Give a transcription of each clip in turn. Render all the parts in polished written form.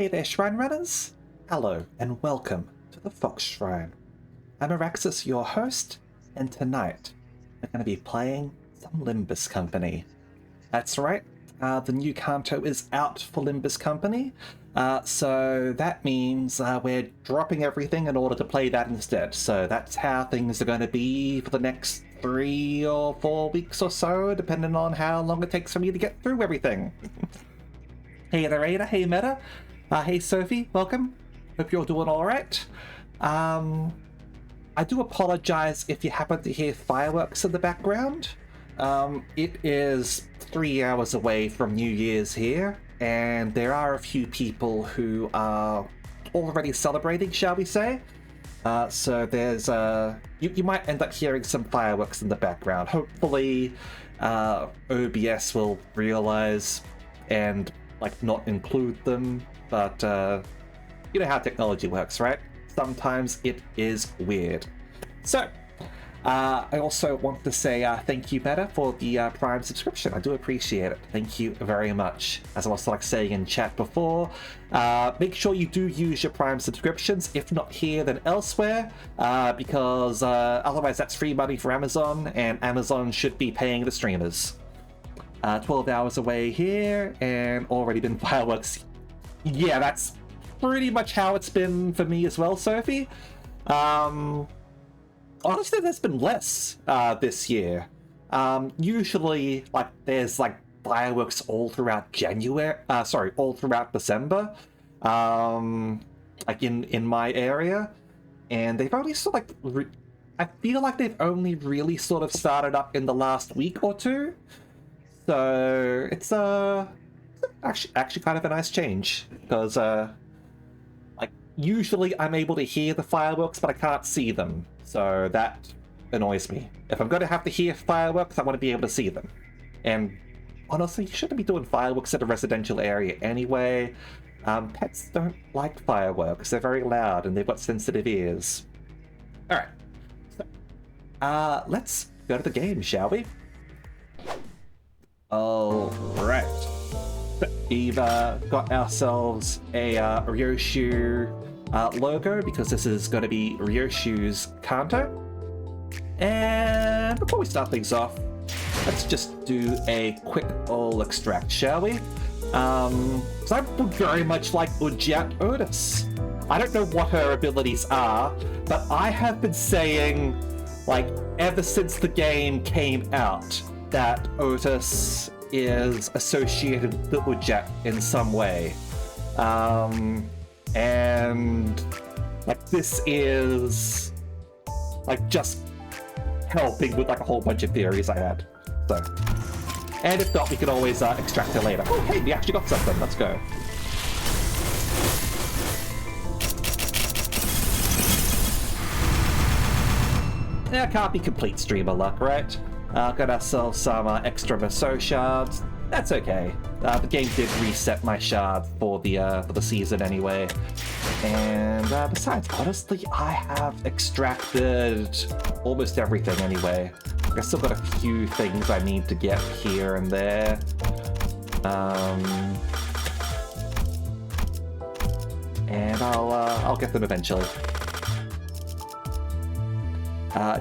Hey there, Shrine Runners! Hello, and welcome to the Fox Shrine. I'm Araxis, your host, and tonight we're going to be playing some Limbus Company. That's right, the new Canto is out for Limbus Company, so that means we're dropping everything in order to play that instead. So that's how things are going to be for the next 3 or 4 weeks or so, depending on how long it takes for me to get through everything. Hey there, Ada. Hey, Meta. Hey, Sophie. Welcome. Hope you're doing all right. I do apologize if you happen to hear fireworks in the background. It is 3 hours away from New Year's here, and there are a few people who are already celebrating, shall we say. So there's you might end up hearing some fireworks in the background. Hopefully, OBS will realize and not include them, but you know how technology works, right? Sometimes it is weird. So I also want to say thank you, Meta, for the Prime subscription. I do appreciate it. Thank you very much. As I was saying in chat before, make sure you do use your Prime subscriptions, if not here, then elsewhere, because otherwise that's free money for Amazon, and Amazon should be paying the streamers. 12 hours away here, and already been fireworks. Yeah, that's pretty much how it's been for me as well, Sophie. Honestly, there's been less this year. Usually, there's fireworks all throughout all throughout December, in my area, and they've only I feel like they've only really sort of started up in the last week or two. So it's actually kind of a nice change, because usually I'm able to hear the fireworks, but I can't see them, so that annoys me. If I'm going to have to hear fireworks, I want to be able to see them. And honestly, you shouldn't be doing fireworks in a residential area anyway. Pets don't like fireworks. They're very loud and they've got sensitive ears. Alright, so let's go to the game, shall we? Alright, we've got ourselves a Ryoshu logo, because this is going to be Ryoshu's Canto. And before we start things off, let's just do a quick ol' extract, shall we? So I would very much like Ujat Otis. I don't know what her abilities are, but I have been saying, ever since the game came out, that Otis is associated with the Ujat in some way. And this is just helping with a whole bunch of theories I had. So, and if not, we can always extract it later. Oh hey, we actually got something. Let's go. Yeah, can't be complete streamer luck, right? Got ourselves some extra Verso shards. That's okay. The game did reset my shard for the season anyway. And besides, honestly, I have extracted almost everything anyway. I still got a few things I need to get here and there. And I'll get them eventually.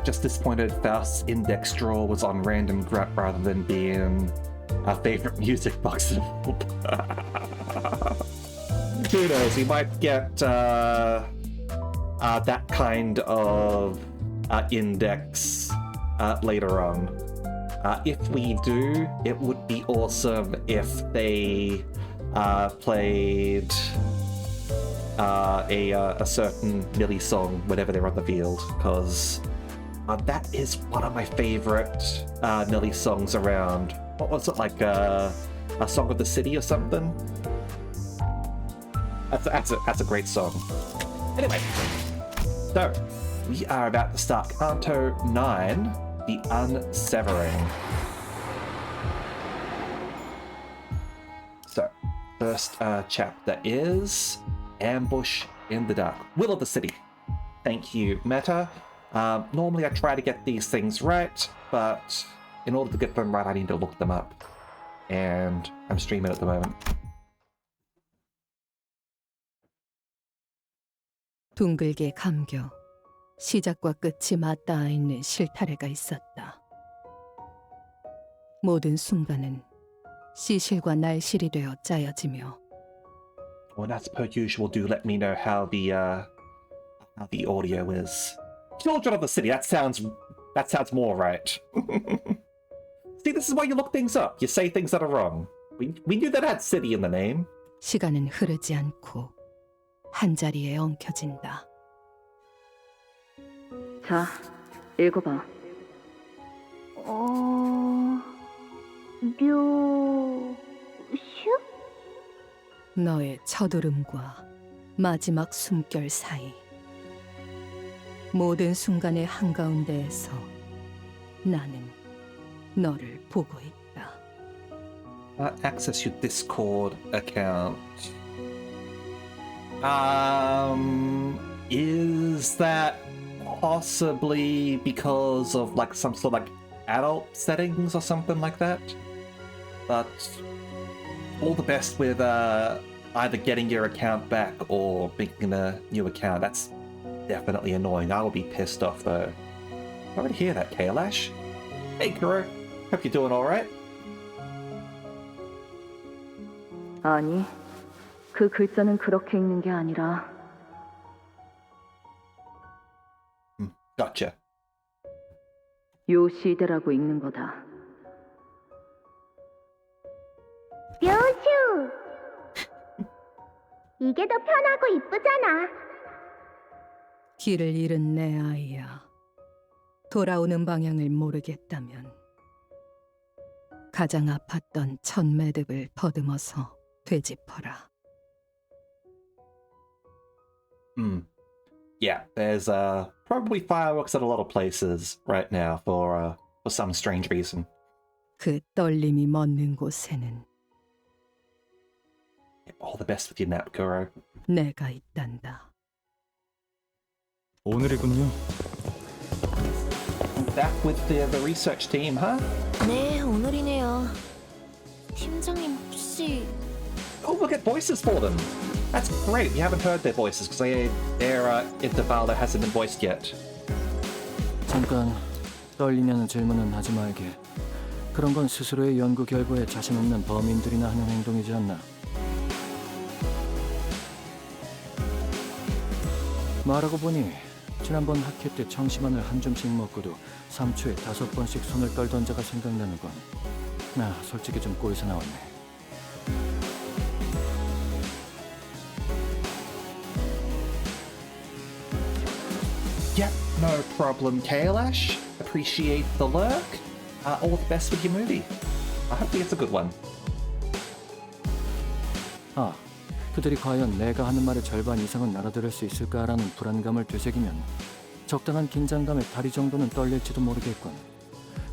Just disappointed Faust's index drawer was on random grunt rather than being a favorite music box. Who knows, we might get that kind of index later on. If we do, it would be awesome if they played a certain Millie song whenever they're on the field, because that is one of my favorite Millie songs around. What was it, a Song of the City or something? That's a great song. Anyway, so we are about to start Canto 9, the Unsevering. So, first chapter is Ambush in the Dark. Will of the City. Thank you, Meta. Normally I try to get these things right, but in order to get them right, I need to look them up. And I'm streaming at the moment. 둥글게 감겨 시작과 끝이 맞닿아 있는 실타래가 있었다. 모든 순간은 시실과 날실이 되어 짜여지며 Well, as per usual, do let me know how the audio is. Children of the City. That sounds more right. See, this is why you look things up. You say things that are wrong. We knew that had city in the name. 시간은 흐르지 않고 한자리에 엉켜진다. 자, 읽어봐. 뮤슈? 너의 첫울음과 마지막 숨결 사이 모든 순간의 한가운데에서 나는 너를 보고 있다. Access your Discord account. Is that possibly because of like some sort of like adult settings or something like that? But all the best with either getting your account back or making a new account. That's definitely annoying. I will be pissed off though. Sorry to hear that, Kailash. Hey, Kuro. Hope you're doing alright. 아니, 그 글자는 그렇게 읽는 게 아니라 Gotcha. 요시대라고 읽는 거다. 묘슈! 이게 더 편하고 이쁘잖아. 길을 잃은 내 아이야. 돌아오는 방향을 모르겠다면 가장 아팠던 첫 매듭을 더듬어서 되짚어라. Yeah, there's probably fireworks at a lot of places right now for some strange reason. 그 떨림이 멎는 곳에는 All the best with your nap, Kuro. 내가 있단다. 오늘이군요. Back with the research team, huh? 네, 오늘이네요. 팀장님 혹시 Oh, we'll get voices for them. That's great. We haven't heard their voices because their interval hasn't been voiced yet. 잠깐 떨리냐는 질문은 하지 말게. 그런 건 스스로의 연구 결과에 자신 없는 범인들이나 하는 행동이지 않나. 말하고 보니 지난번 학회 때 청심환을 한 줌씩 먹고도 3초에 5번씩 손을 떨던 자가 생각나는군. 나 솔직히 좀 꼬여서 나왔네. Yep, no problem, Kailash. Appreciate the lurk. All the best with your movie. I hope it's a good one. 아, 그들이 과연 내가 하는 말의 절반 이상은 알아들을 수 있을까라는 불안감을 되새기면 적당한 긴장감의 다리 정도는 떨릴지도 모르겠군.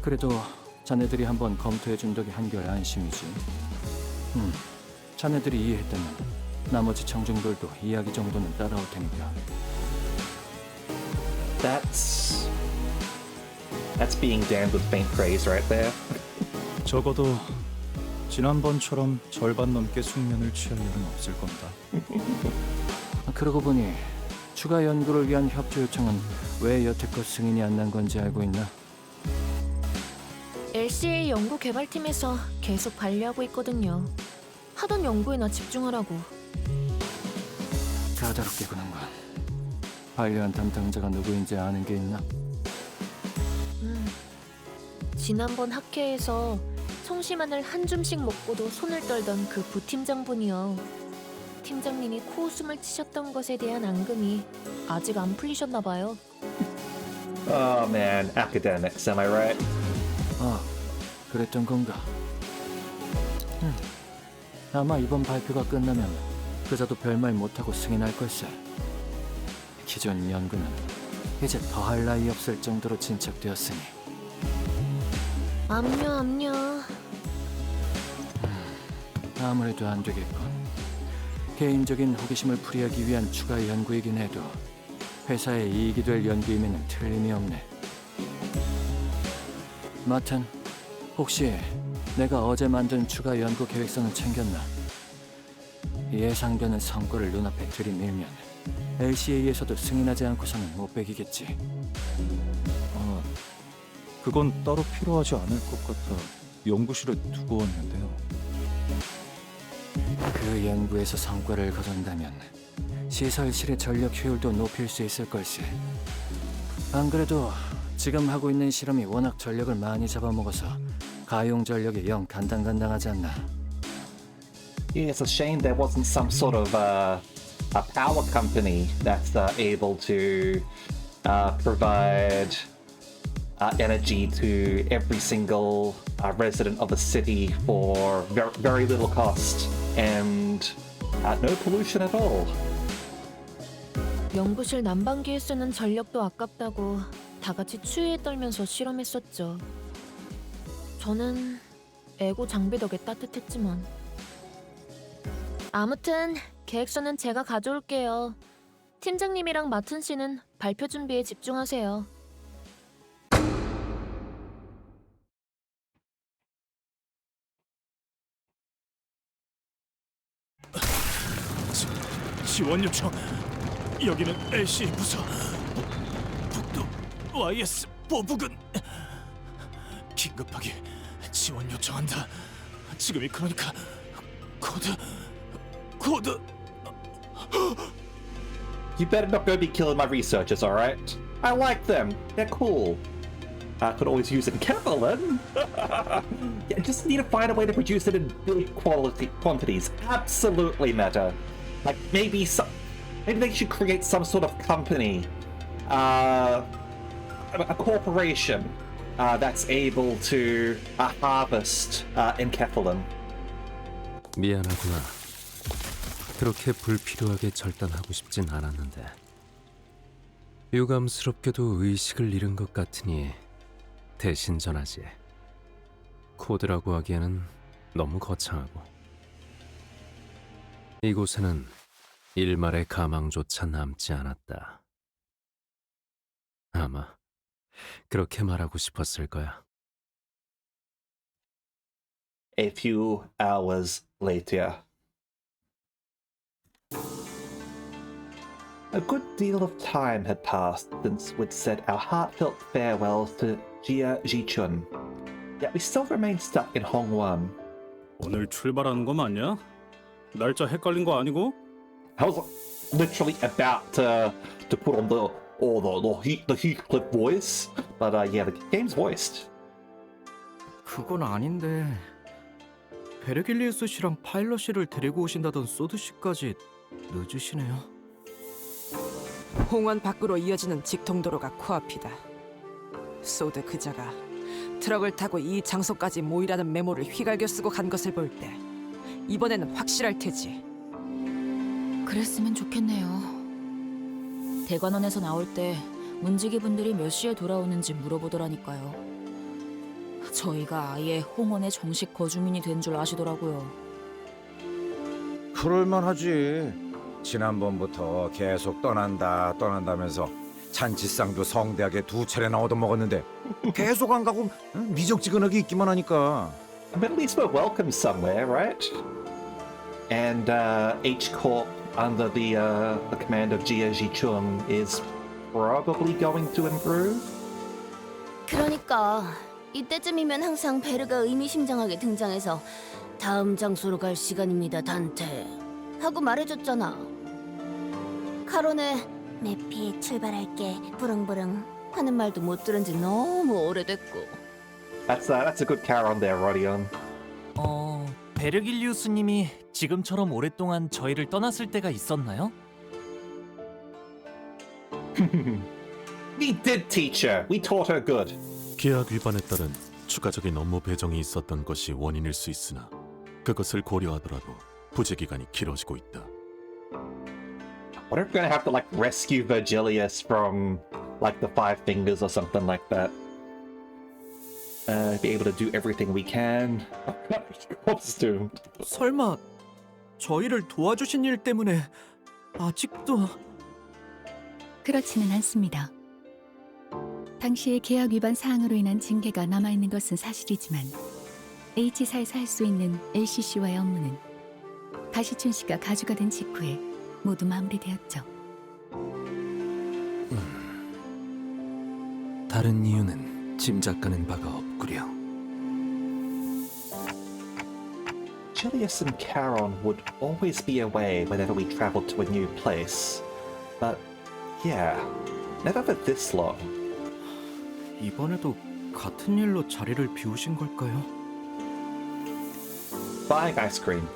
그래도 자네들이 한번 검토해준 덕에 한결 안심이지. 자네들이 이해했다면 나머지 청중들도 이야기 정도는 따라올 테니까. That's being damned with faint praise right there. 적어도 지난번처럼 절반 넘게 숙면을 취할 일은 없을 겁니다. 그러고 보니 추가 연구를 위한 협조 요청은 왜 여태껏 승인이 안 난 건지 알고 있나? LCA 연구 개발팀에서 계속 반려하고 있거든요. 하던 연구에나 집중하라고. 까다롭게 구는군. 반려한 담당자가 누구인지 아는 게 있나? 지난번 학회에서 청심환을 한 줌씩 먹고도 손을 떨던 그 부팀장분이요. 팀장님이 코웃음을 치셨던 것에 대한 앙금이 아직 안 풀리셨나 봐요. Oh man, academics, am I right? 아, 그랬던 건가? 아마 이번 발표가 끝나면 그자도 별말 못하고 승인할 걸세. 기존 연구는 이제 더할 나위 없을 정도로 진척되었으니. 압류. 아무래도 안 되겠군. 개인적인 호기심을 풀이하기 위한 추가 연구이긴 해도 회사에 이익이 될 연구임에는 틀림이 없네. 마튼, 혹시 내가 어제 만든 추가 연구 계획서는 챙겼나? 예상되는 성과를 눈앞에 들이밀면 LCA에서도 승인하지 않고서는 못 베기겠지. 그건 따로 필요하지 않을 것 같아 연구실에 두고 왔는데요. 그 연구에서 성과를 거둔다면 시설실의 전력 효율도 높일 수 있을 걸세. 안 그래도 지금 하고 있는 실험이 워낙 전력을 많이 잡아먹어서 가용 전력에 영 간당간당하지 않나. Yeah, it's a shame there wasn't some sort of a power company that's able to provide energy to every single resident of the city for very little cost and no pollution at all. 연구실 난방기에 쓰는 전력도 아깝다고 다 같이 추위에 떨면서 실험했었죠. 저는 에고 장비 덕에 따뜻했지만. 아무튼 계획서는 제가 가져올게요. 팀장님이랑 마튼 씨는 발표 준비에 집중하세요. 지원 요청. 여기는 LCA 부서. 북도 YS 보부근. 긴급하게 지원 요청한다. 지금이 그러니까 코드. You better not go be killing my researchers, alright? I like them. They're cool. I could always use it in Kevlin. Yeah, just need to find a way to produce it in big quantities. Absolutely meta. Like maybe they should create some sort of company, a corporation that's able to harvest in Kevlin. 미안하구나. 그렇게 불필요하게 절단하고 싶진 않았는데 유감스럽게도 의식을 잃은 것 같으니 대신 전하지. 코드라고 하기에는 너무 거창하고 이곳에는 일말의 가망조차 남지 않았다. 아마 그렇게 말하고 싶었을 거야. A few hours later. A good deal of time had passed since we'd said our heartfelt farewells to Jia Jichun, yet we still remained stuck in Hongwan. 오늘 출발하는 거 맞냐? 날짜 헷갈린 거 아니고? I was literally about to put on the Heathcliff voice, but yeah, the game's voiced. 그건 아닌데 베르길리우스 씨랑 파일럿 씨를 데리고 오신다던 소드 씨까지 늦으시네요. 홍원 밖으로 이어지는 직통도로가 코앞이다. 소드 그자가 트럭을 타고 이 장소까지 모이라는 메모를 휘갈겨 쓰고 간 것을 볼 때 이번에는 확실할 테지. 그랬으면 좋겠네요. 대관원에서 나올 때 문지기 분들이 몇 시에 돌아오는지 물어보더라니까요. 저희가 아예 홍원의 정식 거주민이 된 줄 아시더라고요. 그럴만하지. 지난번부터 계속 떠난다면서 잔치상도 성대하게 2차례나 얻어먹었는데 계속 안 가고 미적지근하게 있기만 하니까. But at least we're welcome somewhere, right? And H Corp under the command of Jia Jichun is probably going to improve. 그러니까 이때쯤이면 항상 베르가 의미심장하게 등장해서 다음 장소로 갈 시간입니다, 단테 하고 말해줬잖아. 카론의 매피 출발할게 부릉부릉 하는 말도 못 들은 지 너무 오래됐고. That's a good Charon there, Rodion. 베르길리우스님이 지금처럼 오랫동안 저희를 떠났을 때가 있었나요? We did teach her. We taught her good. 계약 위반에 따른 추가적인 업무 배정이 있었던 것이 원인일 수 있으나 그것을 고려하더라도 부재 기간이 길어지고 있다. What if we're gonna have to like rescue Virgilius from like the Five Fingers or something like that? Be able to do everything we can. What's doomed? 설마 저희를 도와주신 일 때문에 아직도... 그렇지는 않습니다. 당시의 계약 위반 사항으로 인한 징계가 남아있는 것은 사실이지만 H사에서 할 수 있는 LCC와의 업무는 가시춘 씨가 가주가 된 직후에 모두 마무리되었죠. 다른 이유는 짐작가는 바가 없구려. Julius and Charon would always be away whenever we traveled to a new place. But yeah, never for this long. 이번에도 같은 일로 자리를 비우신 걸까요? Buying ice cream.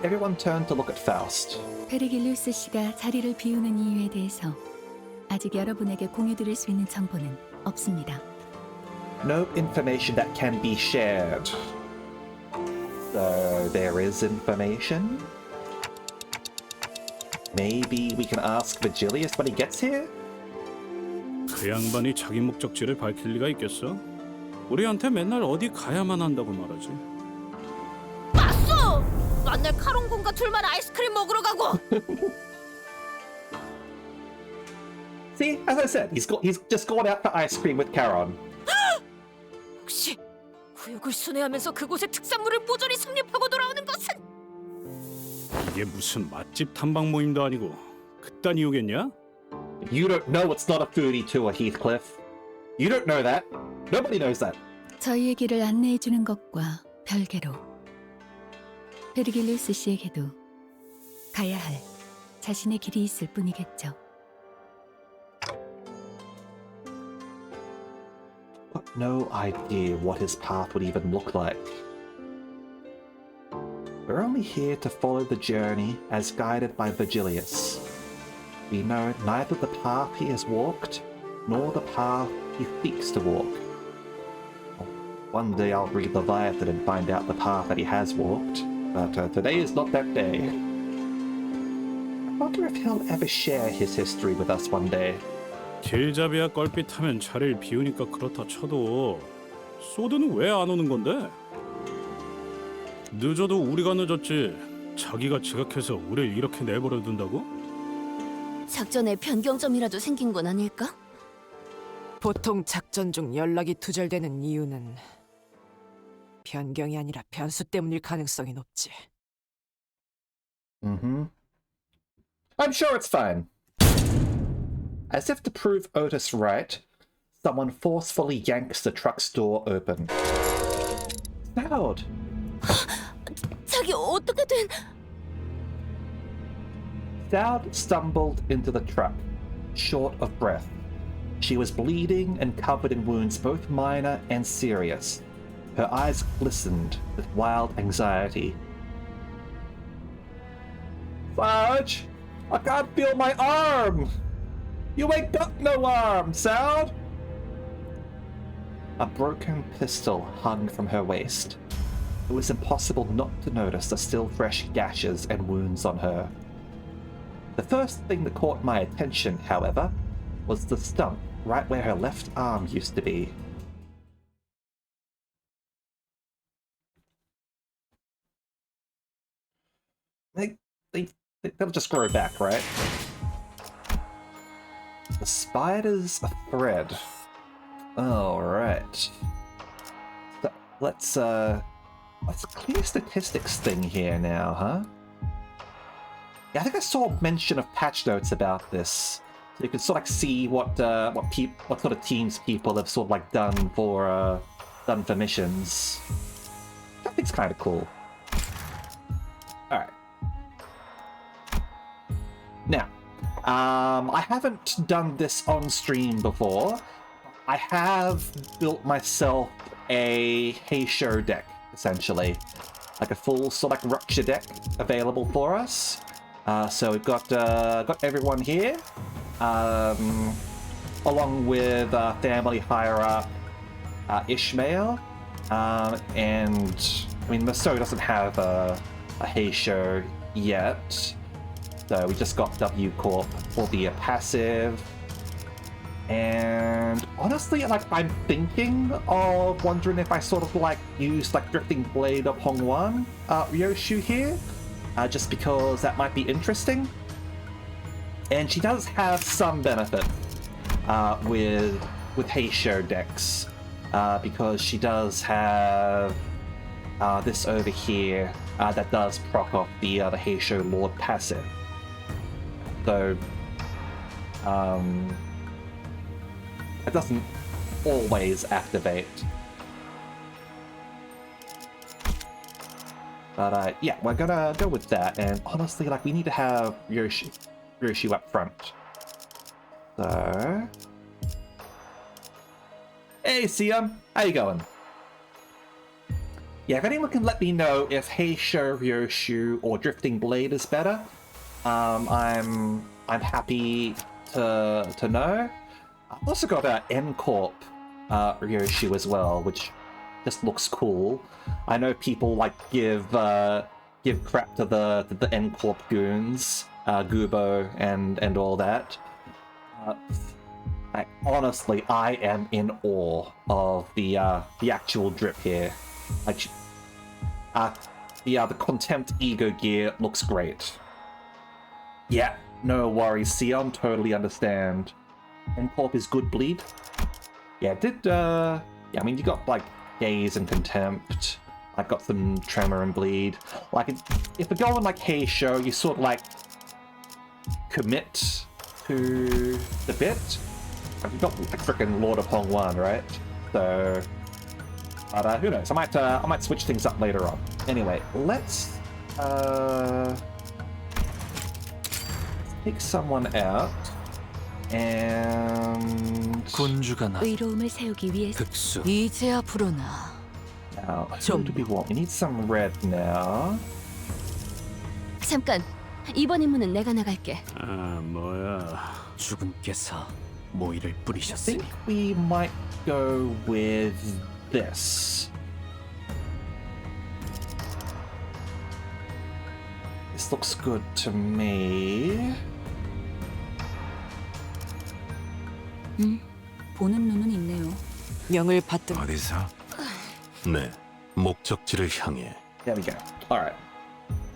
Everyone turned to look at Faust. 페르길리우스 씨가 자리를 비우는 이유에 대해서 아직 여러분에게 공유드릴 수 있는 정보는 없습니다. No information that can be shared. So there is information? Maybe we can ask Vigilius when he gets here? 그 양반이 자기 목적지를 밝힐 리가 있겠어? 우리한테 맨날 어디 가야만 한다고 말하지. 맞소! 맨날 카론군과 둘만 아이스크림 먹으러 가고. See, as I said, he's just gone out for ice cream with Charon. 혹시 구역을 순회하면서 그곳의 특산물을 모조리 섭렵하고 돌아오는 것은? 이게 무슨 맛집 탐방 모임도 아니고 그딴 이유겠냐? You don't know it's not a foodie tour, Heathcliff. You don't know that. Nobody knows that. 저희의 길을 안내해주는 것과 별개로 페르길리우스 씨에게도 가야 할 자신의 길이 있을 뿐이겠죠. But no idea what his path would even look like. We're only here to follow the journey as guided by Vigilius. We know neither the path he has walked, nor the path he seeks to walk. One day I'll read Leviathan and find out the path that he has walked, but today is not that day. I wonder if he'll ever share his history with us one day. 길잡이야 껄핏하면 자리를 비우니까 그렇다 쳐도 소드는 왜 안 오는 건데? 늦어도 우리가 늦었지. 자기가 지각해서 우릴 이렇게 내버려 둔다고? 작전에 변경점이라도 생긴 건 아닐까? 보통 작전 중 연락이 두절되는 이유는 변경이 아니라 변수 때문일 가능성이 높지. I'm sure it's fine. As if to prove Otis right, someone forcefully yanks the truck's door open. Loud! 자기 어떻게 된... Dowd stumbled into the truck, short of breath. She was bleeding and covered in wounds both minor and serious. Her eyes glistened with wild anxiety. Sarge! I can't feel my arm! You ain't got no arm, Sound! A broken pistol hung from her waist. It was impossible not to notice the still fresh gashes and wounds on her. The first thing that caught my attention, however, was the stump right where her left arm used to be. They'll just grow back, right? The spider's a thread. Alright. So let's clear statistics thing here now, huh? Yeah, I think I saw mention of patch notes about this. So you can sort of see what sort of teams people have sort of like done for missions. That thing's kind of cool. Alright. Now, I haven't done this on stream before. I have built myself a Heisho deck, essentially. Like a full sort of like Rupture deck available for us. So we've got everyone here, along with family higher-up Ishmael, and I mean Maso doesn't have a Heisho yet. So we just got W Corp for the passive. And honestly, like, I'm thinking of wondering if I sort of like use like Drifting Blade of Hongwan Ryoshu here, just because that might be interesting. And she does have some benefit with Heisho decks, because she does have this over here that does proc off the Heisho Lord passive. So, It doesn't always activate. But yeah, we're gonna go with that. And honestly, like, we need to have Yoshi up front. So, hey, Siam, how you going? Yeah, if anyone can let me know if Heisho, Ryoshu, or Drifting Blade is better, I'm happy to know. I've also got N-Corp Ryoshu as well, which just looks cool. I know people like give crap to the N-Corp goons, Gubo and all that. Honestly, I am in awe of the actual drip here. Like, the Contempt Ego gear looks great. Yeah, no worries, Sion, totally understand. N-Corp is good bleed. Yeah, yeah, I mean, you got like Gaze and Contempt. I've got some Tremor and Bleed. Like, if we're going like Heisho, you sort of like commit to the bit. You've got like frickin' Lord of Hong 1, right? So, but who knows? I might switch things up later on. Anyway, let's take someone out and 군주가 나 의로움을 세우기 위해서 흑수 이제야 불어나. now who do we want? We need some red now. 잠깐, 이번 임무는 내가 나갈게. 아, 뭐야. 주군께서 모이를 I 뿌리셨으니 think we might go with this. This looks good to me. 보는 눈은 있네요. 명을 받든 어디서? 네, 목적지를 향해. There we go. Alright.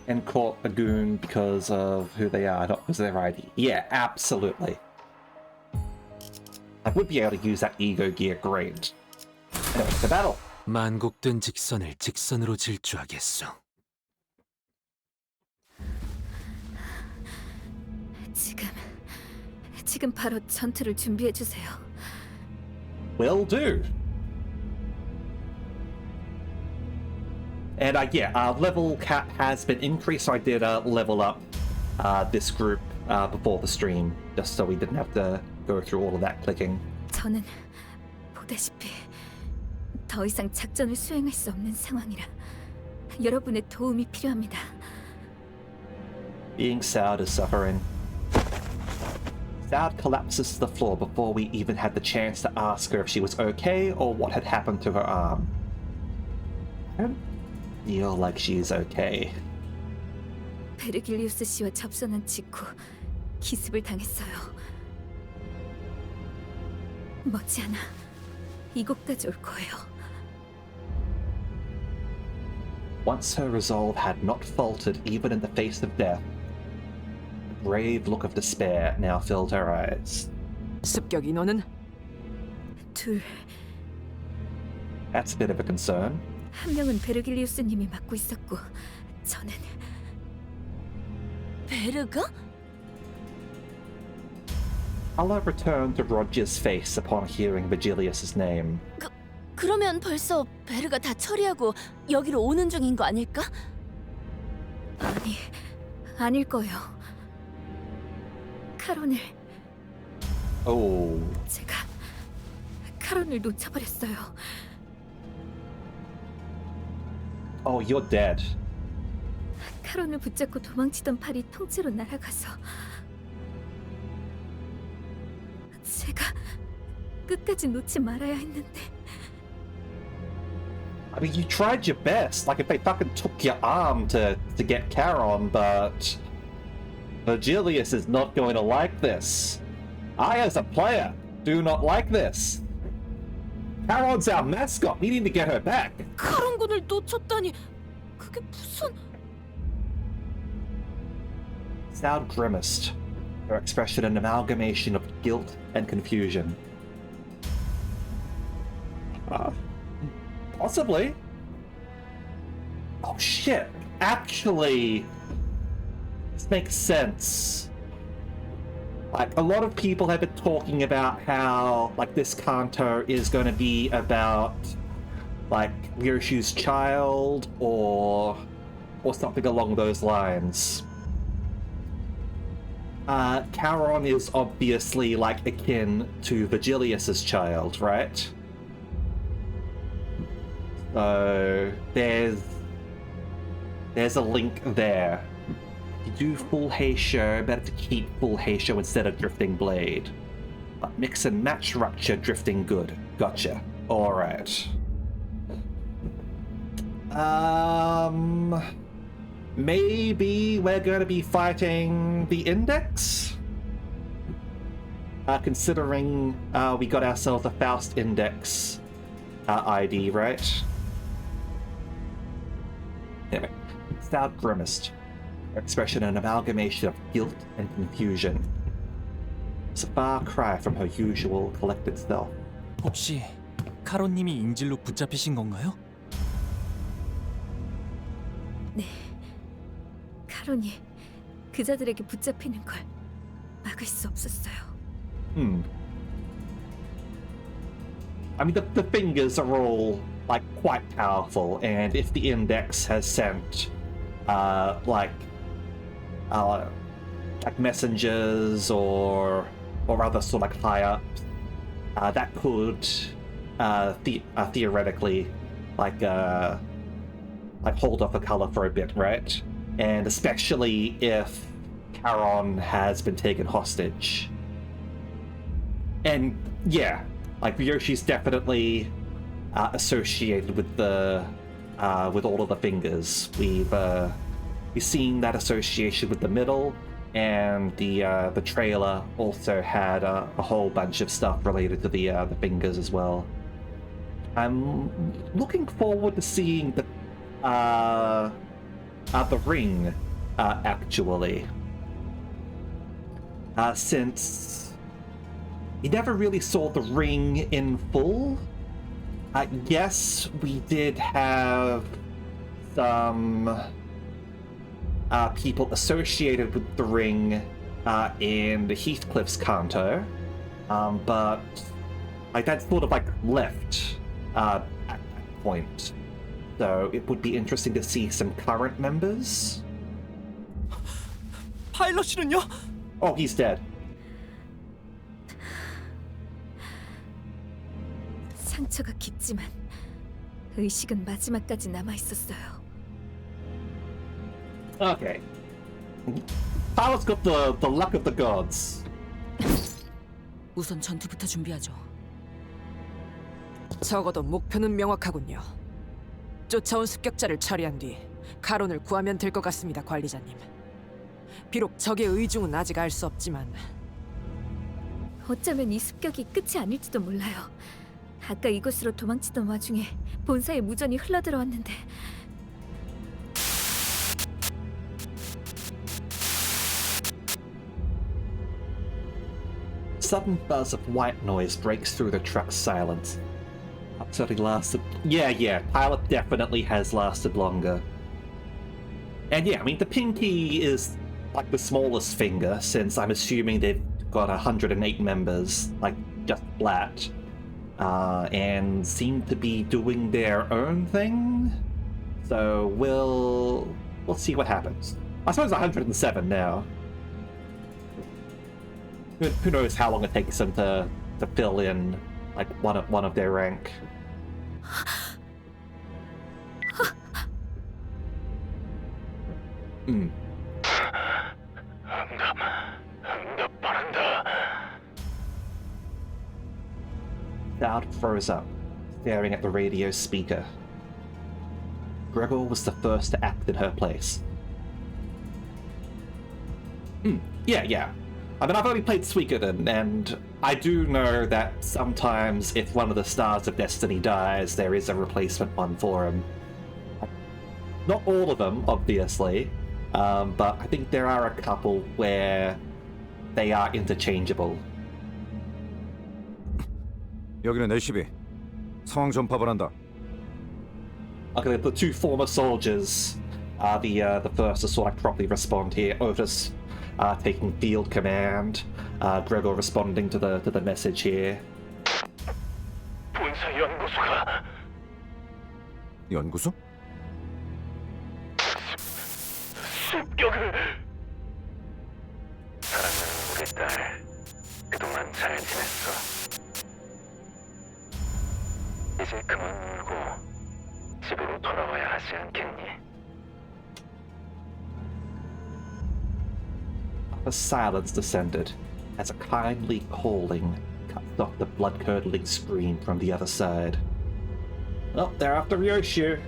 And caught a goon because of who they are, not because of their ID. Yeah, absolutely. I would be able to use that ego gear great. Anyway, the battle. 만곡된 직선을 직선으로 질주하겠소. 지금 바로 전투를 준비해 주세요. Will do. And yeah, level cap has been increased. So I did level up this group before the stream, just so we didn't have to go through all of that clicking. 저는 보다시피 더 이상 작전을 수행할 수 없는 상황이라 여러분의 도움이 필요합니다. Being Soud is suffering. Soud collapses to the floor before we even had the chance to ask her if she was okay or what had happened to her arm. I don't feel like she's okay. 베르길리우스 씨와 접선한 직후 기습을 당했어요. 머지않아 이곳까지 올 거예요. Once her resolve had not faltered even in the face of death, a grave look of despair now filled her eyes. 습격 인원은 둘, That's a bit of a concern. 한 명은 베르길리우스 님이 맡고 있었고 저는 베르가? Color returned to Roger's face upon hearing Vigilius's name. 그러면 벌써 베르가 다 처리하고 여기로 오는 중인 거 아닐까? 아니, 아닐 거예요. 카론을 Oh. 제가 카론을 놓쳐버렸어요. Oh, you're dead. 카론을 붙잡고 도망치던 팔이 통째로 날아가서 제가 끝까지 놓지 말아야 했는데. I mean, you tried your best. Like, if they fucking took your arm to get Charon, but Vigilius is not going to like this. I, as a player, do not like this. Charon's our mascot. We need to get her back. 카론군을 놓쳤다니 그게 무슨... Soud grimaced, her expression an amalgamation of guilt and confusion. Possibly. Oh shit. Actually, this makes sense. Like, a lot of people have been talking about how, like, this Canto is going to be about, like, Ryoshu's child or something along those lines. Charon is obviously, like, akin to Vigilius's child, right? So there's a link there. If you do full Heisho, better to keep full Heisho instead of Drifting Blade. But mix and match Rupture, Drifting Good. Gotcha. Alright. Maybe we're gonna be fighting the Index? Considering we got ourselves a Faust Index ID, right? Anyway, Stout grimaced. Her expression an amalgamation of guilt and confusion. It's a far cry from her usual collected self. 혹시 카로님이 인질로 붙잡히신 건가요? 네. 카론이 그자들에게 붙잡히는 걸 막을 수 없었어요. I mean, the fingers are all, like, quite powerful, and if the Index has sent, like messengers or other sort of like high-ups, that could, theoretically, like hold off the color for a bit, right? And especially if Charon has been taken hostage. And yeah, like Ryoshi's definitely associated with the with all of the fingers. We've seen that association with the middle, and the trailer also had a whole bunch of stuff related to the fingers as well. I'm looking forward to seeing the ring, actually. Since we never really saw the ring in full. Yes, we did have some people associated with the ring in the Heathcliff's Canto, but like that's sort of like left at that point. So it would be interesting to see some current members. 파일럿이는요? Oh, he's dead. 상처가 깊지만 의식은 마지막까지 남아 있었어요. Okay. Pilot's got the luck of the gods. 우선 전투부터 준비하죠. 적어도 목표는 명확하군요. 쫓아온 습격자를 처리한 뒤 카론을 구하면 될 것 같습니다, 관리자님. 비록 적의 의중은 아직 알 수 없지만 어쩌면 이 습격이 끝이 아닐지도 몰라요. 아까 이곳으로 도망치던 와중에 본사에 무전이 흘러들어왔는데 Sudden buzz of white noise breaks through the truck's silence. Absolutely lasted. Yeah, Pilot definitely has lasted longer. And yeah, I mean, the pinky is like the smallest finger, since I'm assuming they've got 108 members, like just flat. And seem to be doing their own thing. So we'll see what happens. I suppose 107 now. Who knows how long it takes them to fill in like one of their rank. Cloud froze up, staring at the radio speaker. Gregor was the first to act in her place. Yeah. I mean, I've only played Suikoden, and I do know that sometimes if one of the Stars of Destiny dies, there is a replacement one for him. Not all of them, obviously, but I think there are a couple where they are interchangeable. 여기는 LCB. 상황 전파를 한다. Okay, the two former soldiers are the first to sort of properly respond here. Otis taking field command. Gregor responding to the message here. 본사 연구소가 연구소? 습격을. 사랑하는 우리 딸, 그동안 잘 지냈어. 이제 그만 울고 집으로 돌아와야 하지 않겠니? A silence descended as a kindly calling cut off the blood-curdling scream from the other side. Oh, they're after Ryoshu.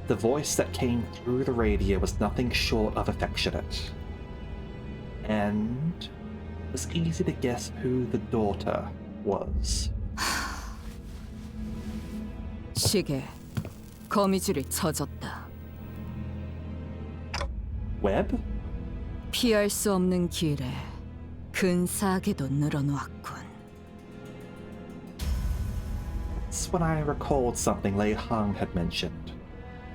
The voice that came through the radio was nothing short of affectionate. And it was easy to guess who the daughter was. 시계, 거미줄이 쳐졌다. Web? 피할 수 없는 길에 근사하게도 늘어놓았군. That's when I recalled something Lei Hong had mentioned.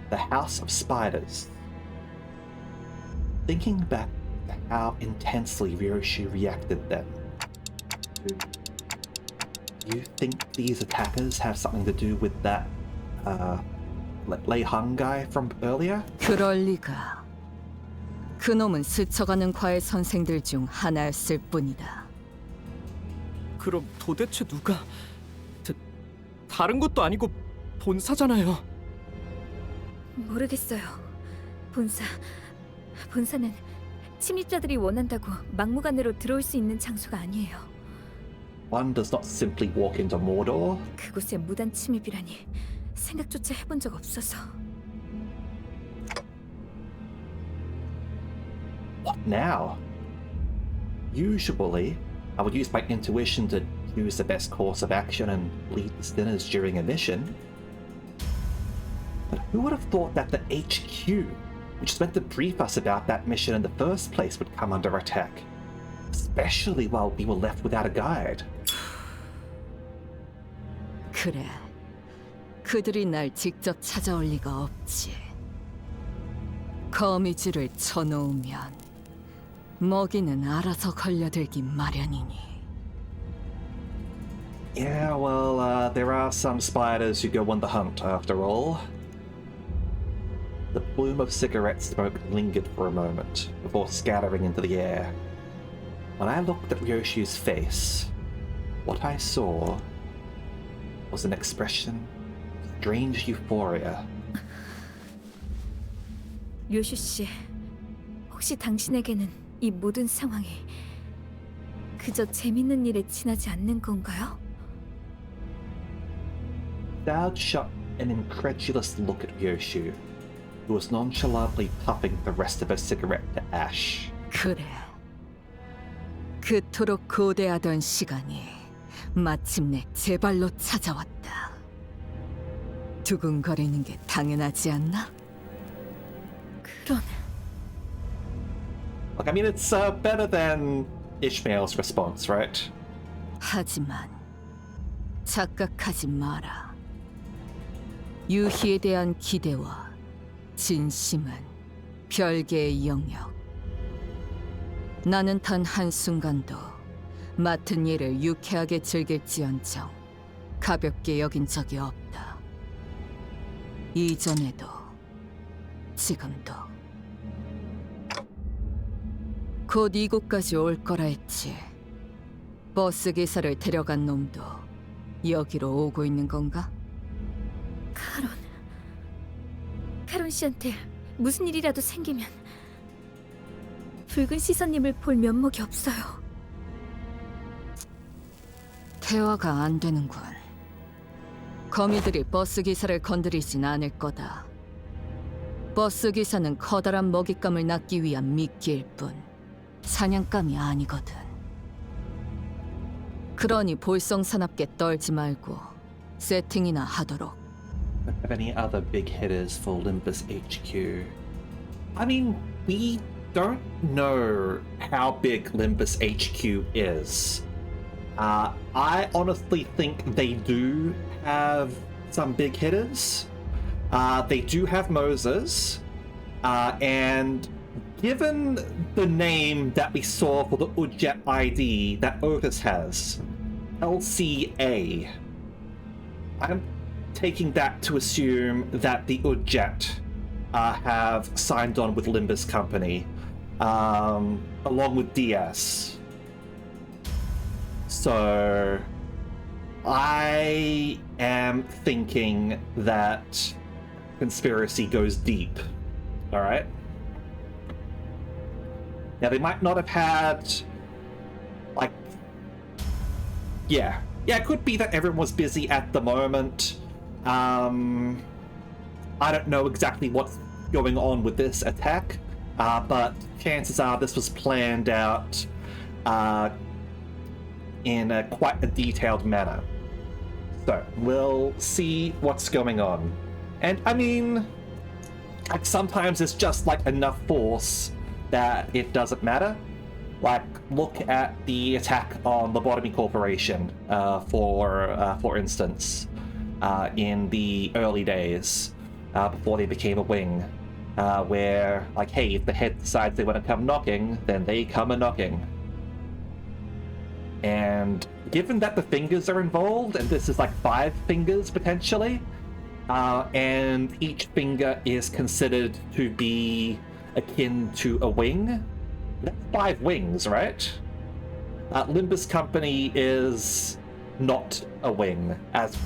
The House of Spiders. Thinking back to how intensely Ryoshu reacted then. Do you think these attackers have something to do with that, Lei Hong guy from earlier? 그럴 리가. 그놈은 스쳐가는 과외 선생들 중 하나였을 뿐이다. 그럼 도대체 누가... 다른 것도 아니고 본사잖아요. 모르겠어요. 본사는 침입자들이 원한다고 막무가내로 들어올 수 있는 장소가 아니에요. One does not simply walk into Mordor. 그곳에 무단 침입이라니 생각조차 해본 적 없어서. What now? Usually, I would use my intuition to choose the best course of action and lead the sinners during a mission. But who would have thought that the HQ, which is meant to brief us about that mission in the first place, would come under attack? Especially while we were left without a guide. 그래, 그들이 날 직접 찾아올 리가 없지. 거미줄을 쳐놓으면 먹이는 알아서 걸려들기 마련이니. Yeah, well, there are some spiders who go on the hunt, after all. The plume of cigarette smoke lingered for a moment, before scattering into the air. When I looked at Ryoshu's face, what I saw was an expression of strange euphoria. 류슈 씨, 혹시 당신에게는 이 모든 상황이 그저 재밌는 일에 지나지 않는 건가요? Dowd shot an incredulous look at Ryoshu, who was nonchalantly puffing the rest of her cigarette to ash. 그래, 그토록 고대하던 시간이 마침내 제 발로 찾아왔다. 두근거리는 게 당연하지 않나? 그런... Look, I mean, it's better than Ishmael's response, right? 하지만 착각하지 마라. 유희에 대한 기대와 진심은 별개의 영역. 나는 단 한순간도 맡은 일을 유쾌하게 즐길지언정 가볍게 여긴 적이 없다. 이전에도 지금도. 곧 이곳까지 올 거라 했지. 버스 기사를 데려간 놈도 여기로 오고 있는 건가? 카론 씨한테 무슨 일이라도 생기면 붉은 시선님을 볼 면목이 없어요. 대화가 안 되는군. 거미들이 버스 기사를 건드리진 않을 거다. 버스 기사는 커다란 먹잇감을 낚기 위한 미끼일 뿐 사냥감이 아니거든. 그러니 볼썽사납게 떨지 말고 세팅이나 하도록. Have any other big hitters for Limbus HQ? I mean, we don't know how big Limbus HQ is. I honestly think they do have some big hitters. They do have Moses. And given the name that we saw for the Udjet ID that Otis has, LCA, I'm taking that to assume that the Udjet have signed on with Limbus Company, along with DS. So I am thinking that conspiracy goes deep. All right. Now they might not have had, like, yeah, it could be that everyone was busy at the moment. I don't know exactly what's going on with this attack, but chances are this was planned out in quite a detailed manner. So we'll see what's going on. And I mean, like, sometimes it's just like enough force that it doesn't matter. Like, look at the attack on Lobotomy Corporation, for instance, in the early days, before they became a wing, where, like, hey, if the head decides they want to come knocking, then they come a knocking. And given that the fingers are involved, and this is like 5 fingers potentially, and each finger is considered to be akin to a wing, that's 5 wings, right? Limbus Company is not a wing, as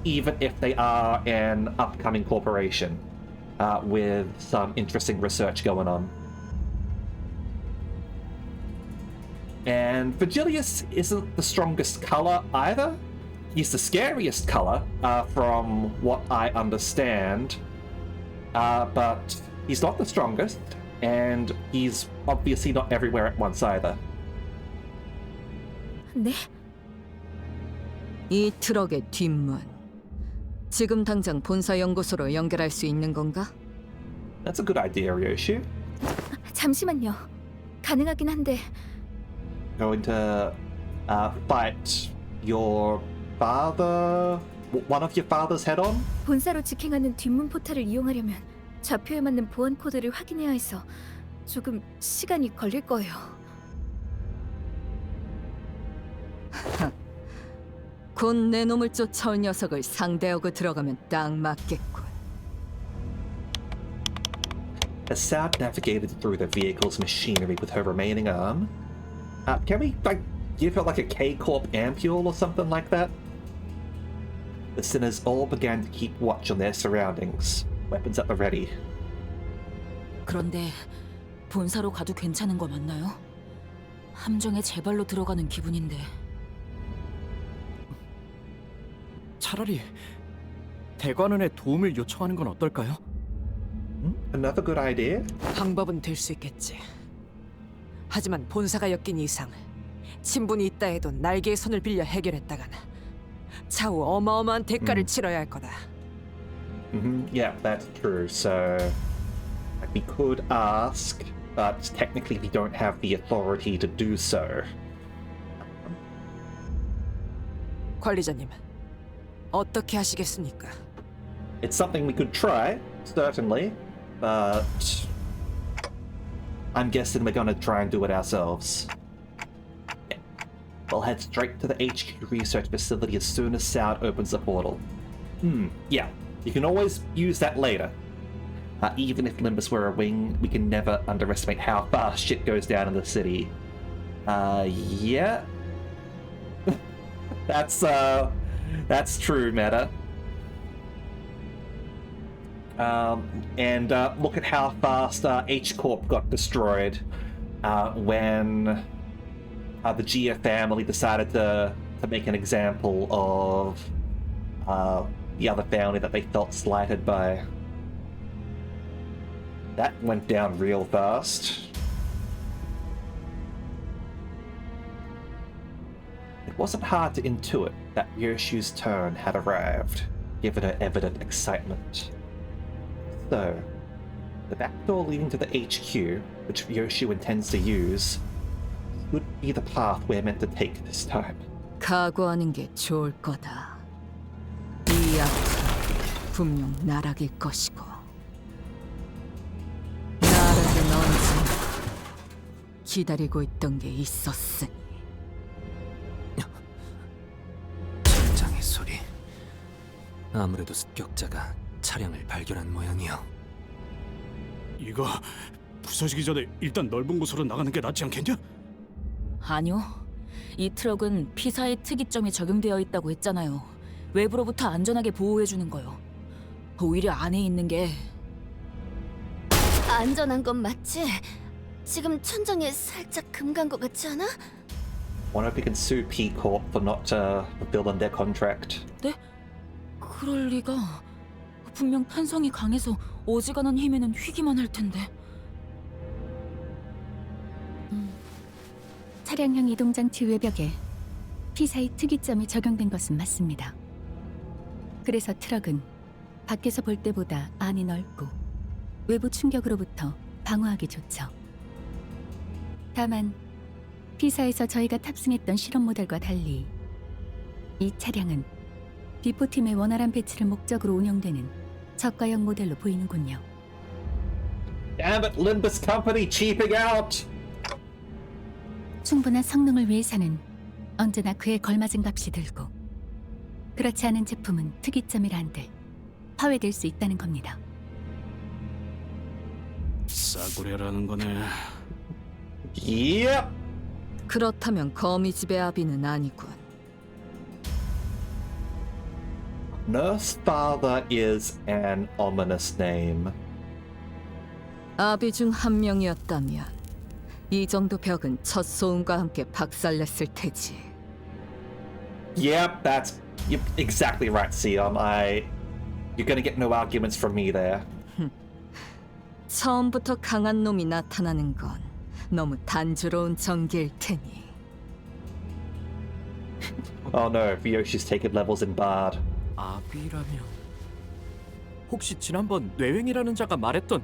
even if they are an upcoming corporation with some interesting research going on. And Virgilius isn't the strongest color either. He's the scariest color, from what I understand, but he's not the strongest, and he's obviously not everywhere at once either. 네? 이 트럭의 뒷문. 지금 당장 본사 연구소로 연결할 수 있는 건가? That's a good idea, Ryoshu. 잠시만요. 가능하긴 한데. Going to fight your father? One of your father's head on? 본사로 직행하는 뒷문 포탈을 이용하려면 좌표에 맞는 보안 코드를 확인해야 해서 조금 시간이 걸릴 거예요. 곧 내 놈을 쫓아올 녀석을 상대하고 들어가면 딱 맞겠군. As Sad navigated through the vehicle's machinery with her remaining arm, can we, like, give her like a K-Corp ampule or something like that? The sinners all began to keep watch on their surroundings, weapons at the ready. 그런데 본사로 가도 괜찮은 거 맞나요? 함정에 제발로 들어가는 기분인데. 차라리 대관원에 도움을 요청하는 건 어떨까요? Another good idea. 방법은 될 수 있겠지. 하지만 본사가 엮인 이상 친분이 있다 해도 날개의 손을 빌려 해결했다가는 차후 어마어마한 대가를 치러야 할 거다. Yeah, that's true. So, like, we could ask, but technically we don't have the authority to do so. 관리자님, 어떻게 하시겠습니까? It's something we could try, certainly, but I'm guessing we're gonna try and do it ourselves. Yeah. We'll head straight to the HQ research facility as soon as Sound opens the portal. Yeah. You can always use that later. Even if Limbus were a wing, we can never underestimate how fast shit goes down in the city. Yeah. That's true, Meta. And look at how fast H-Corp got destroyed when the Gia family decided to make an example of the other family that they felt slighted by. That went down real fast. It wasn't hard to intuit that Ryoshu's turn had arrived, given her evident excitement. So, the back door leading to the HQ, which Ryoshu intends to use, would be the path we're meant to take this time. 각오하는 게 좋을 거다. 이 앞은 분명 나락일 것이고. 기다리고 있던 게 있었으니. 천장의 소리. 아무래도 습격자가 차량을 발견한 모양이요. 이거 부서지기 전에 일단 넓은 곳으로 나가는 게 낫지 않겠냐? 아니요. 이 트럭은 피사의 특이점이 적용되어 있다고 했잖아요. 외부로부터 안전하게 보호해주는 거요. 오히려 안에 있는 게 안전한 건 맞지? 지금 천장에 살짝 금 간 것 같지 않아? Wonder if we can sue P Corp for not fulfilling their contract. 네? 그럴 리가. 분명 탄성이 강해서 어지간한 힘에는 휘기만 할 텐데. 차량형 이동장치 외벽에 피사의 특이점이 적용된 것은 맞습니다. 그래서 트럭은 밖에서 볼 때보다 안이 넓고 외부 충격으로부터 방어하기 좋죠. 다만 피사에서 저희가 탑승했던 실험 모델과 달리 이 차량은 비포팀의 원활한 배치를 목적으로 운영되는 저가형 모델로 보이는군요. Damn it, Limbus Company cheaping out! 충분한 성능을 위해서는 언제나 그에 걸맞은 값이 들고 그렇지 않은 제품은 특이점이라 한들 파괴될 수 있다는 겁니다. 싸구려라는 거네. Yep. 그렇다면 거미집의 아비는 아니군. Nurse Father is an ominous name. 아비 중 한 명이었다면 이 정도 벽은 첫 소음과 함께 박살냈을 테지. Yep, you're exactly right, Sion. You're gonna get no arguments from me there. 처음부터 강한 놈이 나타나는 건 너무 단조로운 전개일 테니. Oh no, Ryoshi's taken levels in Bard. 아비라면 혹시 지난번 뇌횡이라는 자가 말했던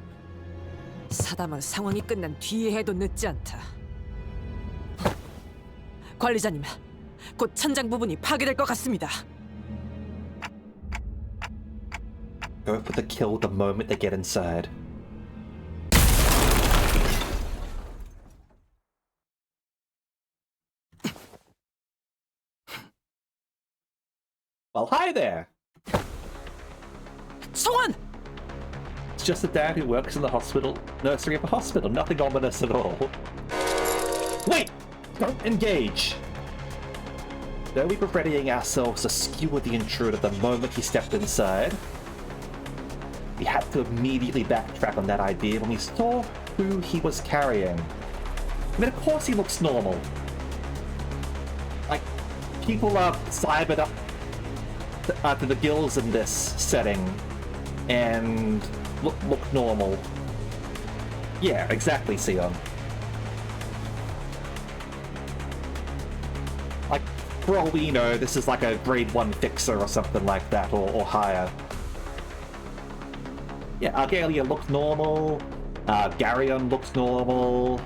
사담은 상황이 끝난 뒤에 해도 늦지 않다. 관리자님, 곧 천장 부분이 파괴될 것 같습니다. Go for the kill the moment they get inside. Well, hi there! 성원! It's just a dad who works in the nursery of a hospital. Nothing ominous at all. Wait! Don't engage! Though we were readying ourselves to skewer the intruder the moment he stepped inside, we had to immediately backtrack on that idea when we saw who he was carrying. I mean, of course he looks normal. Like, people are cybered up to the gills in this setting and look normal. Yeah, exactly, Sion. Like, for all we know, this is like a grade 1 fixer or something like that, or higher. Yeah, Argalia looks normal. Garyon looks normal.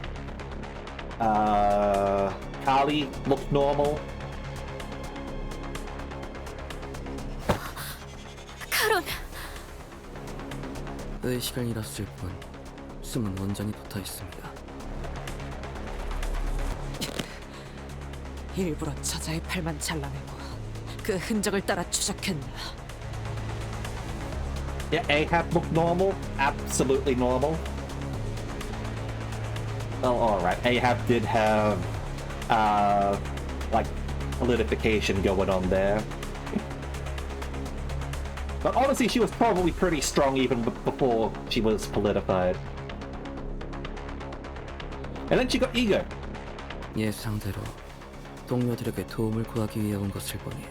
Kali looks normal. 카론! 의식을 잃었을 뿐 숨은 온전히 붙어 있습니다. 일부러 저자의 팔만 잘라내고 그 흔적을 따라 추적했나. Yeah, Ahab looked normal. Absolutely normal. Well, alright. Ahab did have, like, solidification going on there. But honestly, she was probably pretty strong even before she was solidified. And then she got ego. 예상대로 동료들에게 도움을 구하기 위해 온 것을 보니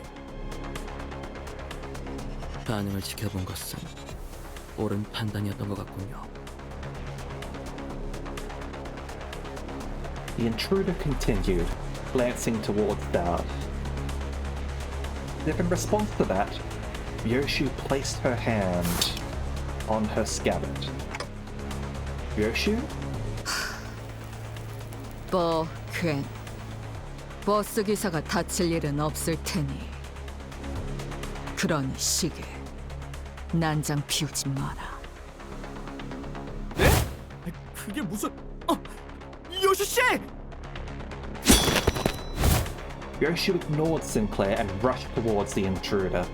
반응을 지켜본 것은 옳은 판단이었던 것 같군요. The intruder continued, glancing towards Dad. If in response to that, Ryoshu placed her hand on her scabbard. Ryoshu? 괜. 버스 기사가 다칠 일은 없을 테니. 그러니 시계 난장 피우지 마라. 네? 그게 무슨... 요슈 씨! Yoshu ignored Sinclair and rushed towards the intruder,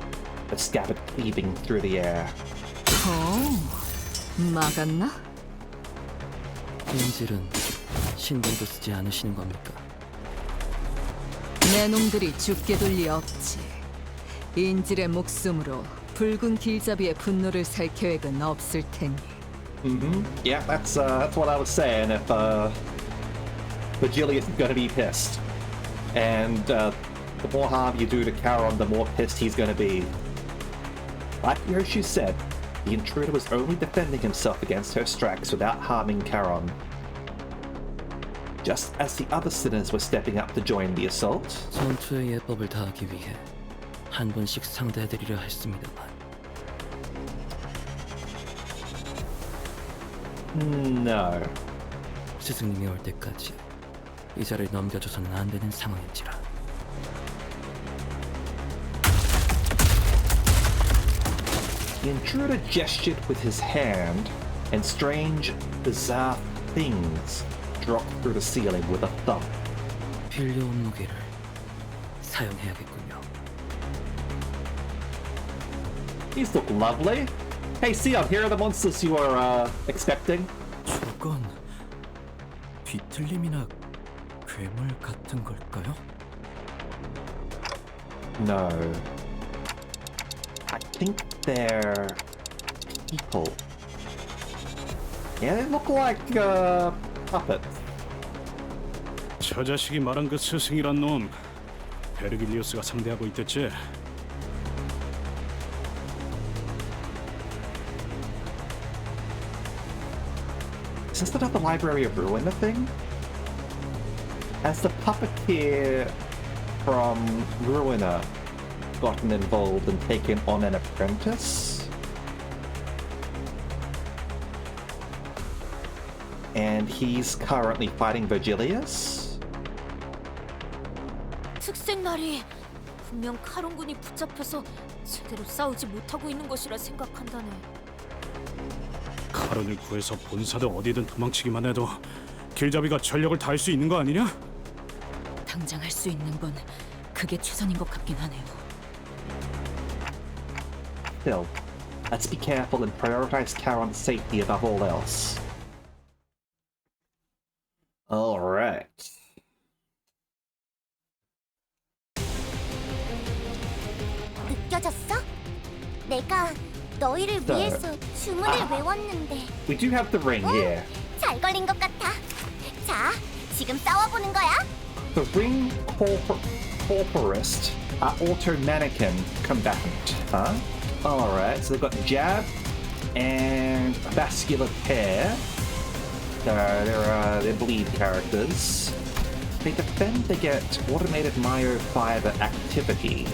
the scabbard cleaving through the air. 막았나? 인질은 신경도 쓰지 않으시는 겁니까? 내 놈들이 죽게 둘 리 없지. 인질의 목숨으로 붉은 길잡이의 분노를 살 계획은 없을 테니. Yeah, that's what I was saying. If Virgilius is going to be pissed, and the more harm you do to Charon, the more pissed he's going to be. Like Yoshu said, the intruder was only defending himself against her strikes without harming Charon. Just as the other sinners were stepping up to join the assault. 전투의 예법을 다하기 위해 한 번씩 상대해드리려 했습니다만. No. 스승님이 올 때까지 이 자를 넘겨줘서는 안 되는 상황인지라. The intruder gestured with his hand, and strange, bizarre things dropped through the ceiling with a thump. 빌려온 무기를 사용해야겠군요. These look lovely. Hey, Sion, here are the monsters you were expecting. 저건 뒤틀림이나 괴물 같은 걸까요? No. I think they're people. Yeah, they look like puppets. 저 자식이 말한 그 스승이란 놈 베르길리우스가 상대하고 있댔지? Is this another Library of Ruin thing? Has the puppeteer from Ruiner gotten involved and taken on an apprentice? And he's currently fighting Virgilius? 특색날이 분명 카론군이 붙잡혀서 제대로 싸우지 못하고 있는 것이라 생각한다네. 카론을 구해서 본사든 어디든 도망치기만 해도 길잡이가 전력을 다할 수 있는 거 아니냐? 당장 할 수 있는 건 그게 최선인 것 같긴 하네요. Still, let's be careful and prioritize Charon's safety above all else. Alright. 느껴졌어? 내가 너희를 위해서 주문을 외웠는데. We do have the ring here. 잘 걸린 것 같아. 자, 지금 싸워보는 거야. The ring corporist, auto mannequin combatant, huh? Alright, so they've got jab and vascular pair. They're bleed characters. They defend, they get automated myofiber activity.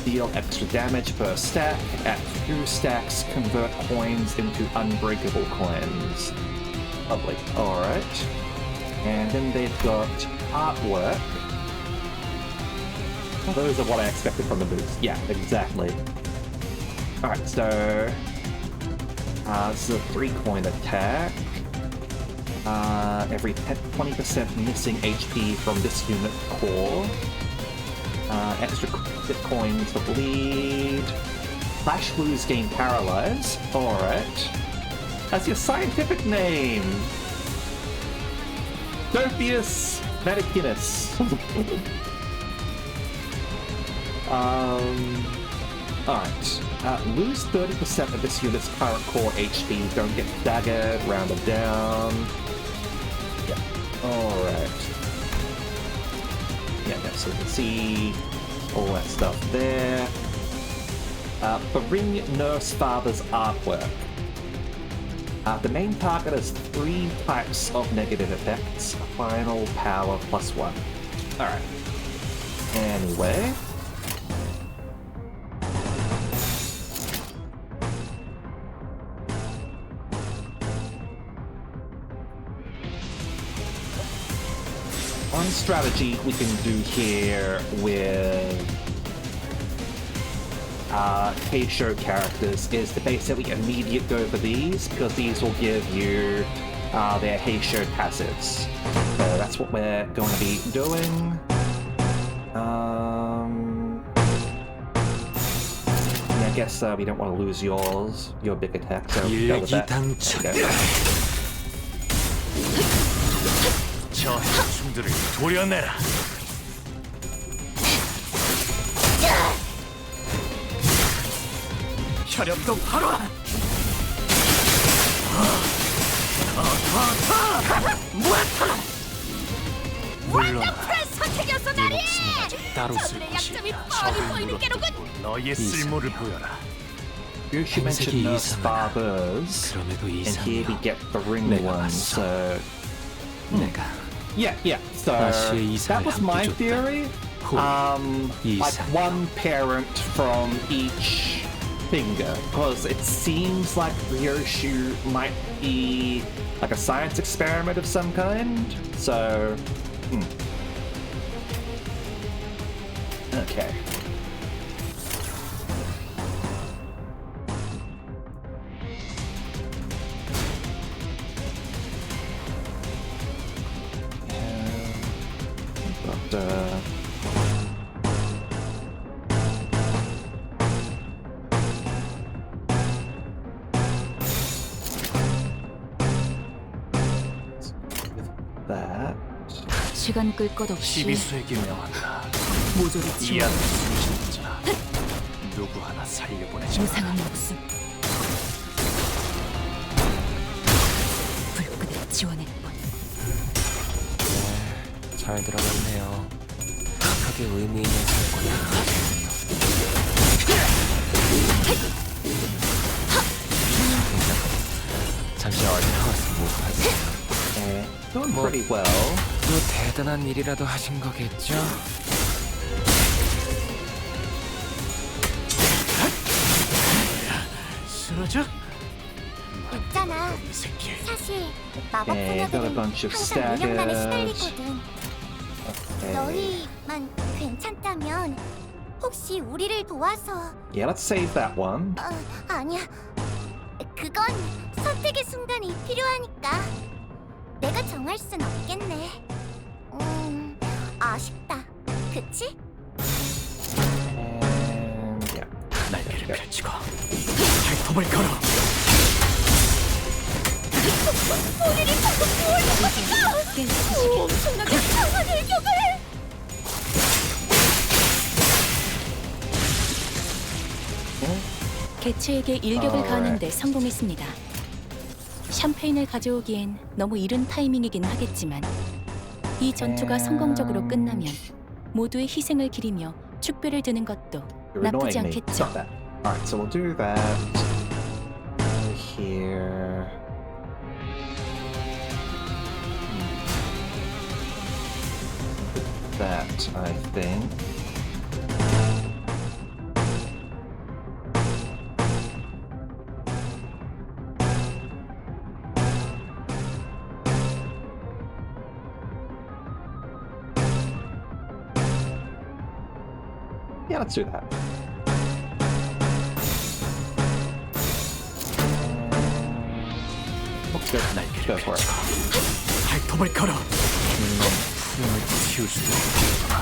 Deal extra damage per stack. At 2 stacks, convert coins into unbreakable coins. Lovely. Alright. And then they've got artwork. Oh, those are what I expected from the boots. Yeah, exactly. Alright, so... this is a 3-coin attack. Every 20% missing HP from this unit core. Extra coins for bleed. Flash Blues gain paralyze. Alright. That's your scientific name! Dorpheus Medicinus. Alright. Lose 30% of this unit's current core HP. Don't get staggered, rounded down. Yeah. Alright. Yeah, so you can see all that stuff there. The Ring Nurse Father's artwork. The main target has 3 types of negative effects. Final power +1. Alright. Anyway. One strategy we can do here with cage show characters is to basically immediate go for these, because these will give you their Heisho passives. So that's what we're going to be doing. Yeah, I guess we don't want to lose your big attack, so we'll go with that. Okay. 저 해충들을 도려내라. 혈압도 바로. 물론 선택이었어, 네 목숨은 아직 따로 쓸 곳이 적을 물어뜯고 너의 쓸모를 보여라. You should mention nurse fathers, and here we get the ring one, so... Yeah, so that was my theory. Like one parent from each finger, because it seems like Ryoshu might be like a science experiment of some kind. So, okay. That. 시간 끌 것 없이 12수에게 명한다. 모조리 이 지워. 안에 숨쉬는 자 누구 하나 살려보내지 마라. 무상한 목숨. 불끈을 지원할 뿐. 잘 들어갔네요. 크게 의미 있는 사건이야. 잠시 얼타워서 못 하지. Doing pretty well. 또 대단한 일이라도 하신 거겠죠? 쓰러져? 있잖아. 사실 마법 Okay, got a 소녀들은 bunch of 항상 인형만에 staggers. 시달리거든. Okay. 너희만 괜찮다면 혹시 우리를 도와서 Yeah, let's save that one. 아니야. 그건 선택의 순간이 필요하니까 내가 정할 순 없겠네. 아쉽다. 그치? And yeah. 날개를 펼치고 발톱을 걸어. 우리를 방금 구원했거든요. 엄청나게 강한 일격을. 개체에게 일격을 가하는데 성공했습니다. 샴페인을 가져오기엔 너무 이른 타이밍이긴 하겠지만 이 전투가 성공적으로 끝나면 모두의 희생을 기리며 축배를 드는 것도 You're 나쁘지 annoying me. 않겠죠. Stop that. Alright, so we'll do that. Over here. That, I think. Yeah, let's do that. Go for it. 발톱을 걸어. 넌 푸름을 틔울 수도 없구나.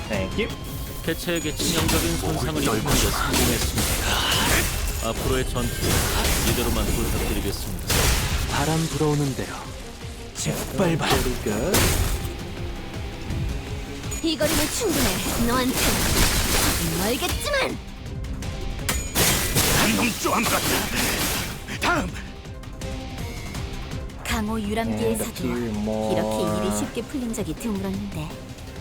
Thank you. 개체에게 치명적인 손상을 입힌 데 성공했습니다. 앞으로의 전투 이대로만 부탁드리겠습니다. 바람 불어오는 대로 짓밟아. 이 거리면 충분해. 너한테 멀겠지만. 한놈 쪼한 같다. 다음. 강호 유람기에서도 이렇게 일이 쉽게 풀린 적이 드물었는데.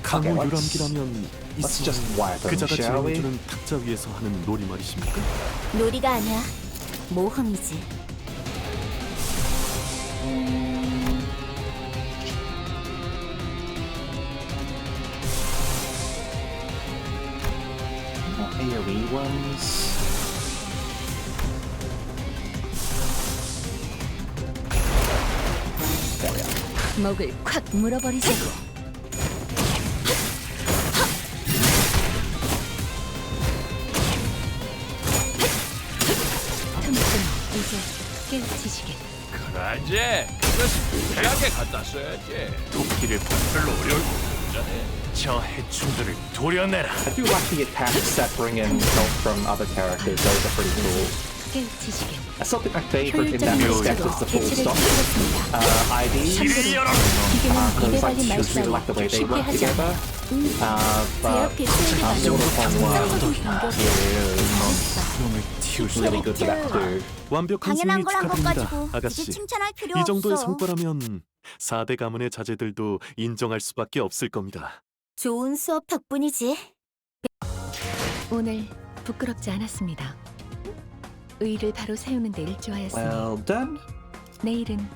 강호 Okay, 유람기라면 let's just wipe them, 그자가 shall we? 짊어지는 탁자 위에서 하는 놀이 말이십니까? 놀이가 아니야. 모험이지. AoE ones. 목을 콱 물어버리자고. 해야지. 그것은 무리하게 갖다 써야지. 도끼를 별로 어려울 것 없잖아. 저 해충들을 도려내라. I do like the attacks that bring in help from other characters. Those are pretty cool. I still think my favorite in that respect is the full stop ID. Because I just really like the way they work together. But is really good for that too. 완벽한 승리 당연한 걸 한 것 축하드립니다, 가지고 아가씨. 굳이 칭찬할 필요 이 정도의 없어. 성과라면 4대 가문의 자제들도 인정할 수밖에 없을 겁니다. 좋은 수업 덕분이지. 오늘 부끄럽지 않았습니다. 의를 바로 세우는 데 일조하였으니 Well done. 내일은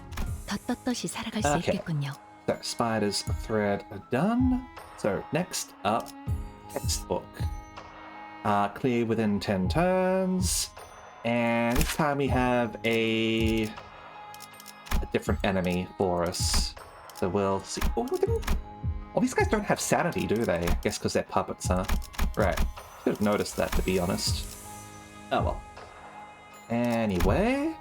더 떳떳이 살아갈 수 Okay. 있겠군요. So spider's thread are done. So next up, textbook. Clear within 10 turns. And this time we have a different enemy for us. So we'll see. Oh, these guys don't have sanity, do they? I guess because they're puppets, huh? Right. Should have noticed that, to be honest. Oh well. Anyway,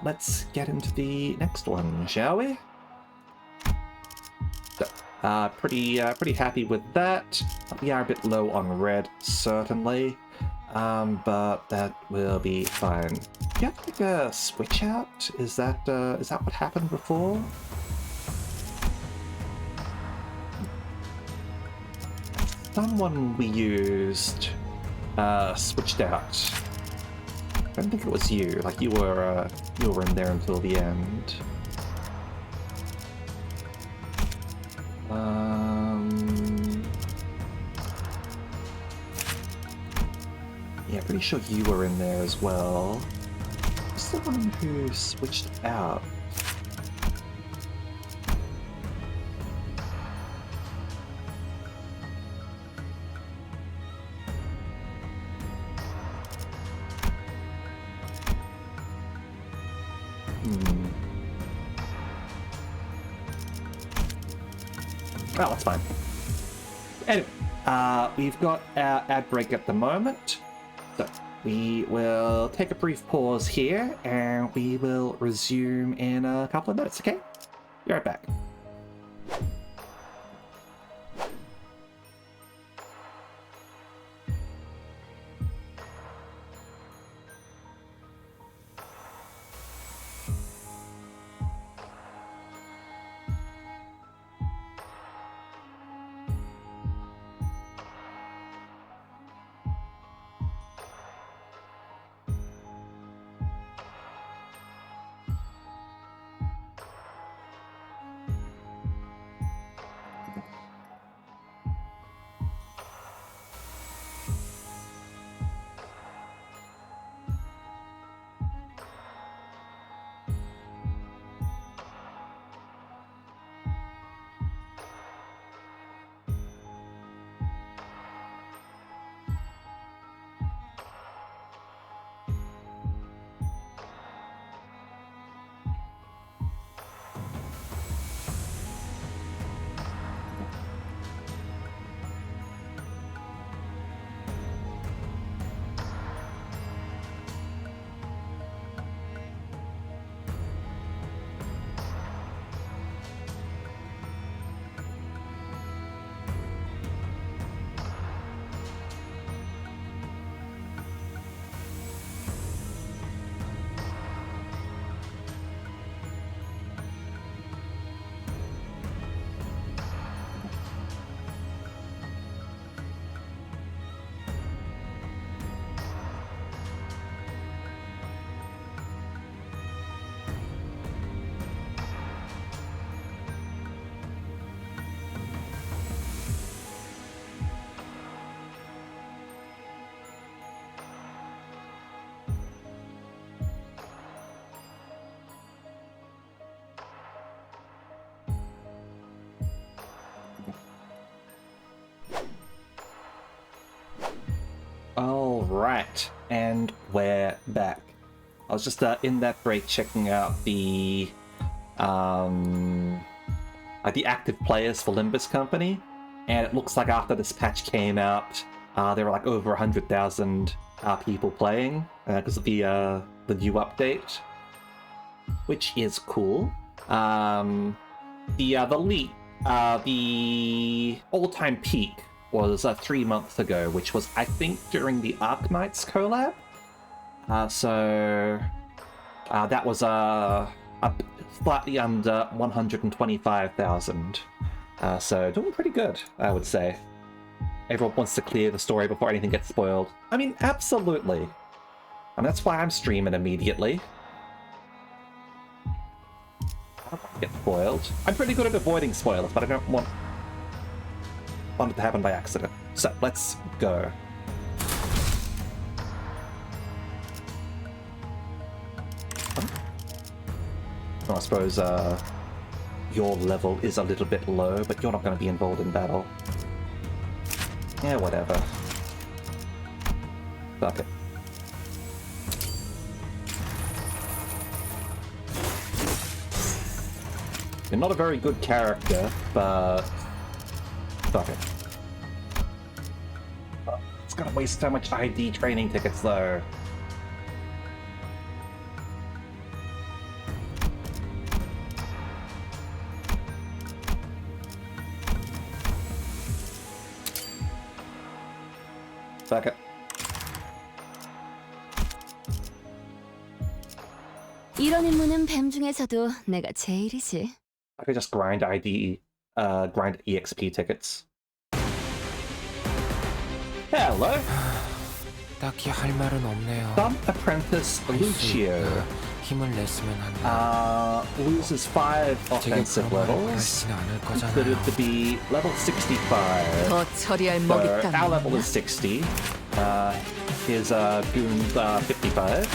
let's get into the next one, shall we? So, pretty happy with that. We are a bit low on red, certainly, but that will be fine. Do you have to take a switch out? Is that what happened before? Someone we used switched out. I don't think it was you. Like you were in there until the end. Yeah, pretty sure you were in there as well. Who's the one who switched out? Well, that's fine. Anyway, we've got our ad break at the moment. So we will take a brief pause here and we will resume in a couple of minutes, okay? Be right back. Alright, and we're back. I was just in that break checking out the active players for Limbus Company, and it looks like after this patch came out, there were like over 100,000 people playing because of the new update. which is cool. The all-time peak was 3 months ago, which was, I think, during the Arknights collab. So that was slightly under 125,000. So doing pretty good, I would say. Everyone wants to clear the story before anything gets spoiled. I mean, absolutely. And that's why I'm streaming immediately. I don't want to get spoiled. I'm pretty good at avoiding spoilers, but I don't want it to happen by accident. So, let's go. Oh, I suppose your level is a little bit low, but you're not going to be involved in battle. Yeah, whatever. Fuck it. You're not a very good character, but fuck it. It's gonna waste so much ID training tickets though. Fuck it. 이런 임무는 뱀 중에서도 내가 제일이지. I could just grind grind EXP tickets. Hello. 딱히 할 말은 없네요. Some apprentice Lucio 힘을 냈으면 한다. loses 5 offensive levels, considered to be level 65. 더 처리할 So 먹잇감. our level is 60. His goons are 55.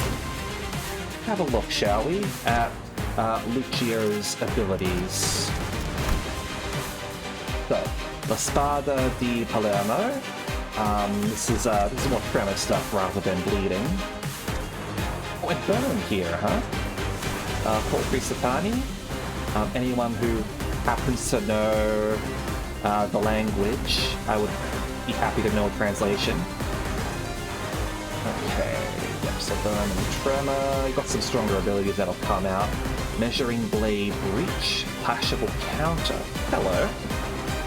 Have a look, shall we, at Lucio's abilities. So, La Spada di Palermo. This is more tremor stuff rather than bleeding. Oh, and burn here, huh? Portri Satani. Anyone who happens to know the language, I would be happy to know a translation. Okay. Yep, so burn and tremor. You got some stronger abilities that'll come out. Measuring blade breach, flashable counter. Hello.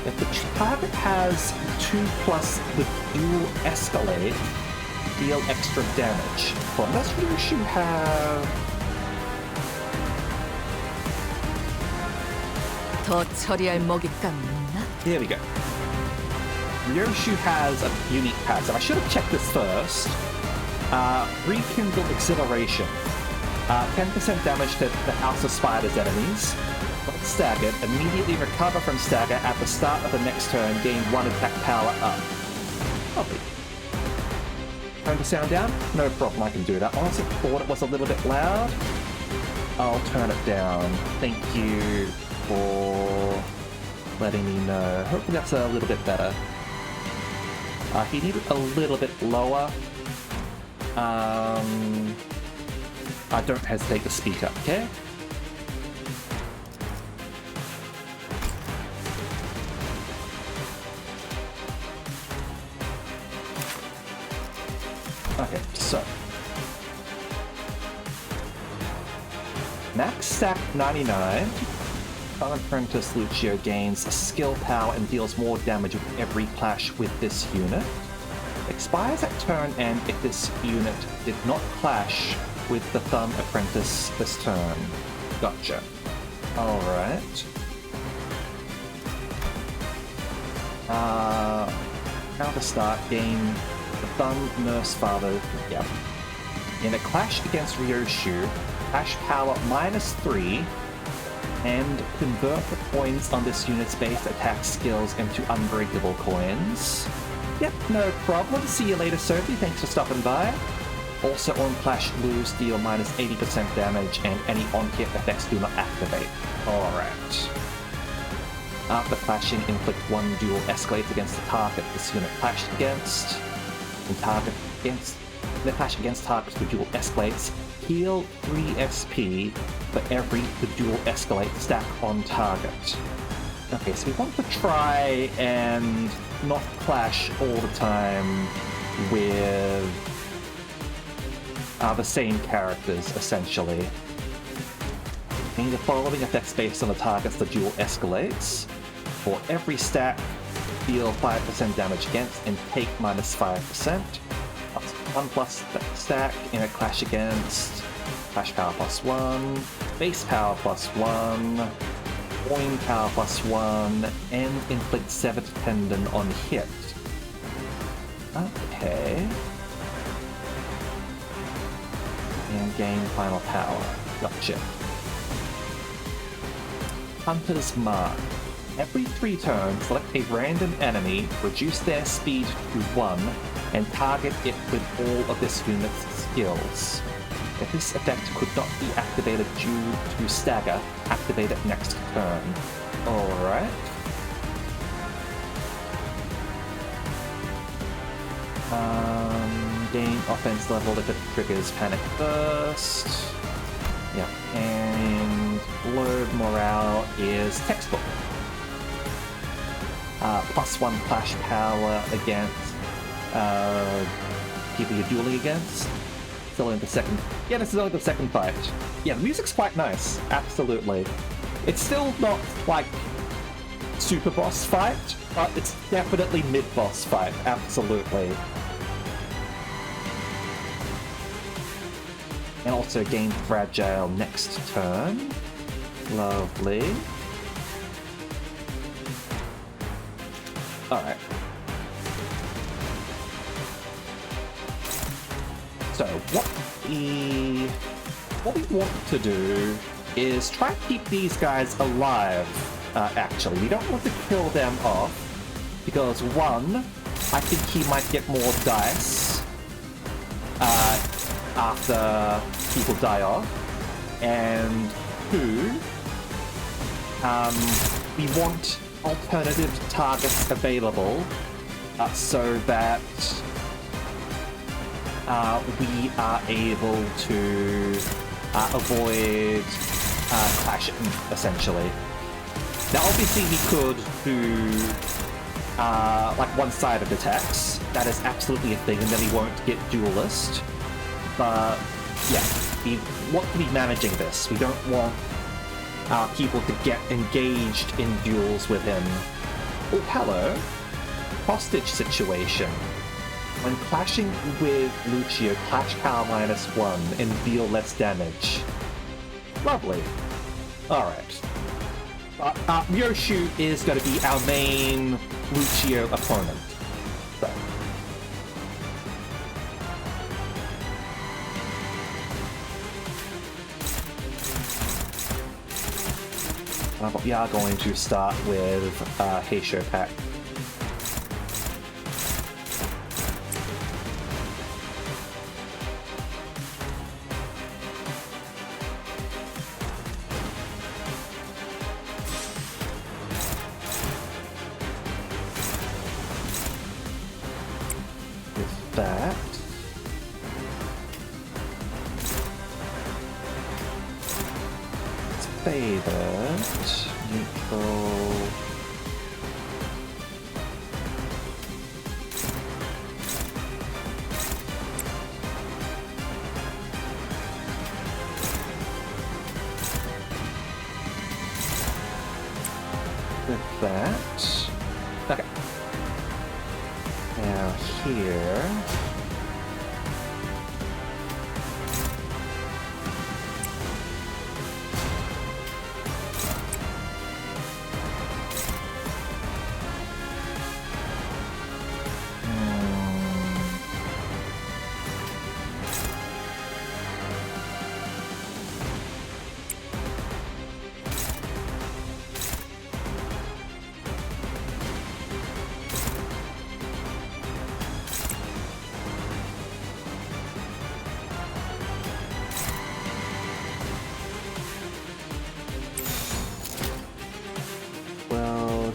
If the target has 2+ the dual escalade, deal extra damage. Well, unless you have. 더 처리할 먹잇감 있나? Here we go. Ryoshu has a unique passive. I should have checked this first. Rekindle Exhilaration. 10% damage to the House of Spider's enemies. When staggered, immediately recover from stagger at the start of the next turn, gain 1 attack power up. Lovely. Turn the sound down? No problem, I can do that. Honestly, thought it was a little bit loud. I'll turn it down. Thank you for letting me know. Hopefully that's a little bit better. He needed a little bit lower. Don't hesitate to speak up, okay? Okay, so. Max stack 99. Current Apprentice Lucio gains skill power and deals more damage with every clash with this unit. Expires at turn end if this unit did not clash with the Thumb Apprentice this turn. Gotcha. Alright. Now to start, gain the Thumb Nurse Father. Yep. In a clash against Ryoshu, clash power -3, and convert the coins on this unit's base attack skills into unbreakable coins. Yep, no problem. See you later, Sophie. Thanks for stopping by. Also on clash, lose, deal -80% damage, and any on-hit effects do not activate. Alright. After clashing, inflict 1 dual escalates against the target this unit clashed against. The clash against targets with dual escalates, heal 3 SP for every the dual escalate stack on target. Okay, so we want to try and not clash all the time with the same characters, essentially. Gain the following effects based on the targets the duel escalates. For every stack, deal 5% damage against and take -5%. Plus 1+ stack in a clash against. Clash power +1, base power +1, coin power +1, and inflict 7 dependent on hit. Okay. And gain final power. Gotcha. Hunter's Mark. Every 3 turns, select a random enemy, reduce their speed to 1, and target it with all of this unit's skills. If this effect could not be activated due to stagger, activate it next turn. Alright. Gain offense level if it triggers Panic Burst. Yeah, and load morale is textbook. +1 clash power against people you're dueling against. Still in the second. Yeah, this is only the second fight. Yeah, the music's quite nice. Absolutely. It's still not like super boss fight, but it's definitely mid-boss fight. Absolutely. And also gain fragile next turn. Lovely. Alright. So what we want to do is try to keep these guys alive, actually. We don't want to kill them off, because 1, I think he might get more dice after people die off, and 2, we want alternative targets available so that we are able to avoid clashing, essentially. Now, obviously, we could do like one-sided attacks. That is absolutely a thing, and then we won't get duelist. But yeah, we want to be managing this. We don't want people to get engaged in duels with him. Oh, hello. Hostage situation. When clashing with Lucio, clash power -1 and deal less damage. Lovely. Alright. Ryoshu is going to be our main Lucio opponent. So. But we are going to start with Heisho Pack. With that. Favored, neutral. With that. Okay. Now here.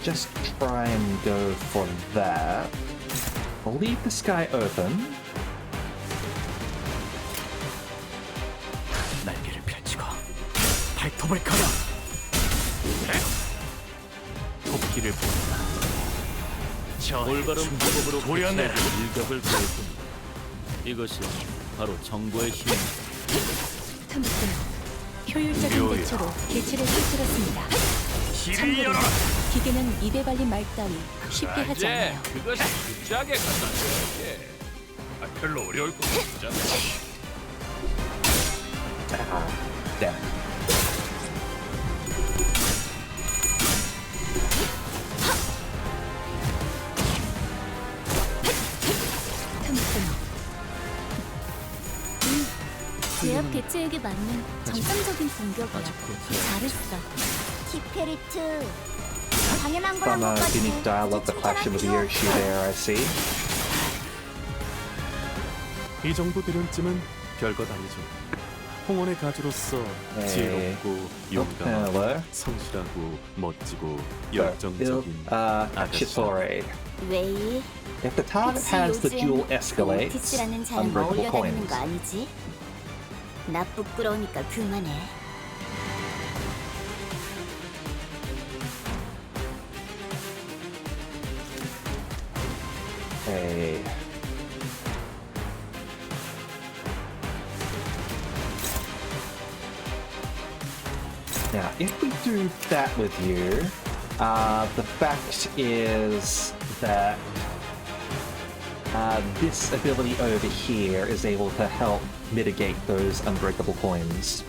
Just try and go for that. I'll leave the sky open. 날개를 펼치고 발톱을거려. 토끼를 본다. 저 올바른 방법으로 도려내 일격을 가했습니다. 이것이 바로 정보의 힘입니다. 탐스요. 효율적인 묘야. 대처로 개체를 꿰뚫었습니다. 길을 참고로 열어라. 기계는 입에 발린 말 따위 쉽게 하지 않아요. 그것이 진지하게 갖다 줘야지. 별로 어려울 것 같지 않아. Damn. 제압 개체에게 맞는 정상적인 공격이야. 잘했어. 키페리트. 당연한 거란 From 것까지 unique dialogue, the collection with the issue there, I see. 이 정도 대련쯤은 별것 아니죠. 홍원의 가주로서 지혜롭고 용감하고 성실하고 멋지고 열정적인 아가씨. 왜? If the target has the dual escalates, 티스라는 자랑 unbreakable 어울려 다니는 coins. 거 아니지? 나 부끄러우니까 그만해. Hey. Now, if we do that with you, the fact is that this ability over here is able to help mitigate those unbreakable coins.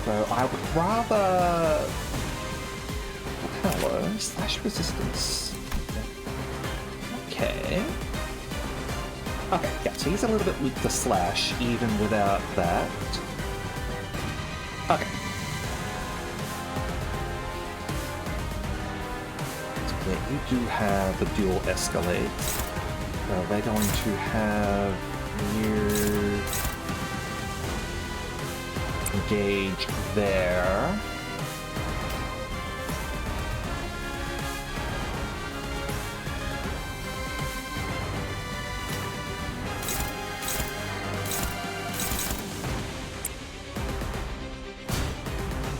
So I would rather... Hello, slash resistance. Okay. Okay, yeah, so he's a little bit weak to slash, even without that. Okay. So yeah, you do have the dual escalate. So they're going to have you engage there.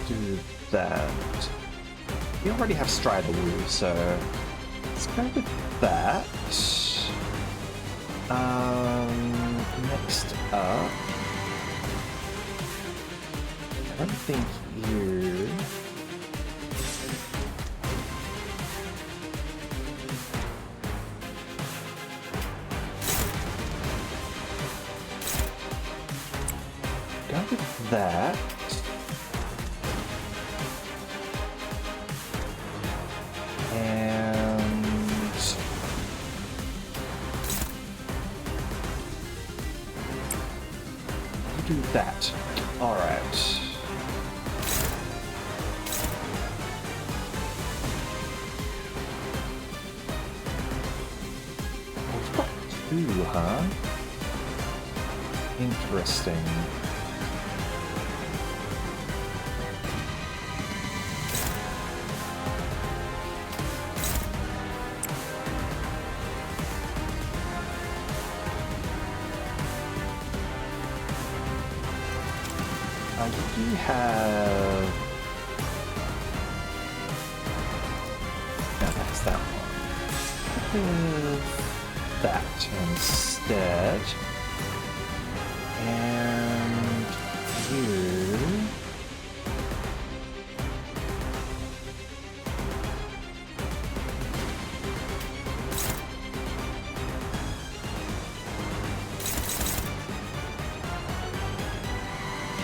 Do that. We already have Strider Woo, so let's go with that. Next up, I don't think you. Go with that. And you do that. All right. We've got two, huh? Interesting. You do have... No, that's that one. That instead. And you...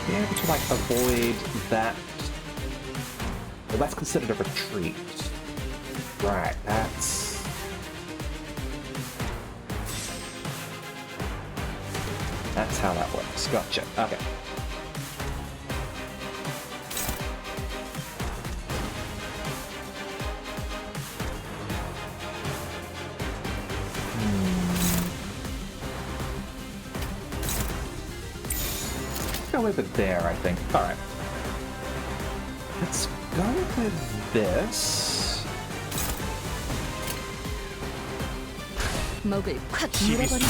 be able to, like, avoid that. Well, that's considered a retreat. Right, that's... That's how that works. Gotcha. Okay. Go with it there, I think. Alright. Let's go with this. 목을 콱 물어버리자.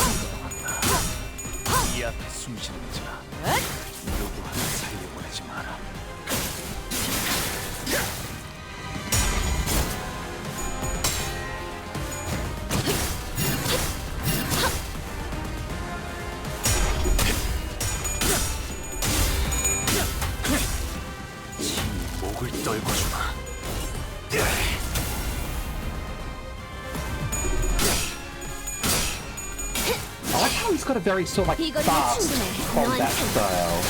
이 앞에 숨쉬는 자, 누구 하나 살려보내지 마라. 보여주마. I like how he's got a very sort of like fast combat style.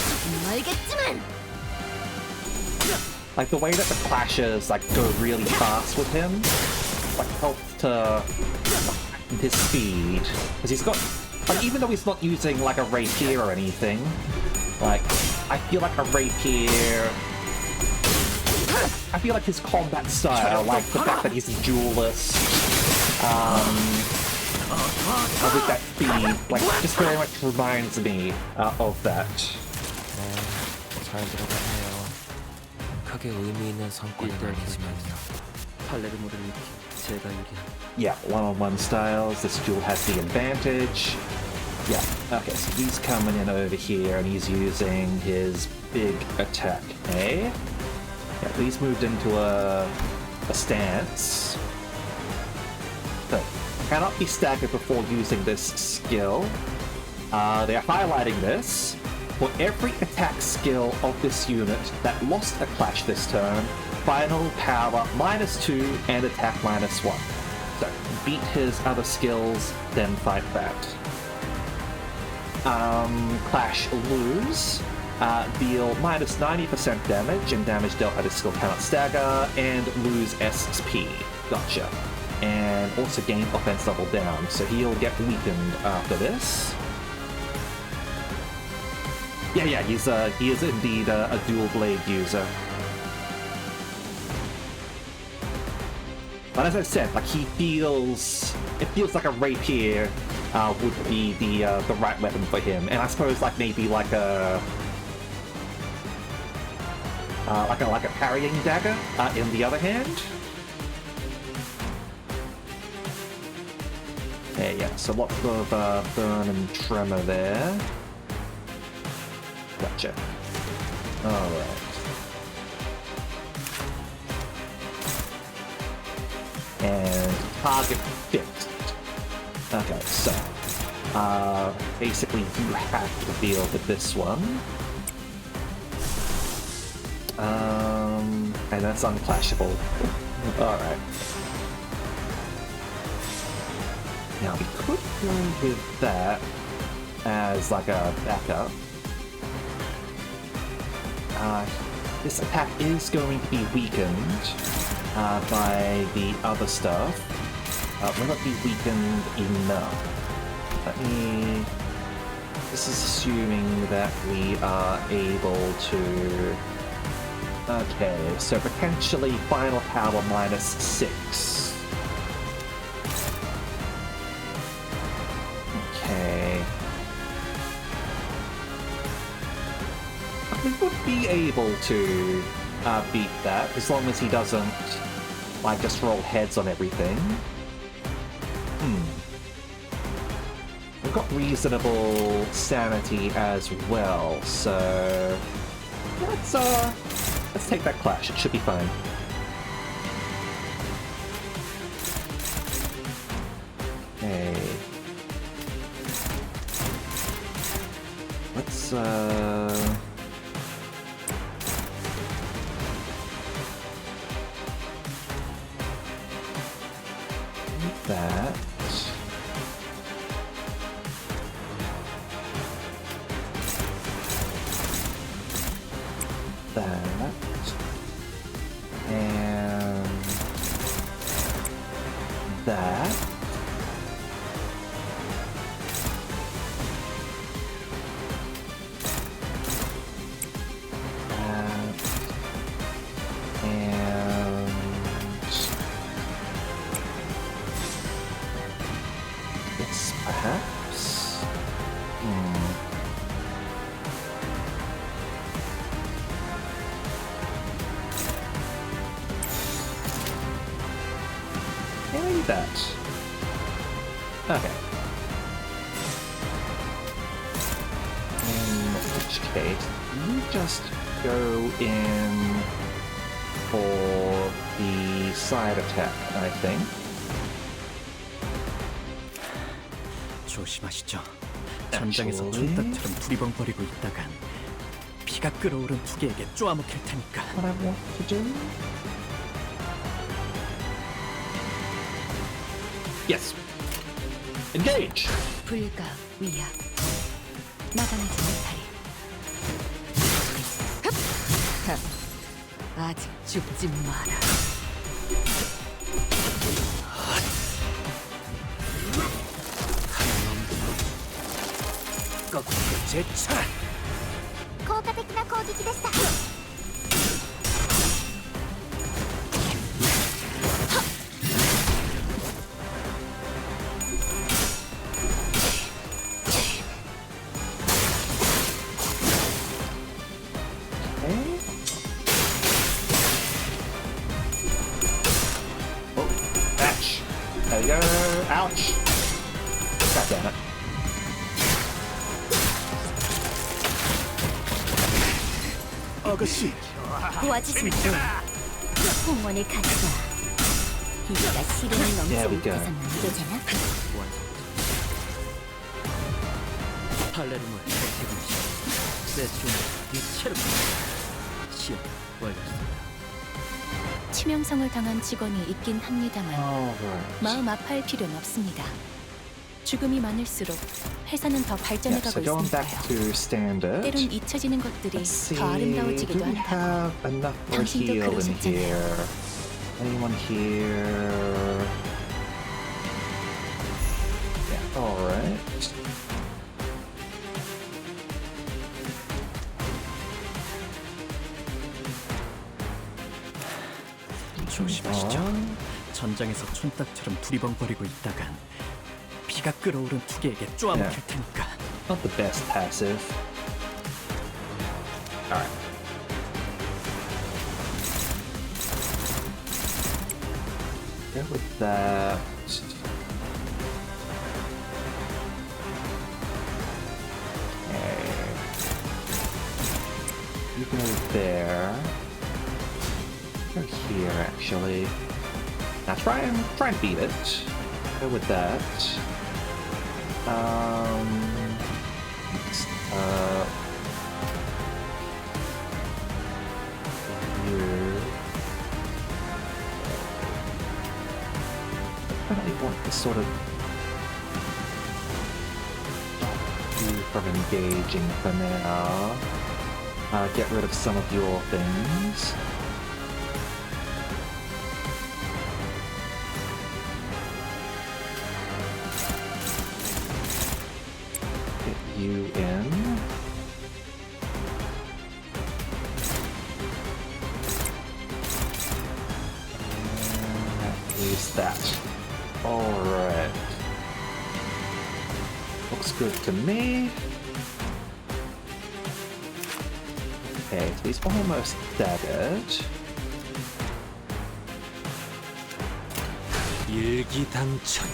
Like the way that the clashes like go really fast with him, like helps to heighten his speed. Because he's got, like, even though he's not using like a rapier or anything, like I feel like a rapier. I feel like his combat style, like the fact that he's a duelist, with that speed, like just very much reminds me of that. 잘 들어가네요. 크게 의미 있는 성과는 아니지만요. 판례를 모르는 제가 유리한. Yeah, one-on-one styles. This duel has the advantage. Yeah. Okay, so he's coming in over here and he's using his big attack. Eh? Yeah, he's moved into a stance. So, cannot be staggered before using this skill. They're highlighting this. For every attack skill of this unit that lost a clash this turn, final power -2 and attack -1. So, beat his other skills, then fight that. Clash lose. Deal -90% damage, and damage dealt by this skill cannot stagger, and lose SP. Gotcha. And also gain offense level down, so he'll get weakened after this. Yeah, he is indeed a dual blade user. But as I said, like it feels like a rapier would be the right weapon for him, and I suppose like maybe like a parrying dagger in the other hand. Yeah, so lots of burn and tremor there. Gotcha. Alright. And target fixed. Okay, so basically you have to deal with this one. And that's unclashable. Alright. Now we could go with that as like a backup. This attack is going to be weakened by the other stuff. Will it be weakened enough? This is assuming that we are able to... Okay, so potentially final power -6. Okay. We would be able to beat that, as long as he doesn't, like, just roll heads on everything. We've got reasonable sanity as well, so... Let's take that clash, it should be fine. Okay. Let's, that. That. And that. That. Okay. In which case, you just go in for the side attack, I think. 조심하시죠. 전장에서 촌딱처럼 두리번거리고 있다간 피가 피가 끓어오른 두 개에게 쪼아먹힐 테니까. What I want to do? Yes. Engage. 불가 위약 막아내지 못하리. 아직 죽지 마라. 거꾸로 제차. 効果的な攻撃でした。 Ouch. There you go. Ouch. God damn it. 아가씨. 도와주십시오. 홍원의 가치가 비가 시름을 There we 넘치는 go. 데선 안 되잖아. 팔레르모의 백해군시 세수는 이체로 시험 완료했습니다. 치명성을 당한 직원이 있긴 합니다만 Alright. 마음 아파할 필요는 없습니다. 죽음이 많을수록 회사는 더 Yeah, 발전해가고 so going back 있으니까요. to standard. 때론 잊혀지는 것들이 Let's see. 더 Do 아름다워지기도 we 한다. have enough for 당신도 heal in 그러셨잖아요. here? Anyone here? Yeah, alright. 조심하시죠. 전장에서 촌딱처럼 두리번거리고 있다간 피가 끓어오른 두 개에게 쪼아먹힐 테니까. Not the best passive. Alright. Go with that. Okay. You go there. Go here, actually. Now try and beat it. Go with that. Next up. Here. I definitely want to sort of stop you from engaging for now. Get rid of some of your things. Get you in. And that leaves that. Alright. Looks good to me. Okay, so he's almost staggered. 일기당천.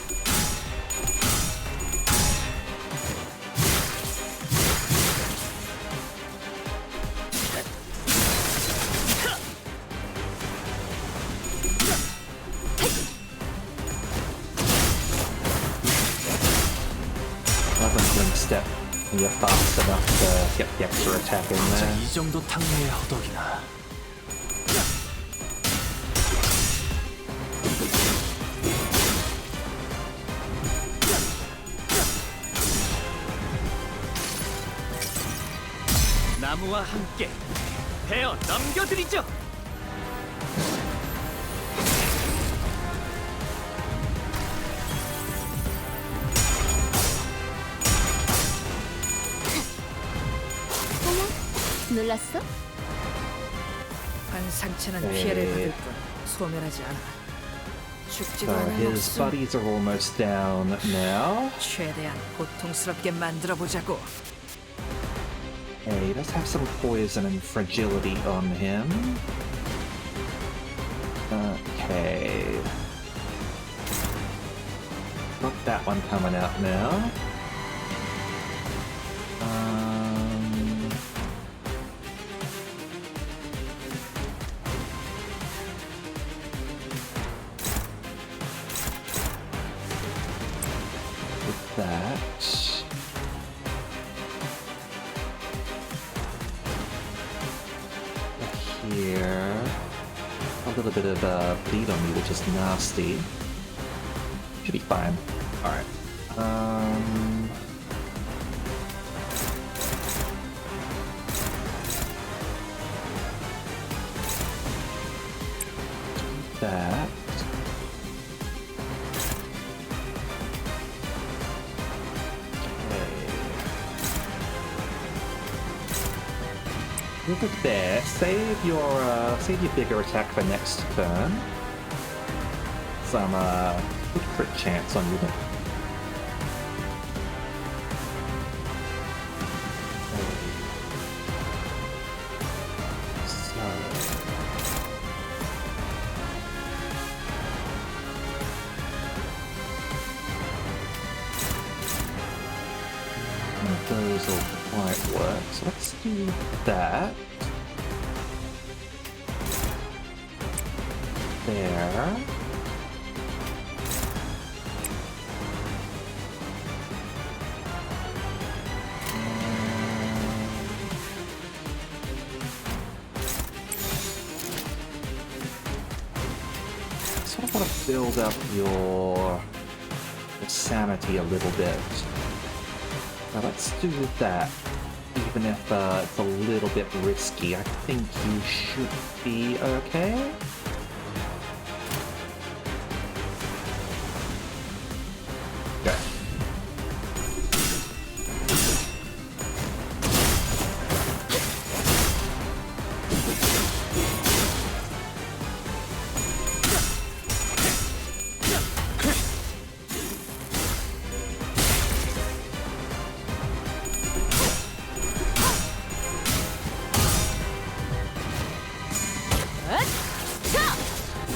Step. You're fast enough to get the extra attack in there. 이 정도 탕내의 허덕이나. 나무와 함께 베어 넘겨드리죠. 놀랐어? 한 상처는 네. 피해를 받을 뿐 소멸하지 않아. 죽지도 So 않은 his 목숨 buddies are almost down now. 최대한 고통스럽게 만들어 보자고. Hey, he does have some poison and fragility on him. Okay. Got that one coming out now. With that. little bit of bleed on me, which is nasty. Should be fine. Alright. That. Look at there. Save your bigger attack for next turn. Some good crit chance on you. Those will quite work. So let's do that. There. Sort of want to build up your sanity a little bit. Now let's do that, even if it's a little bit risky. I think you should be okay. Okay.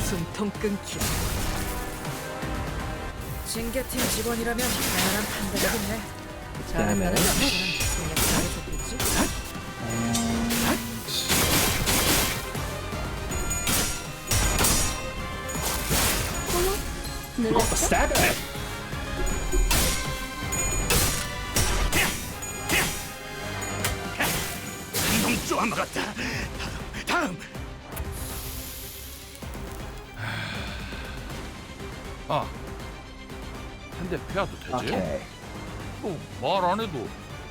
숨통 끊기. 징계팀 직원이라면 다양한 판단이겠네. 잘한다는 사람은 그냥 잘해줬겠지. Stab it! 좀 먹었다. 다음. 아, 한 대 패야도 되지? Okay. 말 안 해도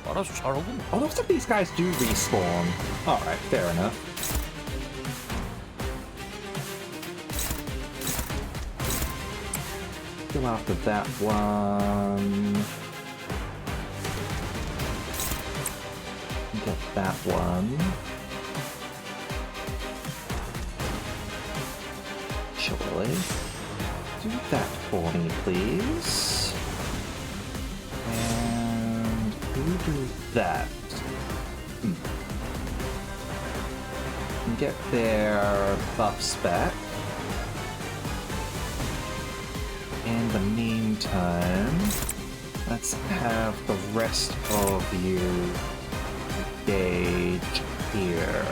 알아서 잘하구만. Oh, looks like these guys do respawn. Alright, fair enough. Go after that one. Get that one. Surely. Do that for me, please. And who do that? Get their buffs back. In the meantime, let's have the rest of you engage here.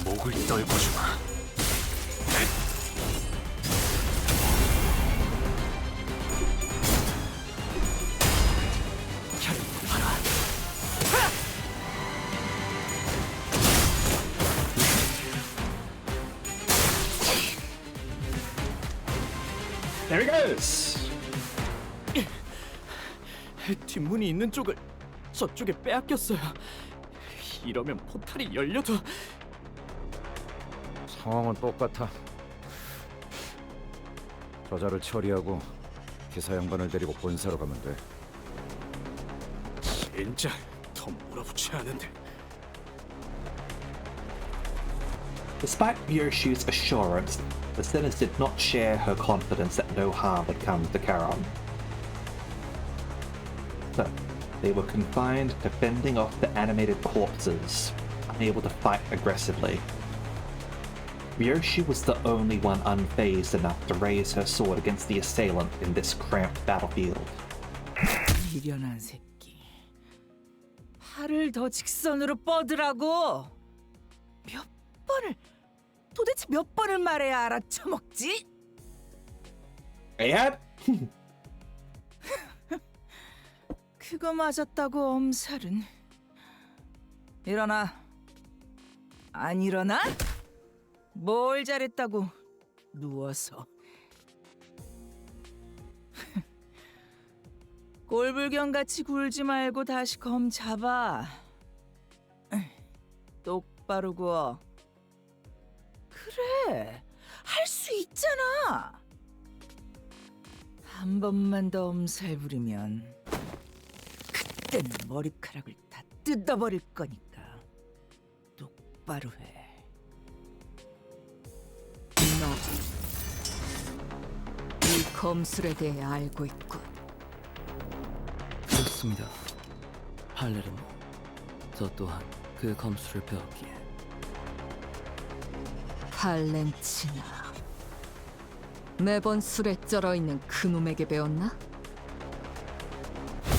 목을 떨궈주마. There he goes. 뒷문이 있는 쪽을 저쪽에 빼앗겼어요. 이러면 포탈이 열려도 상황은 똑같아. 저자를 처리하고 기사 양반을 데리고 본사로 가면 돼. 진짜 더 몰아붙여야 하는데. Despite Ryoshu's assurance, the sinners did not share her confidence that no harm would come to Charon. So, they were confined to fending off the animated corpses, unable to fight aggressively. Ryoshu was the only one unfazed enough to raise her sword against the assailant in this cramped battlefield. 미련한 새끼. 팔을 더 직선으로 뻗으라고. 도대체 몇 번을 말해야 알아쳐먹지? Yeah? 그거 맞았다고 엄살은. 일어나. 안 일어나? 뭘 잘했다고 누워서. 꼴불견같이 굴지 말고 다시 검 잡아. 똑바로 구워. 그래, 할 수 있잖아. 한 번만 더 엄살 부리면 그때는 머리카락을 다 뜯어버릴 거니까 똑바로 해. 너 이 검술에 대해 알고 있군. 그렇습니다. 팔레르모. 저 또한 그 검술을 배웠기에. 팔렌치나. 매번 술에 쩔어있는 그놈에게 배웠나?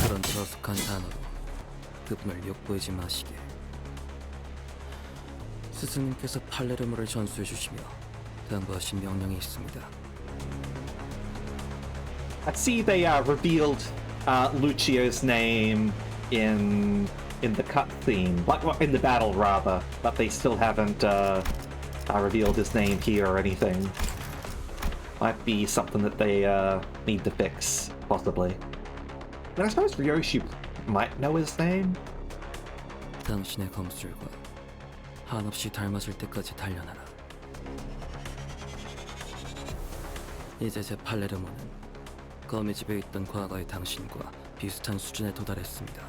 그런 저속한 단어로 그분을 욕보이지 마시게. 스승님께서 팔레르모를 전수해 주시며 당부하신 명령이 있습니다. I see they revealed Lucio's name in the cutscene, like in the battle rather, but they still haven't revealed his name here or anything. Might be something that they need to fix, possibly. But I suppose Ryoshi might know his name. 당신의 검술과 한없이 닮아질 때까지 단련하라. 이제 제 팔레르모는 검의 집에 있던 과거의 당신과 비슷한 수준에 도달했습니다.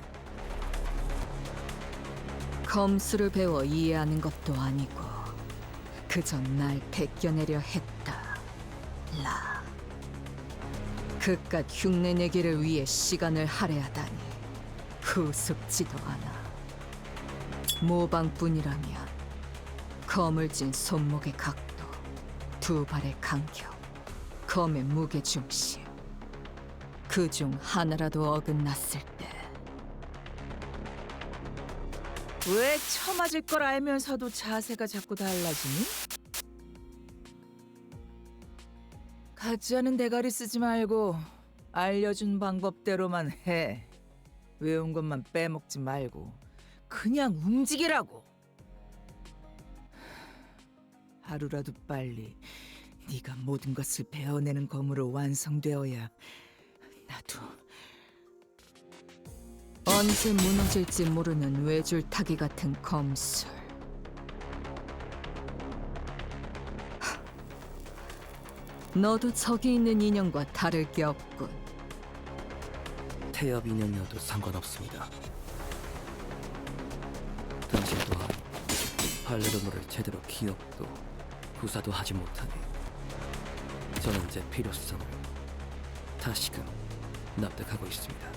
검술을 배워 이해하는 것도 아니고 그저 날 베껴내려 했다. 라. 그깟 흉내내기를 위해 시간을 할애하다니 우습지도 않아. 모방뿐이라면 검을 쥔 손목의 각도, 두 발의 간격, 검의 무게중심, 그중 하나라도 어긋났을 때 왜 처맞을 걸 알면서도 자세가 자꾸 달라지니? 가짜는 대가리 쓰지 말고 알려준 방법대로만 해. 외운 것만 빼먹지 말고 그냥 움직이라고. 하루라도 빨리 네가 모든 것을 배워내는 검으로 완성되어야 나도. 언제 무너질지 모르는 외줄타기 같은 검술. 너도 저기 있는 인형과 다를 게 없군. 태엽 인형이어도 상관없습니다. 당신 또한 팔레르모를 제대로 기억도 구사도 하지 못하니 저는 제 필요성을 다시금 납득하고 있습니다.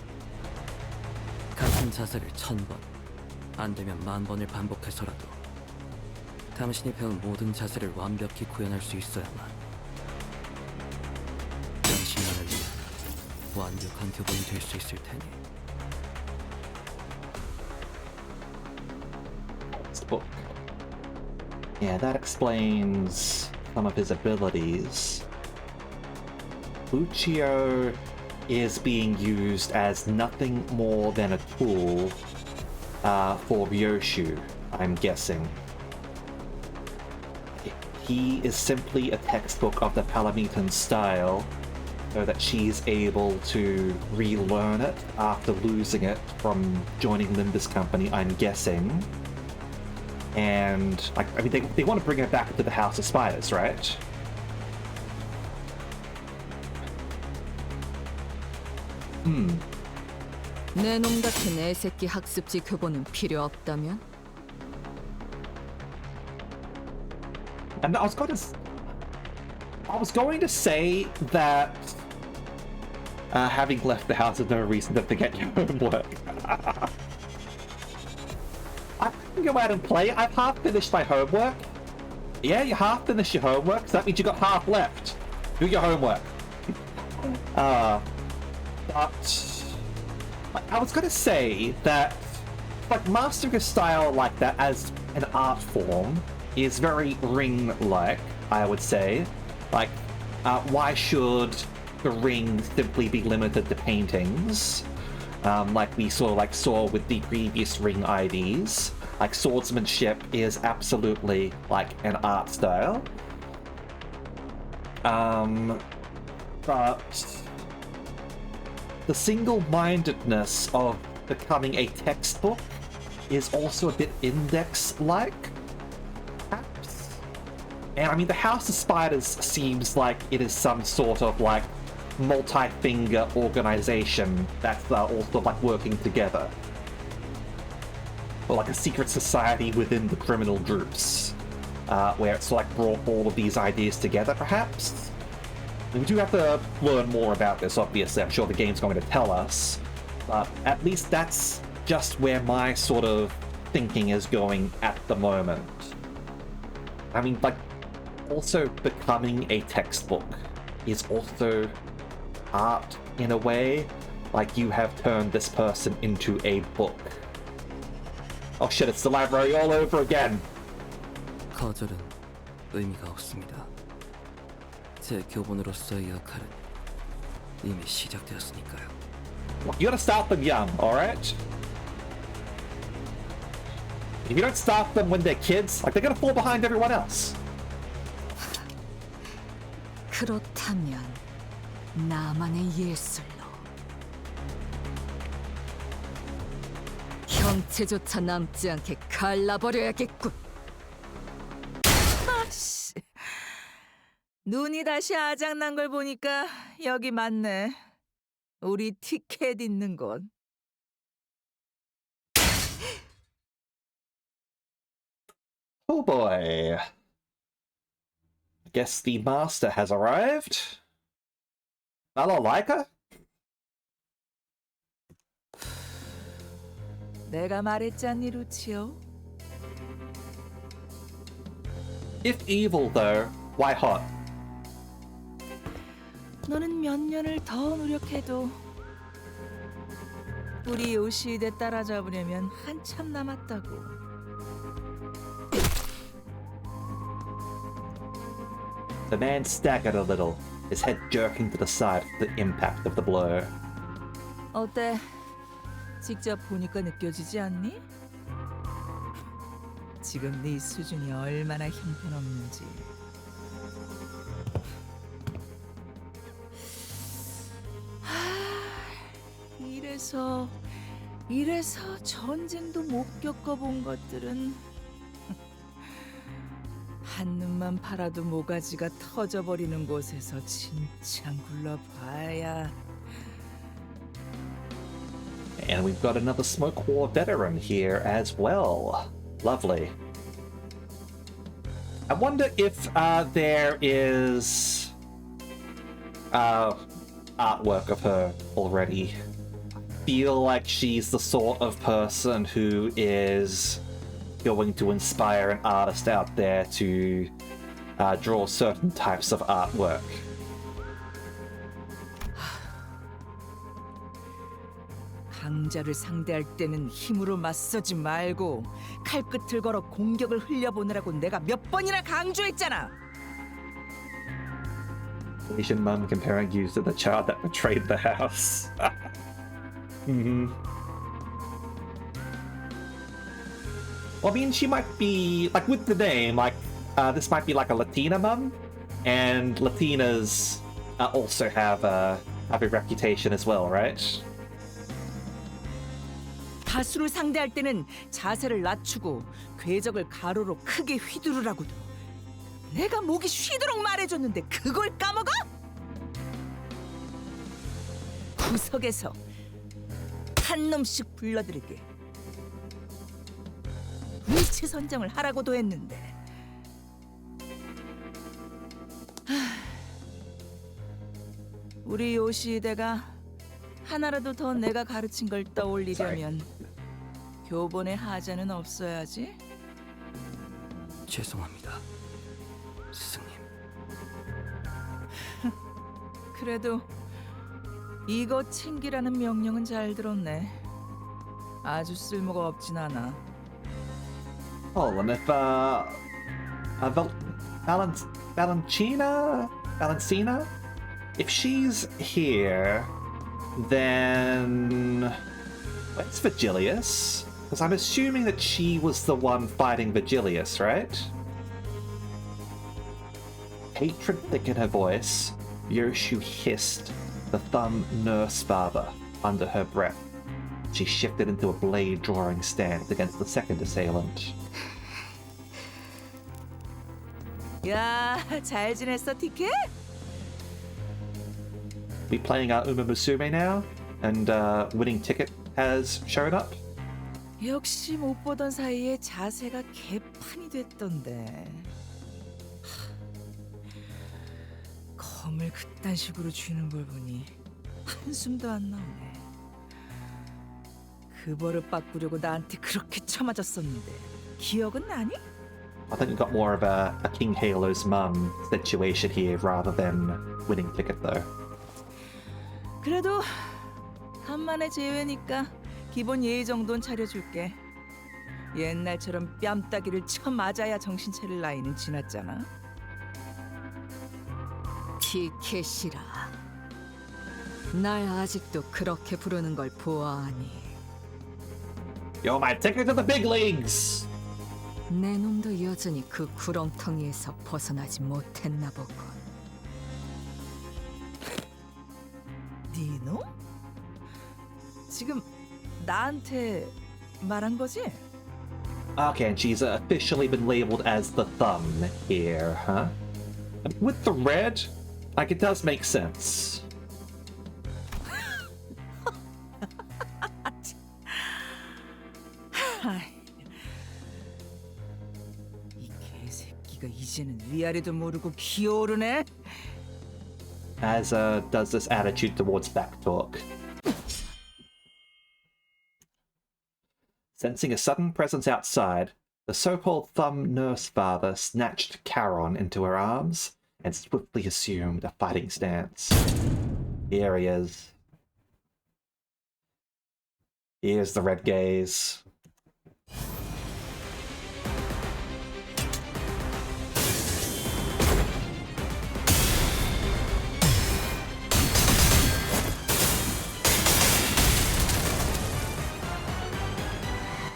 같은 자세를 1000번, 안 되면 10,000번을 반복해서라도 당신이 배운 모든 자세를 완벽히 구현할 수 있어야만 당신만을 위한 완벽한 교본이 될 수 있을 테니. Book. Yeah, that explains some of his abilities. Lucio is being used as nothing more than a tool for Ryoshu, I'm guessing. He is simply a textbook of the Palamitan style, so that she's able to relearn it after losing it from joining Limbus Company, I'm guessing. And, I mean, they want to bring her back to the House of Spiders, right? 내 놈 같은 애새끼 학습지 교본은 필요 없다면? And I was going to say that having left the house is no reason to forget your homework. I can go out and play. I've half finished my homework. Yeah, you half finished your homework, so that means you got half left. Do your homework. But I was gonna say that like mastering a style like that as an art form is very Ring-like, I would say. Like, why should the Ring simply be limited to paintings? Like we sort of like saw with the previous Ring IDs. Like swordsmanship is absolutely like an art style. But the single-mindedness of becoming a textbook is also a bit index-like, perhaps. And I mean, the House of Spiders seems like it is some sort of like multi-finger organization that's also like working together. Or like a secret society within the criminal groups, where it's like brought all of these ideas together, perhaps. We do have to learn more about this, obviously. I'm sure the game's going to tell us. But at least that's just where my sort of thinking is going at the moment. I mean, like, also becoming a textbook is also art in a way. Like, you have turned this person into a book. Oh shit, it's the library all over again! 거절은 의미가 없습니다. 제 교본으로서의 역할은 이미 시작되었으니까요. You gotta start them young, alright? If you don't start them when they're kids, like, they're gonna fall behind everyone else. 그렇다면 나만의 예술로 형체조차 남지 않게 갈라버려야겠군. 아씨, 눈이 다시 아작난 걸 보니까 여기 맞네. 우리 티켓 있는 곳. Oh boy. I guess the master has arrived. Balalaika? 내가 말했잖니, 루치오. If evil, though, why hot? 너는 몇 년을 더 노력해도 우리 요시대 따라잡으려면 한참 남았다고. The man staggered a little, his head jerking to the side with the impact of the blow. 어때? 직접 보니까 느껴지지 않니? 지금 네 수준이 얼마나 형편없는지. 이래서 전쟁도 못 겪어본 것들은 한눈만 팔아도 모가지가 터져버리는 곳에서 진짜 굴러봐야. And we've got another Smoke War veteran here as well. Lovely. I wonder if there is artwork of her already. Feel like she's the sort of person who is going to inspire an artist out there to draw certain types of artwork. 강자를 상대할 때는 힘으로 맞서지 말고 칼끝을 걸어 공격을 흘려보내라고 내가 몇 번이나 강조했잖아. Asian mum comparing you to the child that betrayed the house. Mm-hmm. Well, I mean, she might be, like, with the name, like, this might be like a Latina mum, and Latinas also have a reputation as well, right? 다수를 상대할 때는 자세를 낮추고 궤적을 가로로 크게 휘두르라고도. 내가 목이 쉬도록 말해줬는데 그걸 까먹어? 구석에서 한 놈씩 불러들이게 위치 선정을 하라고도 했는데. 우리 요시대가 하나라도 더 내가 가르친 걸 떠올리려면 교본에 하자는 없어야지. 죄송합니다. 그래도 이거 챙기라는 명령은 잘 들었네. 아주 쓸모가 없진 않아. Oh, and if Valentina, if she's here, then where's Vigilius? Because I'm assuming that she was the one fighting Vigilius, right? Hatred thick in her voice, Yoshu hissed the thumb nurse father under her breath. She shifted into a blade drawing stance against the second assailant. 야, 잘 지냈어, 티켓? We playing our Uma Musume now, and winning ticket has shown up. 역시 못 보던 사이에 자세가 개판이 됐던데. 검을 그딴 식으로 쥐는 걸 보니 한숨도 안 나오네. 그 버릇 바꾸려고 나한테 그렇게 쳐맞았었는데 기억은 나니? I think you got more of a King Halo's mum situation here rather than winning ticket though. 그래도 간만에 제외니까 기본 예의 정도는 차려줄게. 옛날처럼 뺨따기를 쳐 맞아야 정신 차릴 나이는 지났잖아. 티켓이라. 날 아직도 그렇게 부르는 걸 보아하니. You're my ticket to the big leagues! 내 놈도 여전히 그 구렁텅이에서 벗어나지 못했나 보군. 네 놈? 지금 나한테 말한 거지? Okay, and she's officially been labeled as the thumb here, huh? With the red, like it does make sense. 이 개새끼가 이제는 위아래도 모르고 기어오르네. As does this attitude towards backtalk. Sensing a sudden presence outside, the so-called thumb nurse father snatched Charon into her arms and swiftly assumed a fighting stance. Here he is. Here's the red gaze.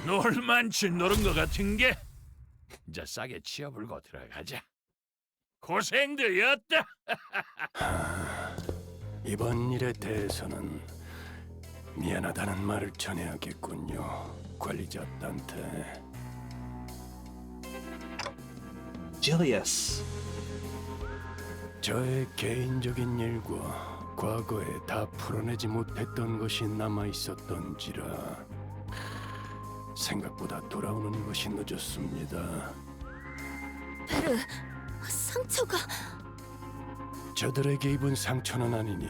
놀만치 노른 것 같은 게 이제 싸게 치워불고 들어가자. 고생되었다. 이번 일에 대해서는 미안하다는 말을 전해야겠군요, 관리자한테. Julius. 저의 개인적인 일과 과거에 다 풀어내지 못했던 것이 남아 있었던지라 생각보다 돌아오는 것이 늦었습니다. 베르, 상처가... 저들에게 입은 상처는 아니니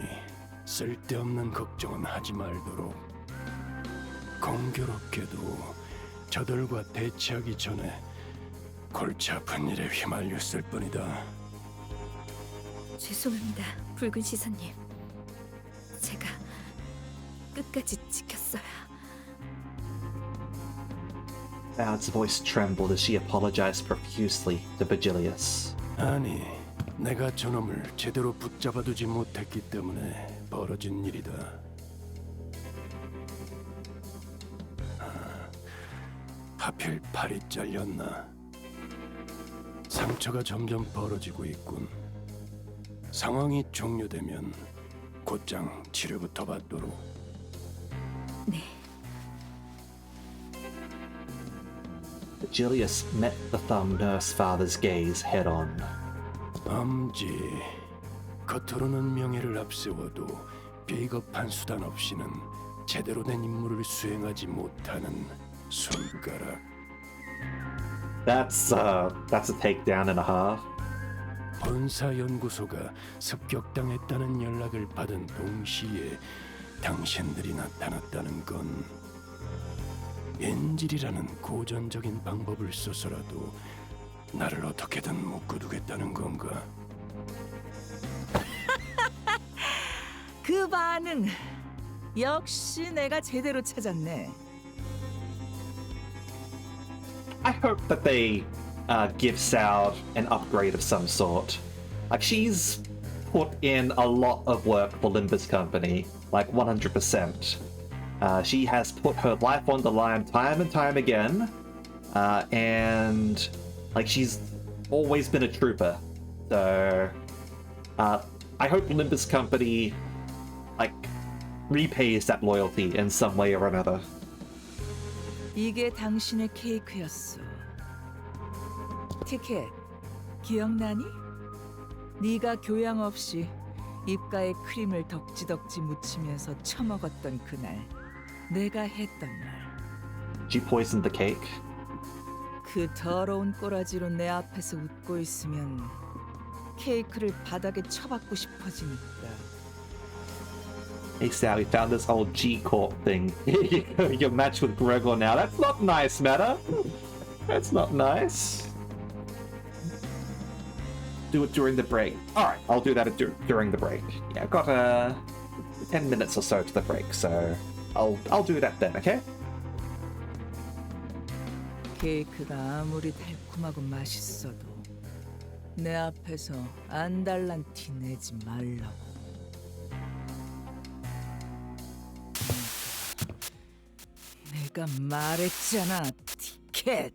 쓸데없는 걱정은 하지 말도록. 공교롭게도 저들과 대치하기 전에 골치 아픈 일에 휘말렸을 뿐이다. 죄송합니다, 붉은 시선님. 제가 끝까지 지켰어야. Cloud's voice trembled as she apologized profusely to Vigilius. 아니, 내가 저놈을 제대로 붙잡아두지 못했기 때문에 벌어진 일이다. 하필 팔이 잘렸나? 상처가 점점 벌어지고 있군. 상황이 종료되면 곧장 치료부터 받도록. 네. Vigilius met the thumb nurse father's gaze head-on. 암지, 겉으로는 명예를 앞세워도 비겁한 수단 없이는 제대로 된 임무를 수행하지 못하는 손가락. That's a takedown and a half. 본사 연구소가 습격당했다는 연락을 받은 동시에 당신들이 나타났다는 건 인질이라는 고전적인 방법을 써서라도 나를 어떻게든 묶어두겠다는 건가? 그 반응 역시 내가 제대로 찾았네. I hope that they give Soud an upgrade of some sort. Like, she's put in a lot of work for Limbus Company, like 100%. She has put her life on the line time and time again, and like she's always been a trooper. So I hope Limbus Company like repays that loyalty in some way or another. 이게 당신의 케이크였어. 티켓, 기억나니? 네가 교양 없이 입가에 크림을 덕지덕지 묻히면서 처먹었던 그날 내가 했던 말. She poisoned the cake. 그 더러운 꼬라지로 내 앞에서 웃고 있으면 케이크를 바닥에 쳐박고 싶어지니까. Hey Sal, we found this old G-Corp thing. You're matched with Gregor now. That's not nice, Meta. That's not nice. Do it during the break. Alright, I'll do that during the break. Yeah, I've got 10 minutes or so to the break, so I'll do that then, okay? 케이크가 아무리 달콤하고 맛있어도 내 앞에서 안달난 티 내지 말라고. 내가 말했잖아, 티켓.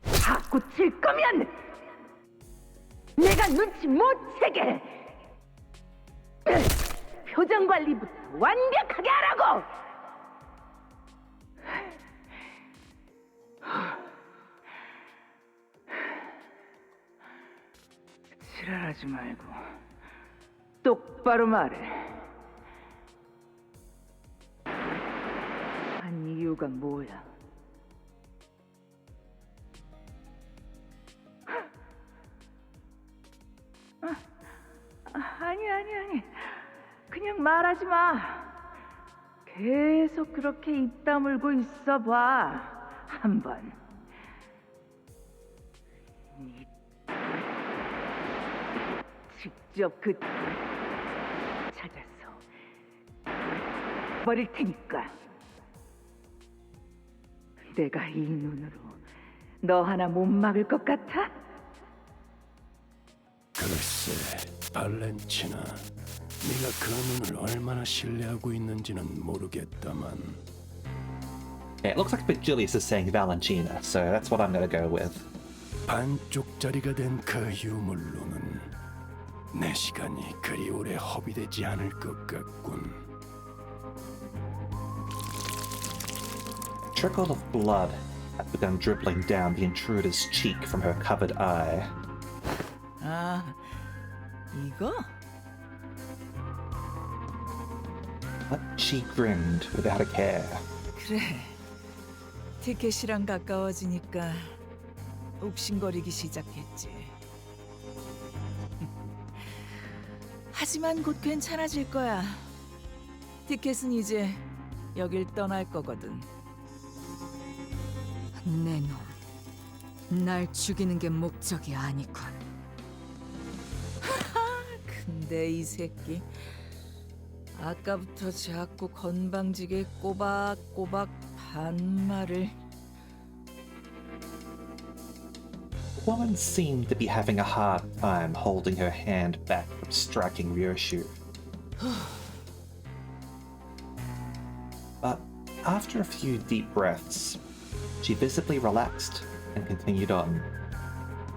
자꾸 질 거면 내가 눈치 못 채게. 표정 관리부터 완벽하게 하라고. 지랄하지 말고 똑바로 말해. 한 이유가 뭐야? 아니. 그냥 말하지 마. 계속 그렇게 입 다물고 있어봐. 한번. 직접 그 찾아서 버릴 테니까. 내가 이 눈으로 너 하나 못 막을 것 같아? 글쎄, 발렌치나, 네가 그 눈을 얼마나 신뢰하고 있는지는 모르겠다만. Yeah, it looks like Vigilius is saying Valentina, so that's what I'm gonna go with. 반쪽짜리가 된 그 유물로는 내 시간이 그리 오래 허비되지 않을 것 같군. A trickle of blood had begun dribbling down the intruder's cheek from her covered eye. 아, 이거? But she grinned without a care. 그래. 티켓이랑 가까워지니까 욱신거리기 시작했지. 하지만 곧 괜찮아질 거야. 티켓은 이제 여길 떠날 거거든. 내 놈, 날 죽이는 게 목적이 아니군. 근데 이 새끼 아까부터 자꾸 건방지게 꼬박꼬박 반말을. The woman seemed to be having a hard time holding her hand back from striking Ryoshu. But after a few deep breaths, she visibly relaxed and continued on.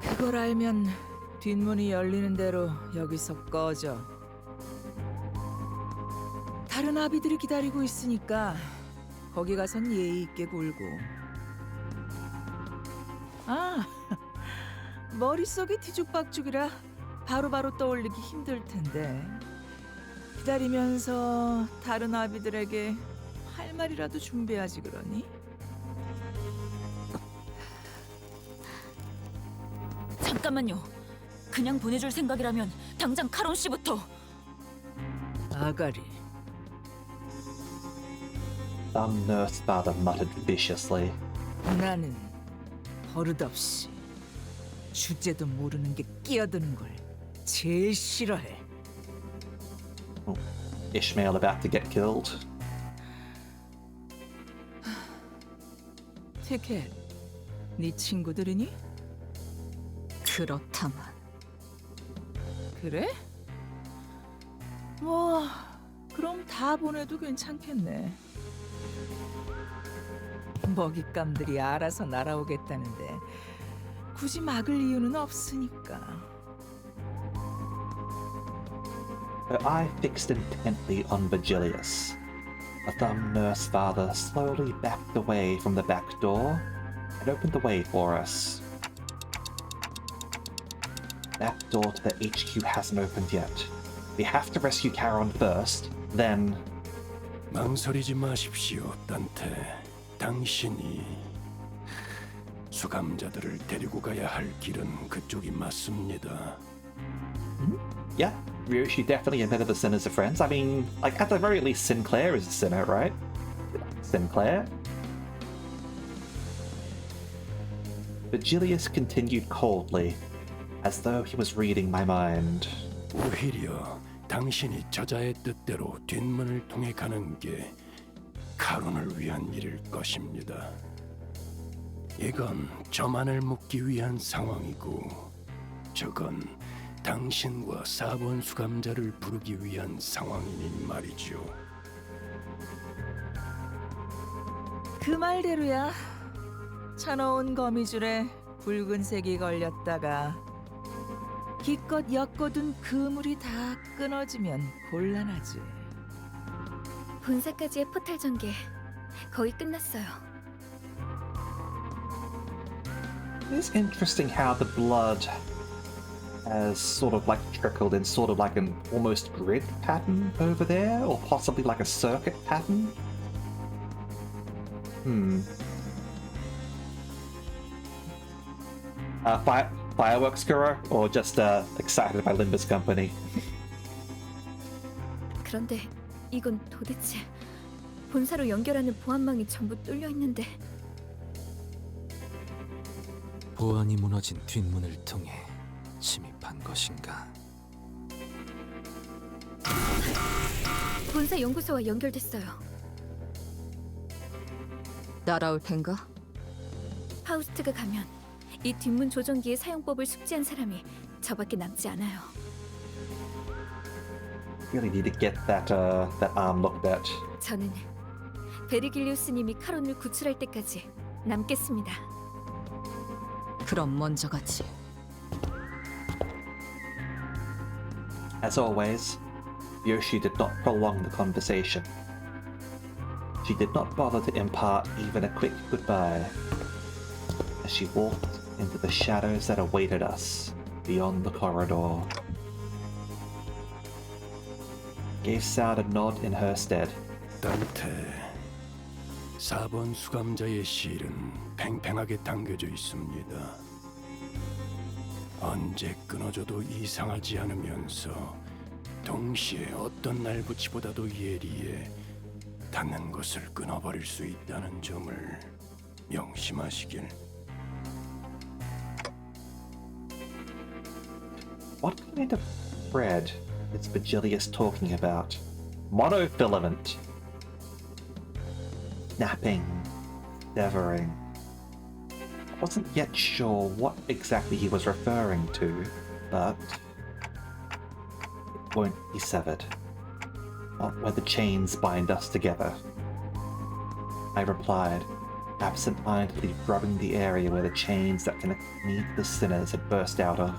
그걸 알면 뒷문이 열리는 대로 여기서 꺼져. 다른 아비들이 기다리고 있으니까 거기 가선 예의 있게 굴고. 아, 머릿속이 뒤죽박죽이라 바로바로 떠올리기 힘들 텐데. 기다리면서 다른 아비들에게 할 말이라도 준비하지 그러니? 잠깐만요. 그냥 보내줄 생각이라면 당장 카론 씨부터. 아가리. Some nurse father muttered viciously. 나는 버릇없이 주제도 모르는 게 끼어드는 걸 제일 싫어해. Ishmael about to get killed. 티켓, 네 친구들이니? 그렇다만. 그래? 뭐 그럼 다 보내도 괜찮겠네. 먹잇감들이 알아서 날아오겠다는데 굳이 막을 이유는 없으니까. Her eye fixed intently on Virgilius. A thumb nurse father slowly backed away from the back door and opened the way for us. That door to the HQ hasn't opened yet. We have to rescue Charon first, then... 망설이지 마십시오, 단테. 당신이 수감자들을 데리고 가야 할 길은 그쪽이 맞습니다. Yeah, Ryoshi definitely admitted the sinners are friends. I mean, like, at the very least, Sinclair is a sinner, right? Sinclair? Virgilius continued coldly, as though he was reading my mind. 오히려 당신이 저자의 뜻대로 뒷문을 통해 가는 게 카론을 위한 일일 것입니다. 이건 저만을 묶기 위한 상황이고 저건 당신과 4번 수감자를 부르기 위한 상황이니 말이죠. 그 말대로야. 쳐놓은 거미줄에 붉은색이 걸렸다가 기껏 엮어둔 그물이 다 끊어지면 곤란하지. 본사까지의 포탈 전개 거의 끝났어요. It's interesting how the blood has sort of like trickled in sort of like an almost grid pattern over there, or possibly like a circuit pattern. Fireworks Guru, or just excited by Limbus Company? 그런데 이건 도대체 본사로 연결하는 보안망이 전부 뚫려 있는데. 보안이 무너진 뒷문을 통해 침입한 것인가? 본사 연구소와 연결됐어요. 따라올 텐가? 파우스트가 가면 이 뒷문 조정기의 사용법을 숙지한 사람이 저밖에 남지 않아요. Really need to get that arm looked at. 저는 베르길리우스님이 카론을 구출할 때까지 남겠습니다. 그럼 먼저 가지. As always, Yoshi did not prolong the conversation. She did not bother to impart even a quick goodbye as she walked into the shadows that awaited us beyond the corridor. Gave Sound a nod in her stead. 단테, 4번 수감자의 실은 팽팽하게 당겨져 있습니다. 언제 끊어져도 이상하지 않으면서 동시에 어떤 날붙이보다도 예리해 닿는 것을 끊어버릴 수 있다는 점을 명심하시길. What kind of thread is Virgilius talking about? Monofilament. Snapping. Severing. I wasn't yet sure what exactly he was referring to, but it won't be severed. Not where the chains bind us together. I replied, absent-mindedly rubbing the area where the chains that connect me to the sinners had burst out of.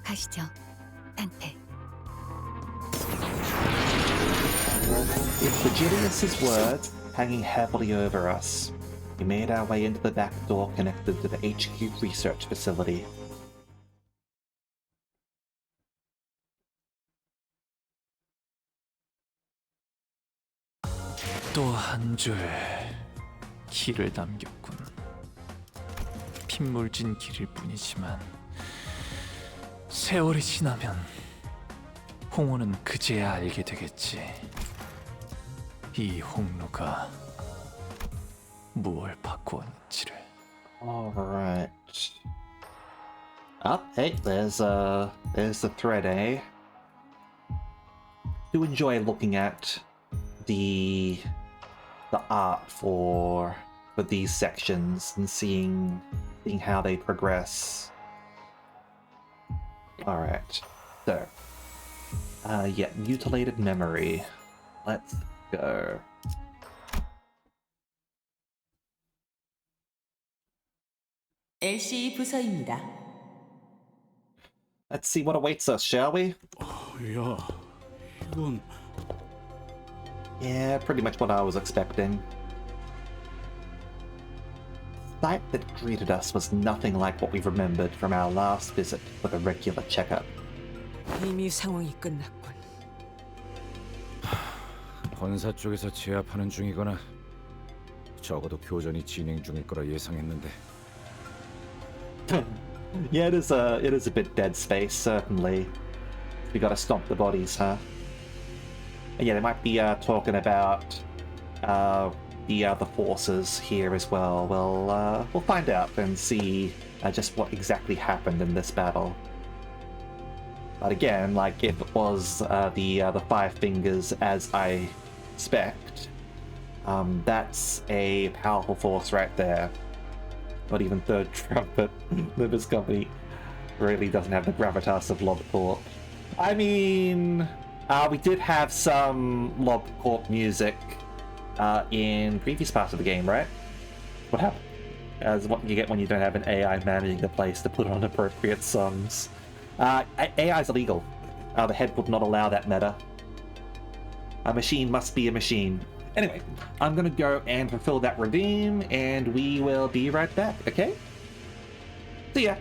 가시죠, 단테. With Virgilius's words hanging heavily over us, we made our way into the back door connected to the HQ research facility. 또 한 줄 길을 남겼군. 핏물진 길일 뿐이지만 세월이 지나면 홍호는 그제야 알게 되겠지. 이 홍로가 무엇을 바꾸었는지를. Alright. Oh, hey, there's the thread, eh? Do enjoy looking at the art for these sections and seeing how they progress. All right, so yeah, mutilated memory. Let's go. LC 부서입니다. Let's see what awaits us, shall we? 야, 이건... Yeah, pretty much what I was expecting. The sight that greeted us was nothing like what we remembered from our last visit for the regular checkup. 이미 상황이 끝났군. 본사 쪽에서 제압하는 중이거나 적어도 교전이 진행 중일 거라 예상했는데. Yeah, it is a bit dead space, certainly. We gotta stomp the bodies, huh? And yeah, they might be talking about the forces here as well. We'll find out and see just what exactly happened in this battle. But again, like if it was the Five Fingers as I expect, that's a powerful force right there. Not even Third Trumpet. Limbus Company really doesn't have the gravitas of LobCorp. I mean, we did have some LobCorp music in previous parts of the game, right? What happened? As what you get when you don't have an AI managing the place to put on appropriate songs. AI is illegal. The head would not allow that meta. A machine must be a machine. Anyway, I'm gonna go and fulfill that redeem, and we will be right back, okay? See ya!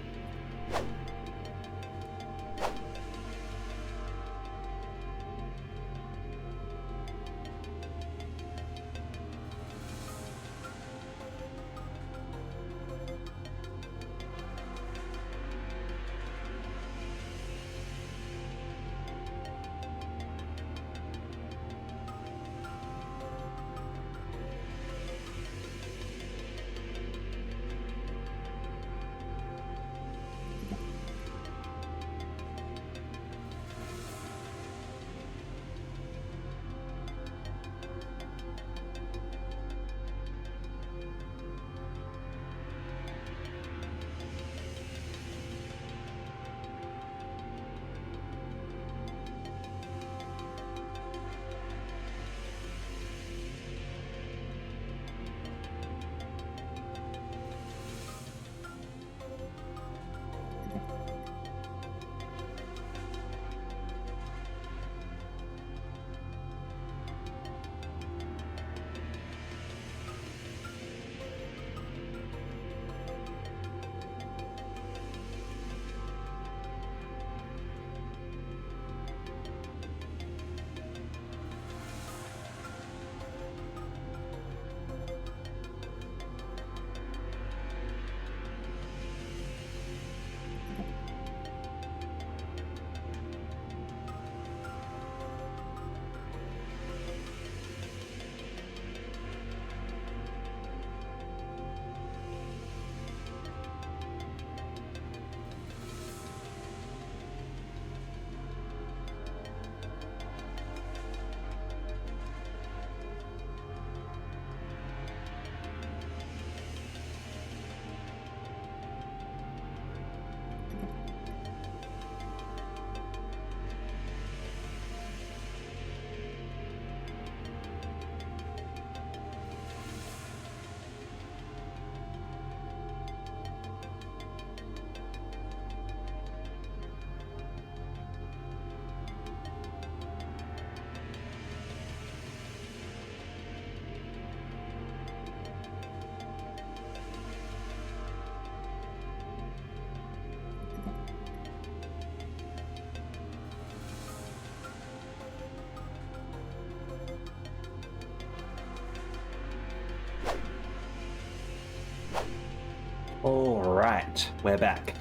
Alright, we're back.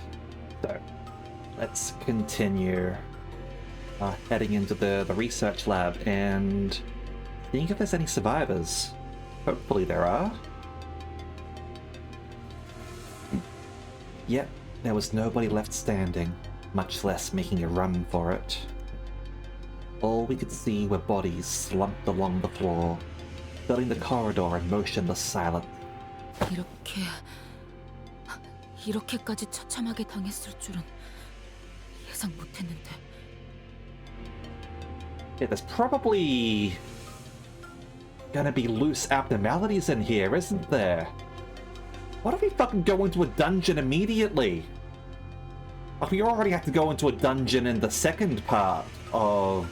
So, let's continue heading into the research lab and seeing if there's any survivors. Hopefully there are. Yep, there was nobody left standing, much less making a run for it. All we could see were bodies slumped along the floor, filling the corridor in motionless silence. 이렇게까지 처참하게 당했을 줄은 예상 못했는데. Yeah, there's probably gonna be loose abnormalities in here, isn't there? Why don't we fucking go into a dungeon immediately? Like, we already had to go into a dungeon in the second part of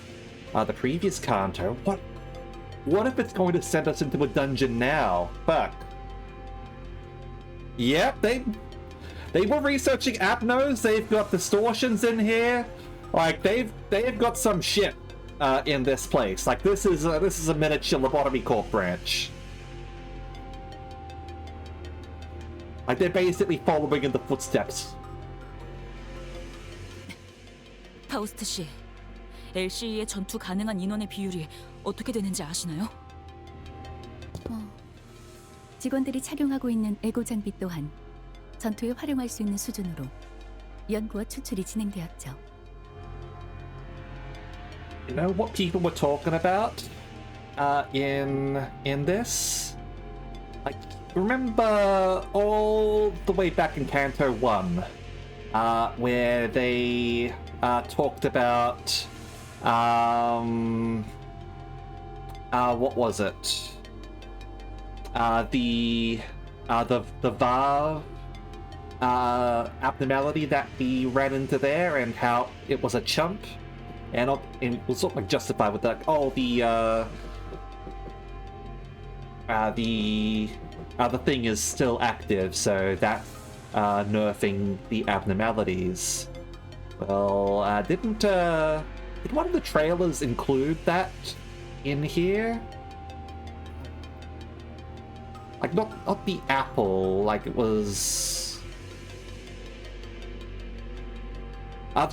the previous Canto. What if it's going to send us into a dungeon now? Fuck. Yep, they were researching Apnos. They've got distortions in here. Like, they've got some shit in this place. Like, this is a miniature Lobotomy Corp branch. Like, they're basically following in the footsteps. 파우스트 씨, LCE의 전투 가능한 인원의 비율이 어떻게 되는지 아시나요? 직원들이 착용하고 있는 에고 장비 또한 전투에 활용할 수 있는 수준으로 연구와 추출이 진행되었죠. You know what people were talking about in this? Like, remember all the way back in Canto 1, where they talked about what was it? The valve abnormality that he ran into there, and how it was a chump, and it was sort of like justified with that. Oh, the thing is still active, so that's nerfing the abnormalities. Well, did one of the trailers include that in here? Like, not the apple, like it was... the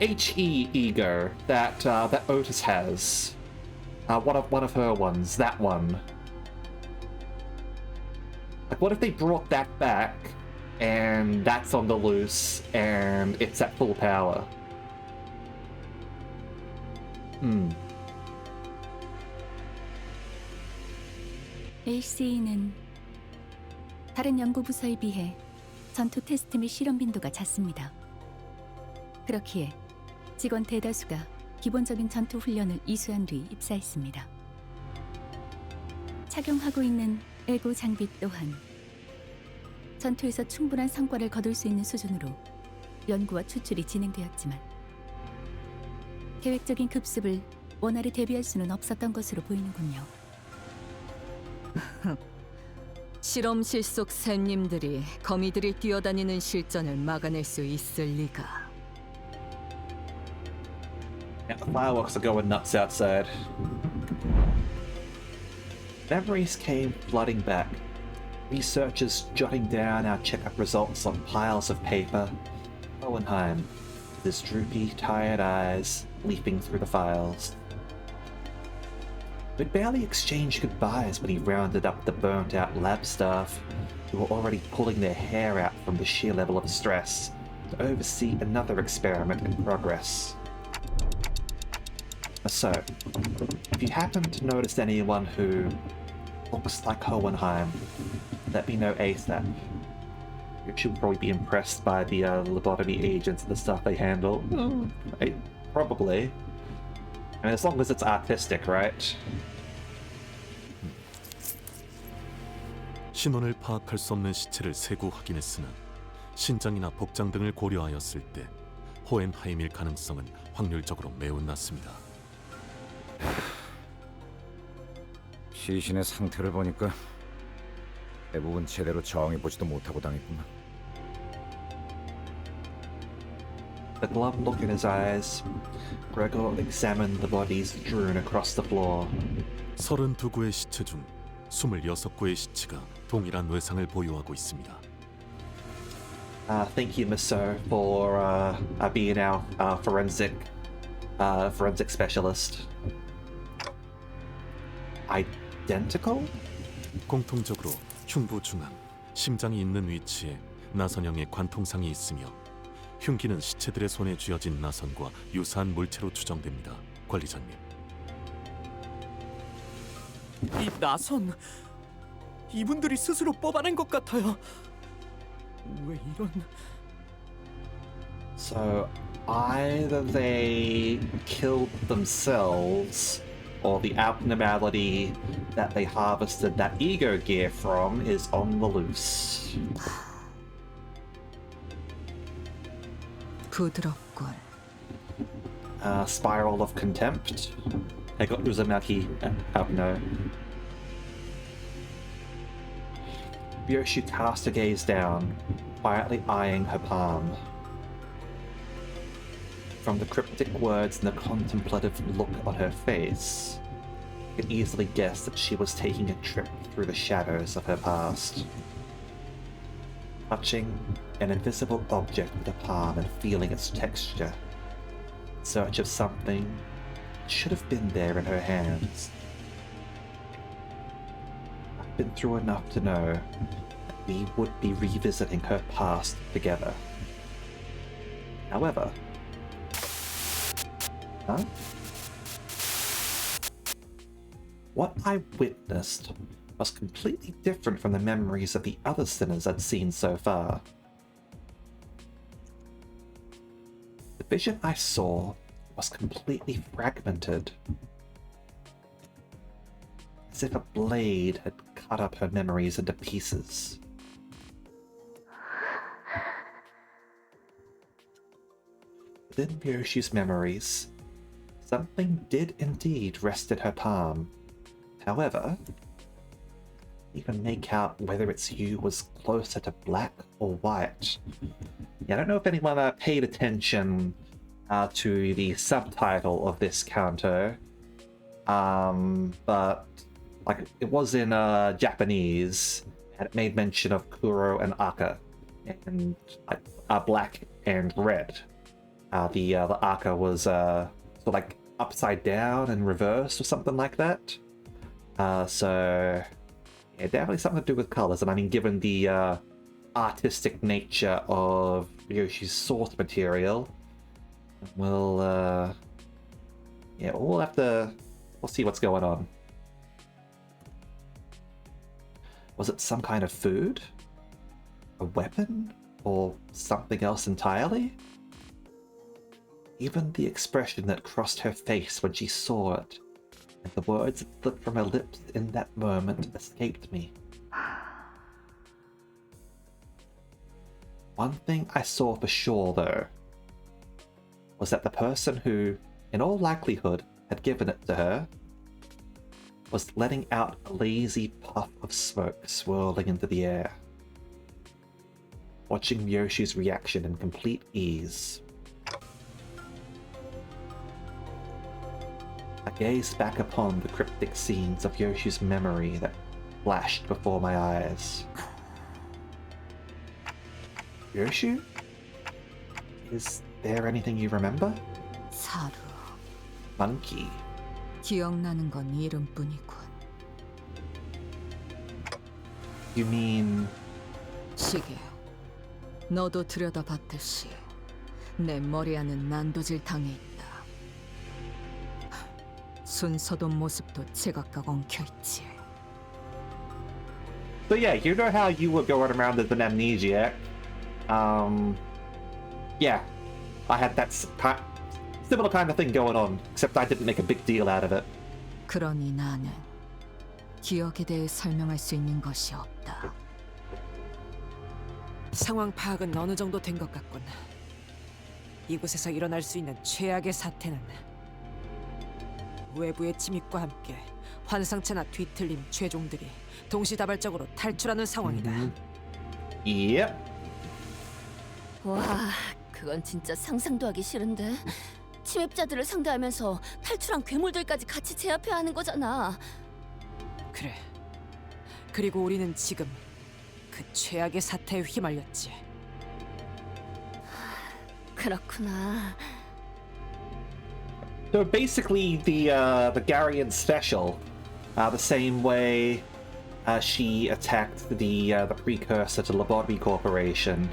HE ego that Otis has. One of her ones, that one. Like, what if they brought that back, and that's on the loose, and it's at full power? LCE는 다른 연구 부서에 비해 전투 테스트 및 실험 빈도가 잦습니다. 그렇기에 직원 대다수가 기본적인 전투 훈련을 이수한 뒤 입사했습니다. 착용하고 있는 에고 장비 또한 전투에서 충분한 성과를 거둘 수 있는 수준으로 연구와 추출이 진행되었지만 계획적인 급습을 원활히 대비할 수는 없었던 것으로 보이는군요. 실험실 속 샌님들이 거미들이 뛰어다니는 실전을 막아낼 수 있을 리가. Yeah, the fireworks are going nuts outside. Memories came flooding back. Researchers jotting down our checkup results on piles of paper. Hohenheim, with his droopy, tired eyes, leaping through the files. We'd barely exchanged goodbyes when he rounded up the burnt-out lab staff, who were already pulling their hair out from the sheer level of stress, to oversee another experiment in progress. So, if you happen to notice anyone who looks like Hohenheim, let me know ASAP. You should probably be impressed by the lobotomy agents and the stuff they handle. Probably. I mean, as long as it's artistic, right? 신원을 파악할 수 없는 시체를 세고 확인했으나 신장이나 복장 등을 고려하였을 때 호헨하임일 가능성은 확률적으로 매우 낮습니다. 시신의 상태를 보니까 대부분 제대로 정해보지도 못하고 당했구만. The glum look in his eyes, Gregor examined the bodies strewn across the floor. 32구의 시체 중 26구의 시체가 동일한 외상을 보유하고 있습니다. Thank you, Miso, for being our forensic specialist. Identical? 공통적으로 흉부 중앙, 심장이 있는 위치에 나선형의 관통상이 있으며 흉기는 시체들의 손에 쥐어진 나선과 유사한 물체로 추정됩니다. 관리자님. 이 나선 이분들이 스스로 뽑아낸 것 같아요. 왜 이런? So either they killed themselves, or the abnormality that they harvested that ego gear from is on the loose. 부드럽군. Spiral of Contempt. 해가 Uzumaki Abno. Ryoshu cast her gaze down, quietly eyeing her palm. From the cryptic words and the contemplative look on her face, you could easily guess that she was taking a trip through the shadows of her past. Touching an invisible object with a palm and feeling its texture, in search of something that should have been there in her hands. I've been through enough to know that we would be revisiting her past together. However, what I witnessed was completely different from the memories of the other sinners I'd seen so far. The vision I saw was completely fragmented, as if a blade had cut up her memories into pieces. Within Ryoshu's memories, something did indeed rest in her palm. However, you can make out whether its hue was closer to black or white. Yeah, I don't know if anyone paid attention to the subtitle of this Canto, but like it was in Japanese, and it made mention of Kuro and Aka, and black and red. The Aka was sort of like upside down and reversed or something like that. So yeah, definitely something to do with colors. And I mean, given the artistic nature of Ryoshi's source material, we'll we'll see what's going on. Was it some kind of food? A weapon? Or something else entirely? Even the expression that crossed her face when she saw it, and the words that slipped from her lips in that moment escaped me. One thing I saw for sure, though, was that the person who, in all likelihood, had given it to her, was letting out a lazy puff of smoke swirling into the air. Watching Ryoshi's reaction in complete ease. I gazed back upon the cryptic scenes of Ryoshi's memory that flashed before my eyes. Ryoshu? Is there anything you remember? 사루. Monkey. 기억나는 건 이름뿐이군. You mean... 시계. 너도 들여다봤듯이 내 머리 안은 난도질 당해 있다. 순서도 모습도 제각각 엉켜있지. So yeah, you know how you were going around as an amnesiac? Yeah, I had that similar kind of thing going on, except I didn't make a big deal out of it. 그러니 나는 기억에 대해 설명할 수 있는 것이 없다. 상황 파악은 어느 정도 된 것 같군. 이곳에서 일어날 수 있는 최악의 사태는 외부의 침입과 함께 환상체나 뒤틀림 최종들이 동시다발적으로 탈출하는 상황이다. Yep. 와, 그건 진짜 상상도 하기 싫은데. 침입자들을 상대하면서 탈출한 괴물들까지 같이 제압해야 하는 거잖아. 그래. 그리고 우리는 지금 그 최악의 사태에 휘말렸지. 그렇구나. So basically, the Garian special, the same way she attacked the precursor to Lobotomy Corporation,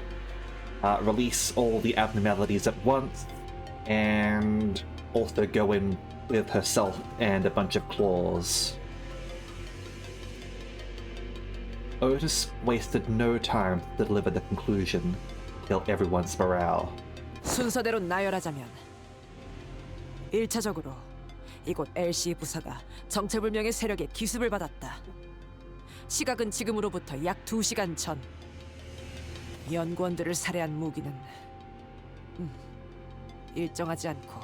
release all the abnormalities at once, and also go in with herself and a bunch of claws. Otis wasted no time to deliver the conclusion, kill everyone's morale. 순서대로 나열하자면 1차적으로 이곳 LC 부사가 정체불명의 세력의 기습을 받았다. 시각은 지금으로부터 약 2시간 전. 연구원들을 살해한 무기는 일정하지 않고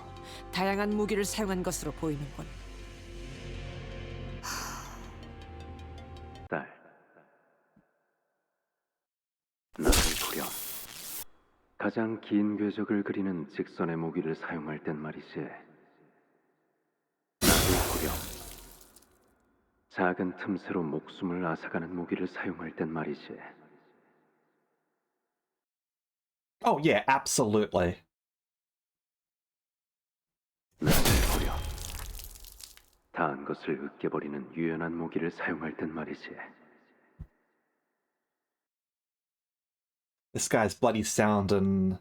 다양한 무기를 사용한 것으로 보이는군. 딸, 나를 보렴. 가장 긴 궤적을 그리는 직선의 무기를 사용할 땐 말이지. 나를 보렴. 작은 틈새로 목숨을 앗아가는 무기를 사용할 땐 말이지. Oh yeah, absolutely. 나를 보렴. 다한 것을 으깨버리는 유연한 무기를 사용할 땐 말이지. This guy's bloody sounding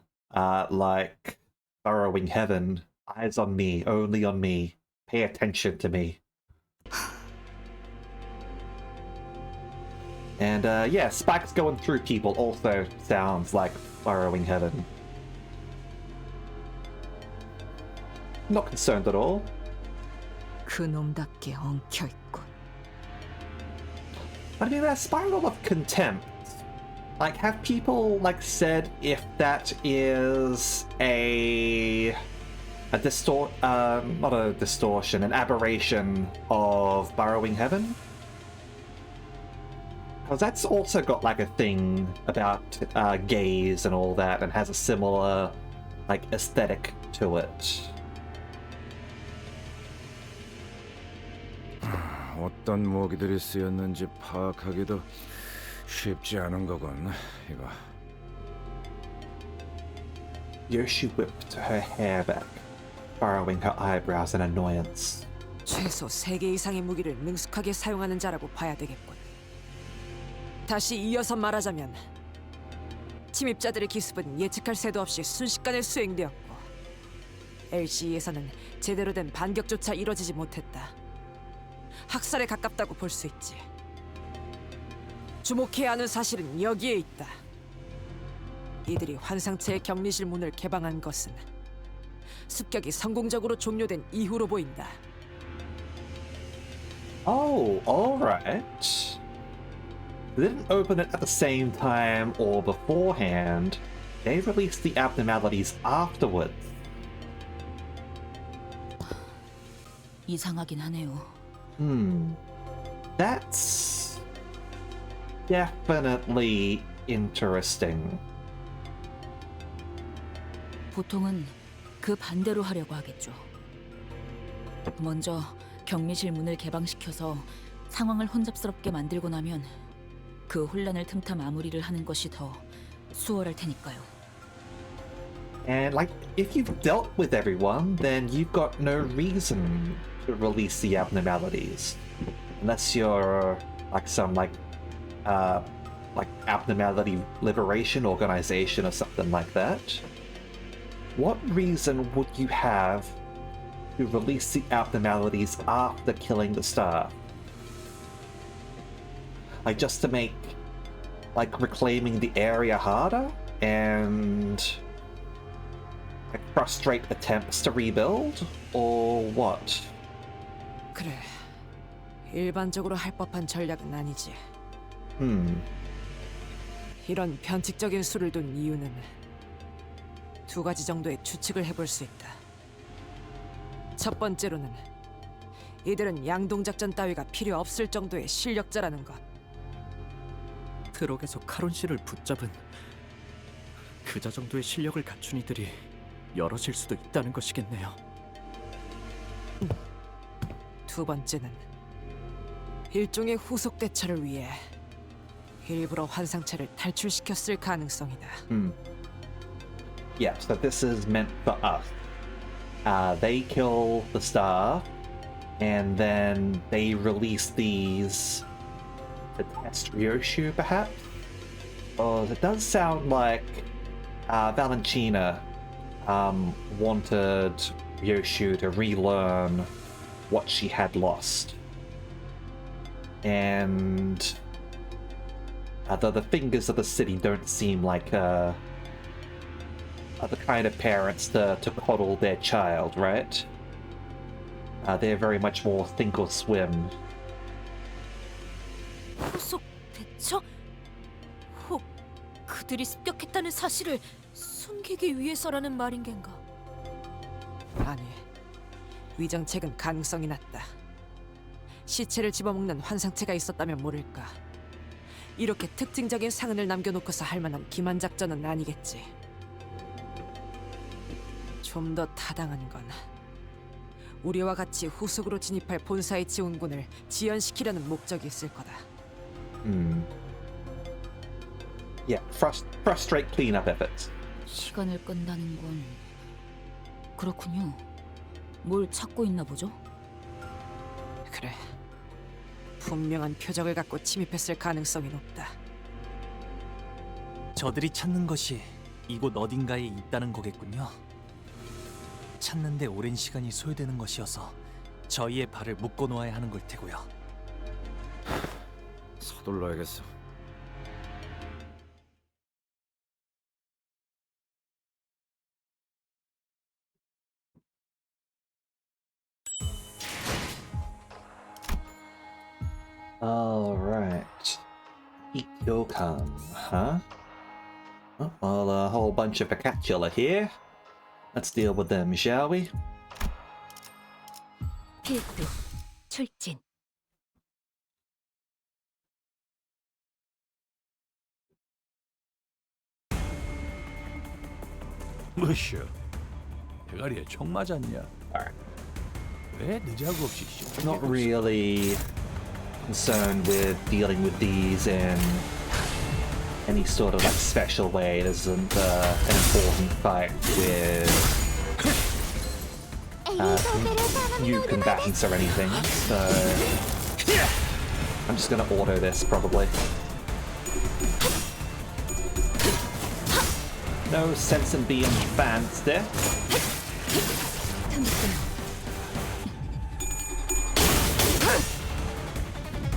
like burrowing heaven. Eyes on me, only on me. Pay attention to me. And yeah, spikes going through people also sounds like burrowing heaven. Not concerned at all. 그놈답게 엉켜있군. I mean, that spiral of contempt. Like, have people, like, said if that is not a distortion, an aberration of burrowing heaven? Because that's also got, like, a thing about gaze and all that, and has a similar, like, aesthetic to it. 어떤 무기들이 쓰였는지 파악하기도 쉽지 않은 거군, 이거. Yoshi whipped her hair back, furrowing her eyebrows in annoyance. 최소 3개 이상의 무기를 능숙하게 사용하는 자라고 봐야 되겠군. 다시 이어서 말하자면 침입자들의 기습은 예측할 새도 없이 순식간에 수행되었고 LC에서는 제대로 된 반격조차 이뤄지지 못했다. 학살에 가깝다고 볼 수 있지. 주목해야 하는 사실은 여기에 있다. 이들이 환상체의 격리실 문을 개방한 것은 습격이 성공적으로 종료된 이후로 보인다. Oh, alright. They didn't open it at the same time or beforehand. They released the abnormalities afterwards. 이상하긴 하네요. That's definitely interesting. 보통은 그 반대로 하려고 하겠죠. 먼저 격리실 문을 개방시켜서 상황을 혼잡스럽게 만들고 나면 그 혼란을 틈타 마무리를 하는 것이 더 수월할 테니까요. And like, if you've dealt with everyone, then you've got no reason to release the abnormalities, unless you're like some like abnormality liberation organization or something like that. What reason would you have to release the abnormalities after killing the staff? Like, just to make like reclaiming the area harder and like frustrate attempts to rebuild, or what? 그래, 일반적으로 할 법한 전략은 아니지. 이런 변칙적인 수를 둔 이유는 두 가지 정도의 추측을 해볼 수 있다. 첫 번째로는 이들은 양동작전 따위가 필요 없을 정도의 실력자라는 것. 트럭에서 카론 씨를 붙잡은 그자 정도의 실력을 갖춘 이들이 여럿일 수도 있다는 것이겠네요. 두 번째는 일종의 후속 대처를 위해 일부러 환상체를 탈출시켰을 가능성이다. Yeah, so this is meant for us. They kill the staff, and then they release these to test Ryoshu, perhaps? Oh, it does sound like Valentina wanted Ryoshu to relearn what she had lost. And the fingers of the city don't seem like the kind of parents to coddle their child, right? They're very much more think or swim. 후속 대처? 혹 그들이 습격했다는 사실을 숨기기 위해서라는 말인 겐가? 아니, 위정책은 가능성이 낮다. 시체를 집어먹는 환상체가 있었다면 모를까. 이렇게 특징적인 상흔을 남겨놓고서 할 만한 기만 작전은 아니겠지. 좀 더 타당한 건 우리와 같이 후속으로 진입할 본사의 지원군을 지연시키려는 목적이 있을 거다. Yeah, frustrate cleanup efforts. 시간을 끈다는 건 그렇군요. 뭘 찾고 있나 보죠? 그래. 분명한 표적을 갖고 침입했을 가능성이 높다. 저들이 찾는 것이 이곳 어딘가에 있다는 거겠군요. 찾는데 오랜 시간이 소요되는 것이어서 저희의 발을 묶어 놓아야 하는 걸 테고요. 서둘러야겠어. Alright. Ikyokan, huh? Oh, well, a whole bunch of vocabula here. Let's deal with them, shall we? 필두, 출진. 뭐쇼? 대가리에 총 맞았냐? 왜 늦자고 없이 Not really concerned with dealing with these in any sort of like special way. It isn't an important fight with new combatants or anything, so I'm just gonna auto this probably. No sense in being fancy.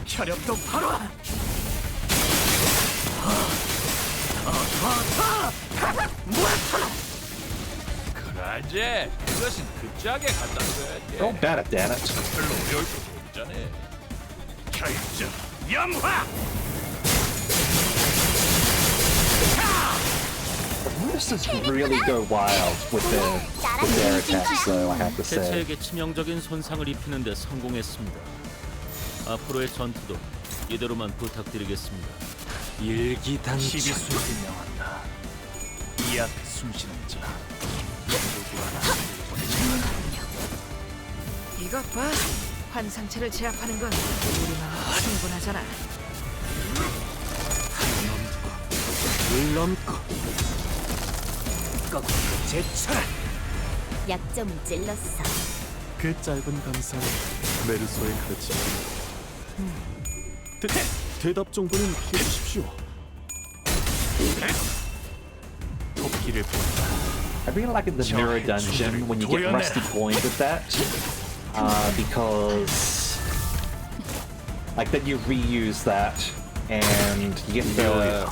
혈압도 바로. 그라제 그것은 그 짝에 갖다 써야지. Oh, bad it, damn it. 별로 어려울 것도 없잖아. 결정 염화. This really go wild with their attacks, though, I have to say. 체체에게 치명적인 손상을 입히는 데 성공했습니다. 앞으로의 전투도 이대로만 부탁드리겠습니다. 일기당장 시비수에게 명한다. 이 앞에 숨쉬는 자 누구 하나 이것 봐. 환상체를 제압하는 건 우리만 충분하잖아. 물 넘고 거꾸로 제쳐라. 약점을 찔렀어. 그 짧은 감상은 메르소의 가르침. 대답 정도는 해주십시오. 도끼를 본다. I really like in the mirror dungeon when you get rusty coins with that, because like then you reuse that and you get the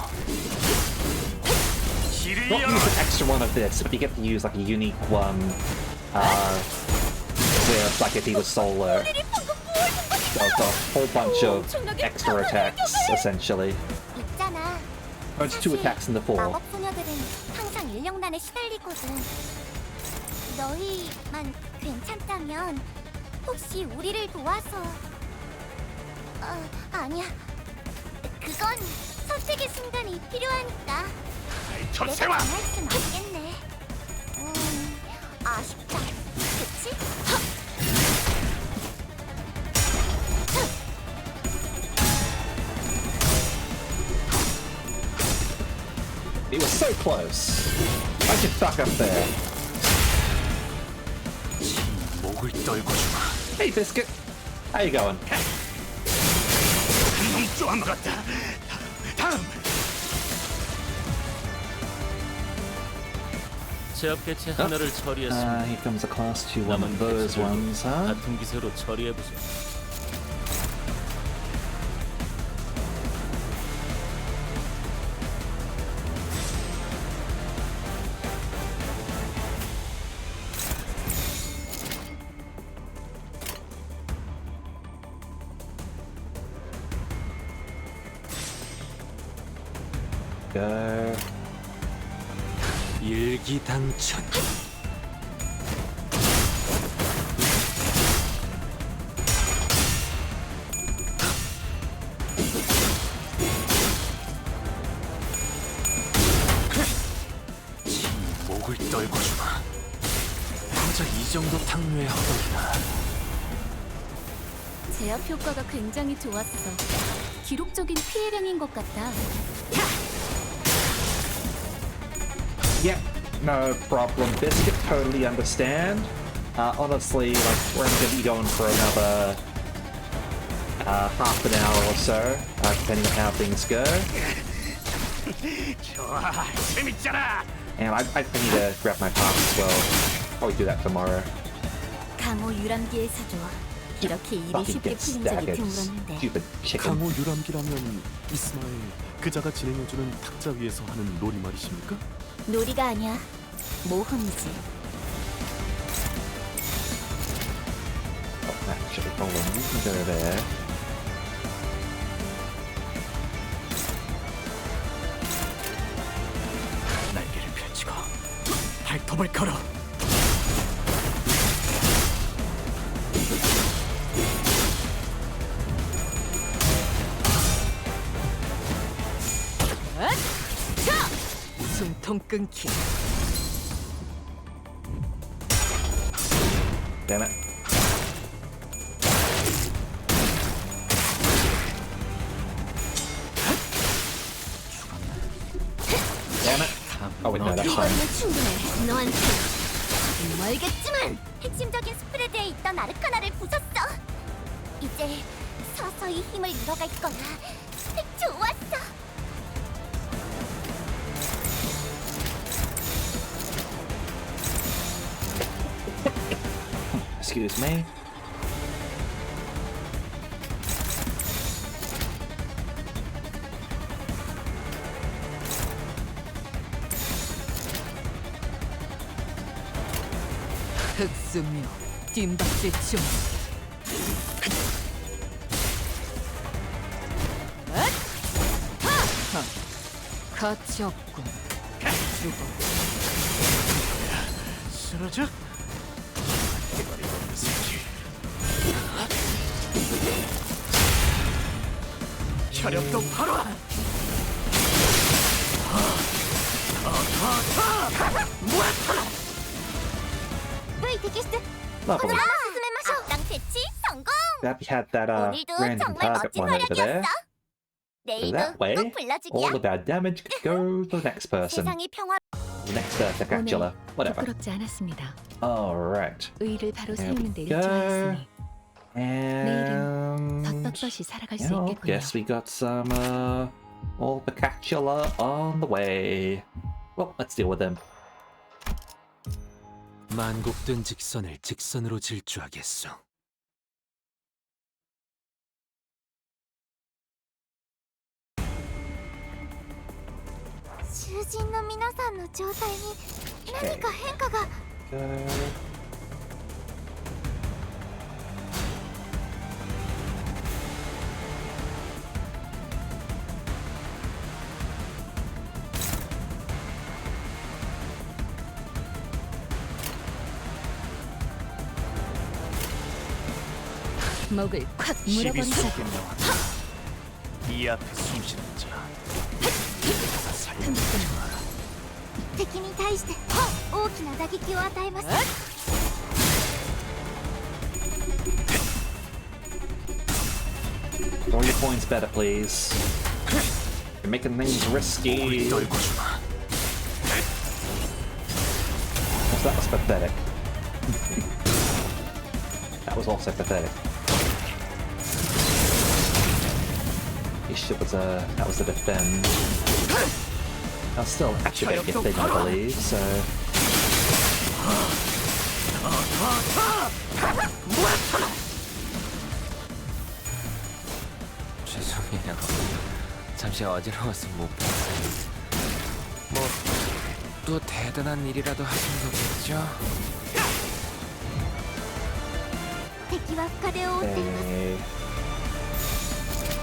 not use an extra one of this, but you get to use like a unique one where it's like if he was solo. So it's a whole bunch of extra attacks essentially. 있잖아. Oh, it's 2 attacks in the 4. 마법 소녀들은 항상 인력난에 시달리거든. 너희만 괜찮다면 혹시 우리를 도와서 아니야. 그건 선택의 순간이 필요하니까. 내가 당할 순 없겠네. 아쉽다. 그치? It was so close. How'd you fuck up there? 목을 떨고 주마. Hey, Biscuit. How you going? 좀 같다. 다음. 제압 개체 하나를 처리했습니다. Here comes a class 2 one 남은 of those 개체들도 ones, huh? 같은 기세로 처리해보죠. Go. 일기당천. 목을 떨고 주마. 고작 이 정도 탕류의 허덕이다. 제압 효과가 굉장히 좋았어. 기록적인 피해량인 것 같다. Yeah, no problem. Biscuit, totally understand. Honestly, like, we're going to be going for another half an hour or so, depending on how things go. 좋아, 재밌잖아. And I need to grab my pass as well. Probably do that tomorrow. 강호 유람기의 사조. 이렇게 일이 Fucking 쉽게 get 풀린 적이 staggered, 드물었는데. stupid chicken. 강호 유람기라면 이스마엘 그자가 진행해주는 탁자 위에서 하는 놀이 말이십니까? 놀이가 아니야. 모험이지. Oh, actually, hold on. You can go there. 날개를 펼치고 발톱을 걸어. 숨통 끊기. Damn it. Damn it. Oh wait, no, that's fine. 이거면 충분해. 너한테 멀겠지만 핵심적인 스프레드에 있던 아르카나를 부쉈어. 이제 서서히 힘을 잃어갈 거야. 좋았어. Excuse me. 흑수묘 뒷박질 중. 가치 없군. 죽어. 쓰러져? 대가리 없는 새끼. 혈압도 바로. Lovely. 악당 퇴치 성공. Glad we had that 오늘도 random 정말 target 멋진 one over there. 활약이었어. So 내일도 that way, 꼭 all 불러주기야. of our damage could go to the next person. 세상이 평화. The next Dracula. Whatever. 부끄럽지 않았습니다. Alright. 의의를 바로 There we 세우는 데 go. 일조하였으니 And 떳떳이 살아갈 수 you know, 있겠군요. guess we got some all Dracula on the way. Well, let's deal with them. 만곡된 직선을 직선으로 질주하겠소. 囚人の皆さんの状態に何か変化が。 목을 콱 물어버리자고. 이 앞에 숨쉬는 자. 敵に対して大きな打撃を与えます。 Roll your points better, please. You're making things risky. Well, that was pathetic. That was also pathetic. Ish, that was a defend. I'll still activate your thing, I believe, so... 죄송해요. 잠시 어지러워서 못 봤어요. 뭐 또 대단한 일이라도 하신 거겠죠? Okay.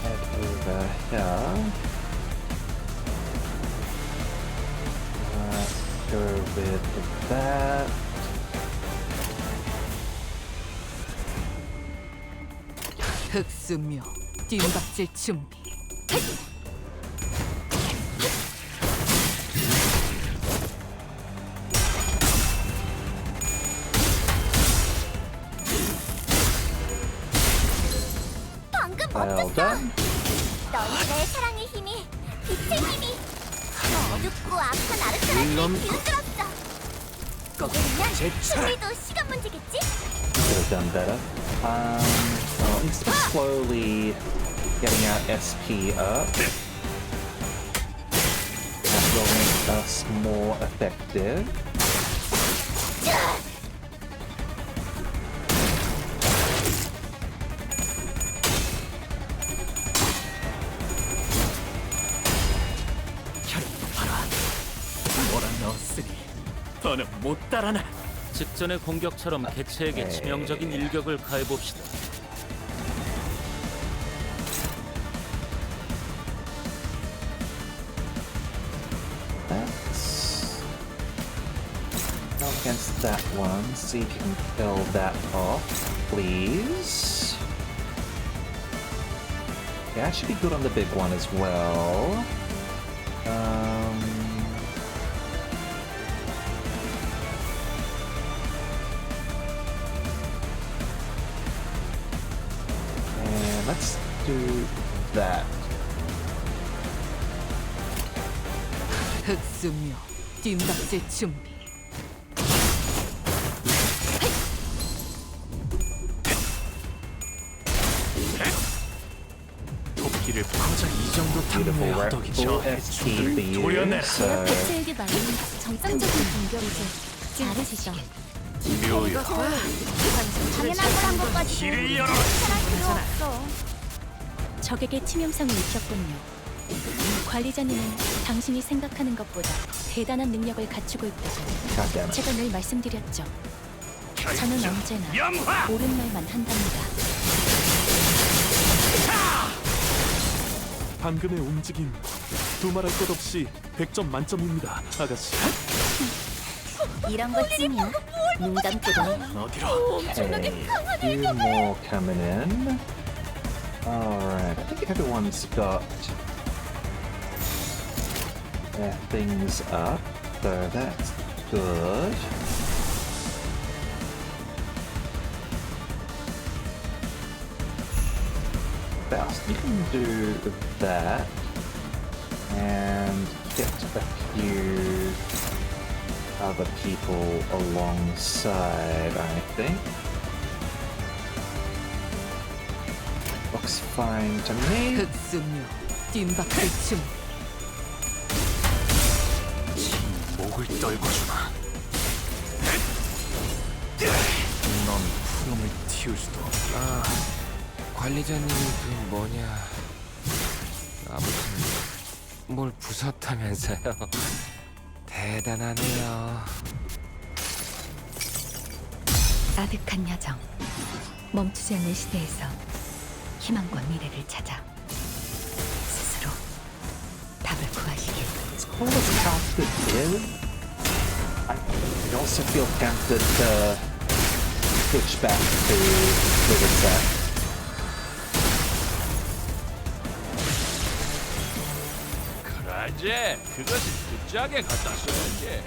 Head over here. Go with that. 흑수묘 뒷박질 준비. 방금 Well 멋졌어. done. 넌 내 사랑의 힘이, 빛의 힘이. 어둡고 악한 아르카나를 비웃들었어. 이대로면 승리도 시간 문제겠지? Could have done better. Instead of slowly getting our SP up, that will make us more effective. 몰아넣었으니 더는 못 따라나. 직전의 공격처럼 개체에게 치명적인 일격을 가해봅시다. Let's go against that one, see if you can kill that off, please. Yeah, I should be good on the big one as well. And let's do that. 흑수묘 뒷박질 준비. 도끼를 고작 이 정도 탐내야 허덕이 저 해충들을 도려내라. 개체에게 말린 정상적인 공격이죠. 잘해주시죠. 묘야. 당연한 걸한 것까지 길을 열어. 필요 없어. 적에게 치명상을 입혔군요. 관리자님은 당신이 생각하는 것보다 대단한 능력을 갖추고 있다고 제가 늘 말씀드렸죠. 저는 언제나 옳은 말만 한답니다. 방금의 움직임 두말할 것 없이 100점 만점입니다, 아가씨. 이런 것쯤이야. 눈 감고도 어디로? Okay, few more coming in. Alright, I think everyone's got their things up, so that's good. Faust, you can do that and get a few other people alongside, I think. Looks fine to me. 흑수묘 뒷박질 준비. 목을 떨궈주마. 넌 푸름을 틔울 수도 없다. 아, 관리자님이 그 뭐냐. 아무튼 뭘 부쉈다면서요. 대단하네요. 아득한 여정, 멈추지 않는 시대에서 희망과 미래를 찾아 스스로 답을 구하시길. It's called a crafted build. I also feel tempted to switch back to the reset. 그러지. 그것이 부작에 갖다 써야지.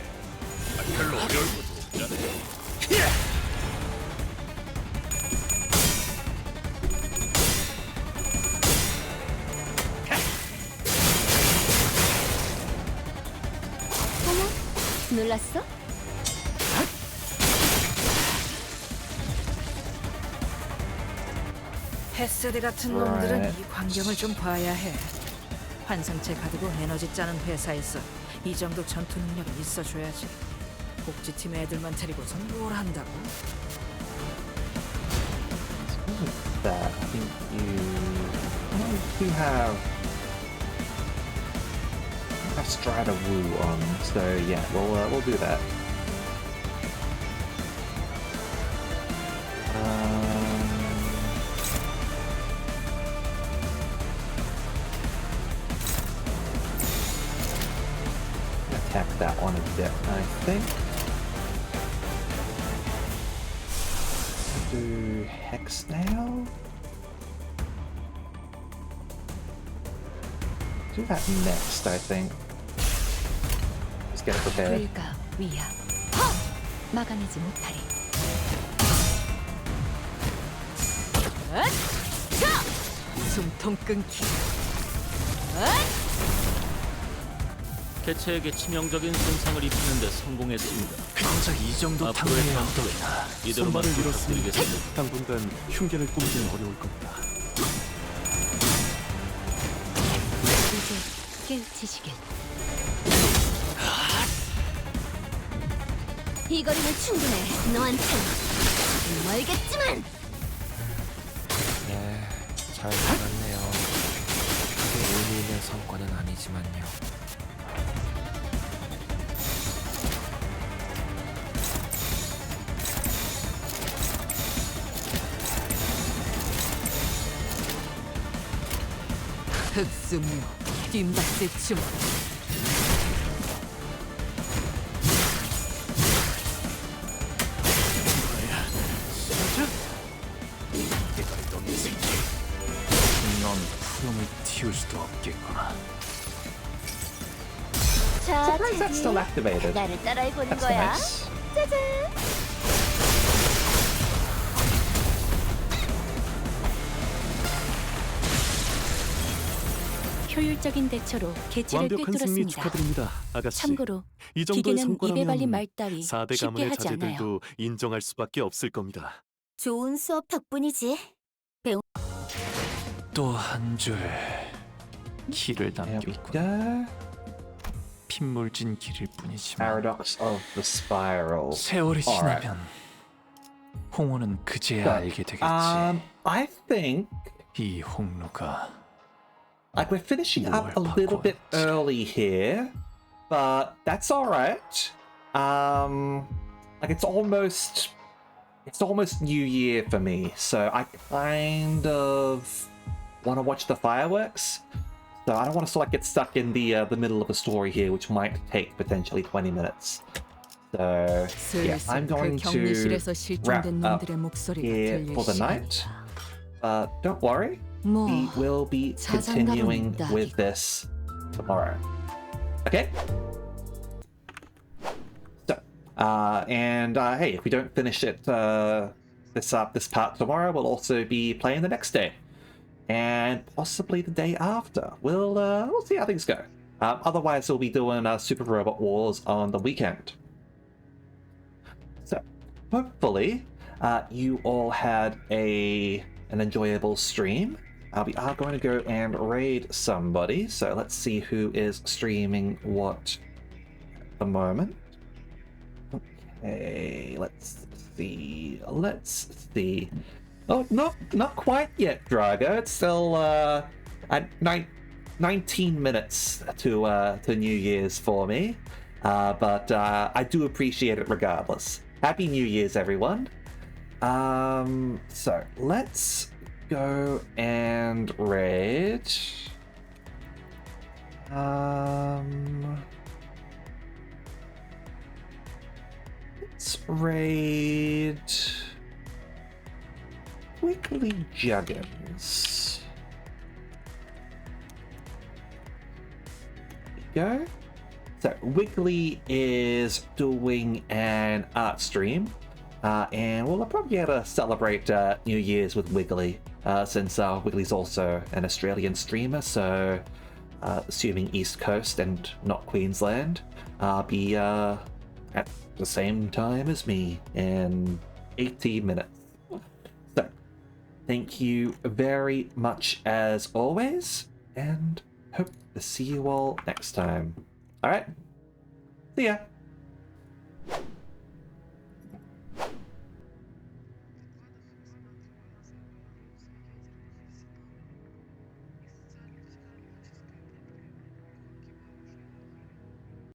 별로 어려울 것도 없잖아. 놀랐어? 패스드 같은 놈들은 이 광경을 좀 봐야 해. 환상체 가지고 에너지 짜는 회사에서 이 정도 전투 능력은 있어줘야지. 복지팀 애들만 데리고선 뭘 한다고? That I think you have Strider Woo on, so yeah, we'll do that. Attack that one a bit, I think. Do Hex now? Do that next, I think. Just get it prepared. 불가 위야 막아내지 못하리. 숨통 끊기. 개체에게 치명적인 손상을 입히는 데 성공했습니다. 정작 이 정도 앞으로의 단계에 전투는 이대로만 손발을 부탁드리겠습니다. 잃었으니 당분간 흉계를 꾸미기는 어려울 겁니다. 이제 깨우치시길. 이 거리는 충분해. 너한텐 멀겠지만. 네, 잘 잡았네요. 크게 의미 있는 성과는 아니지만요. 흑수무 뒷맛의 주먹. 넌 푸름을 틔울 수도 없겠구나. 자, Surprised that's still activated. 나를 따라해보는 That's 거야. nice. 짜잔. 효율적인 대처로 개체를 완벽한 승리 꿰뚫었습니다. 축하드립니다, 아가씨. 참고로 이 정도의 기계는 입에 발린 성과라면 말 따위 4대 쉽게 가문의 하지 않아요. 자제들도 인정할 수밖에 없을 겁니다. 좋은 수업 덕분이지. 배운 또 한 줄 길을 남겼군. 핏물진 길일 뿐이지만 Paradox of the Spiral. 세월이 Alright. 지나면 홍어는 그제야 So, 알게 되겠지. I think 이 홍루가 like we're finishing up a little bit early here, but that's all right. Like it's almost New Year for me, so I kind of want to watch the fireworks. So I don't want to sort of get stuck in the middle of a story here, which might take potentially 20 minutes. So yeah, I'm going to wrap up here for the night. Don't worry, we will be continuing with this tomorrow. Okay? So, and hey, if we don't finish it this part tomorrow, we'll also be playing the next day. And possibly the day after. We'll see how things go. Otherwise, we'll be doing Super Robot Wars on the weekend. So, hopefully, you all had an enjoyable stream. We are going to go and raid somebody. So let's see who is streaming what at the moment. Okay, let's see. Oh, not quite yet, Drago. It's still at 19 minutes to New Year's for me. But I do appreciate it regardless. Happy New Year's, everyone. So let's go and raid. Let's raid Wiggly Juggins. There you go. So Wiggly is doing an art stream, and we'll probably be able to celebrate New Year's with Wiggly, since Wiggly's also an Australian streamer, so assuming East Coast and not Queensland, be at the same time as me in 18 minutes. So thank you very much as always, and hope to see you all next time. All right, see ya.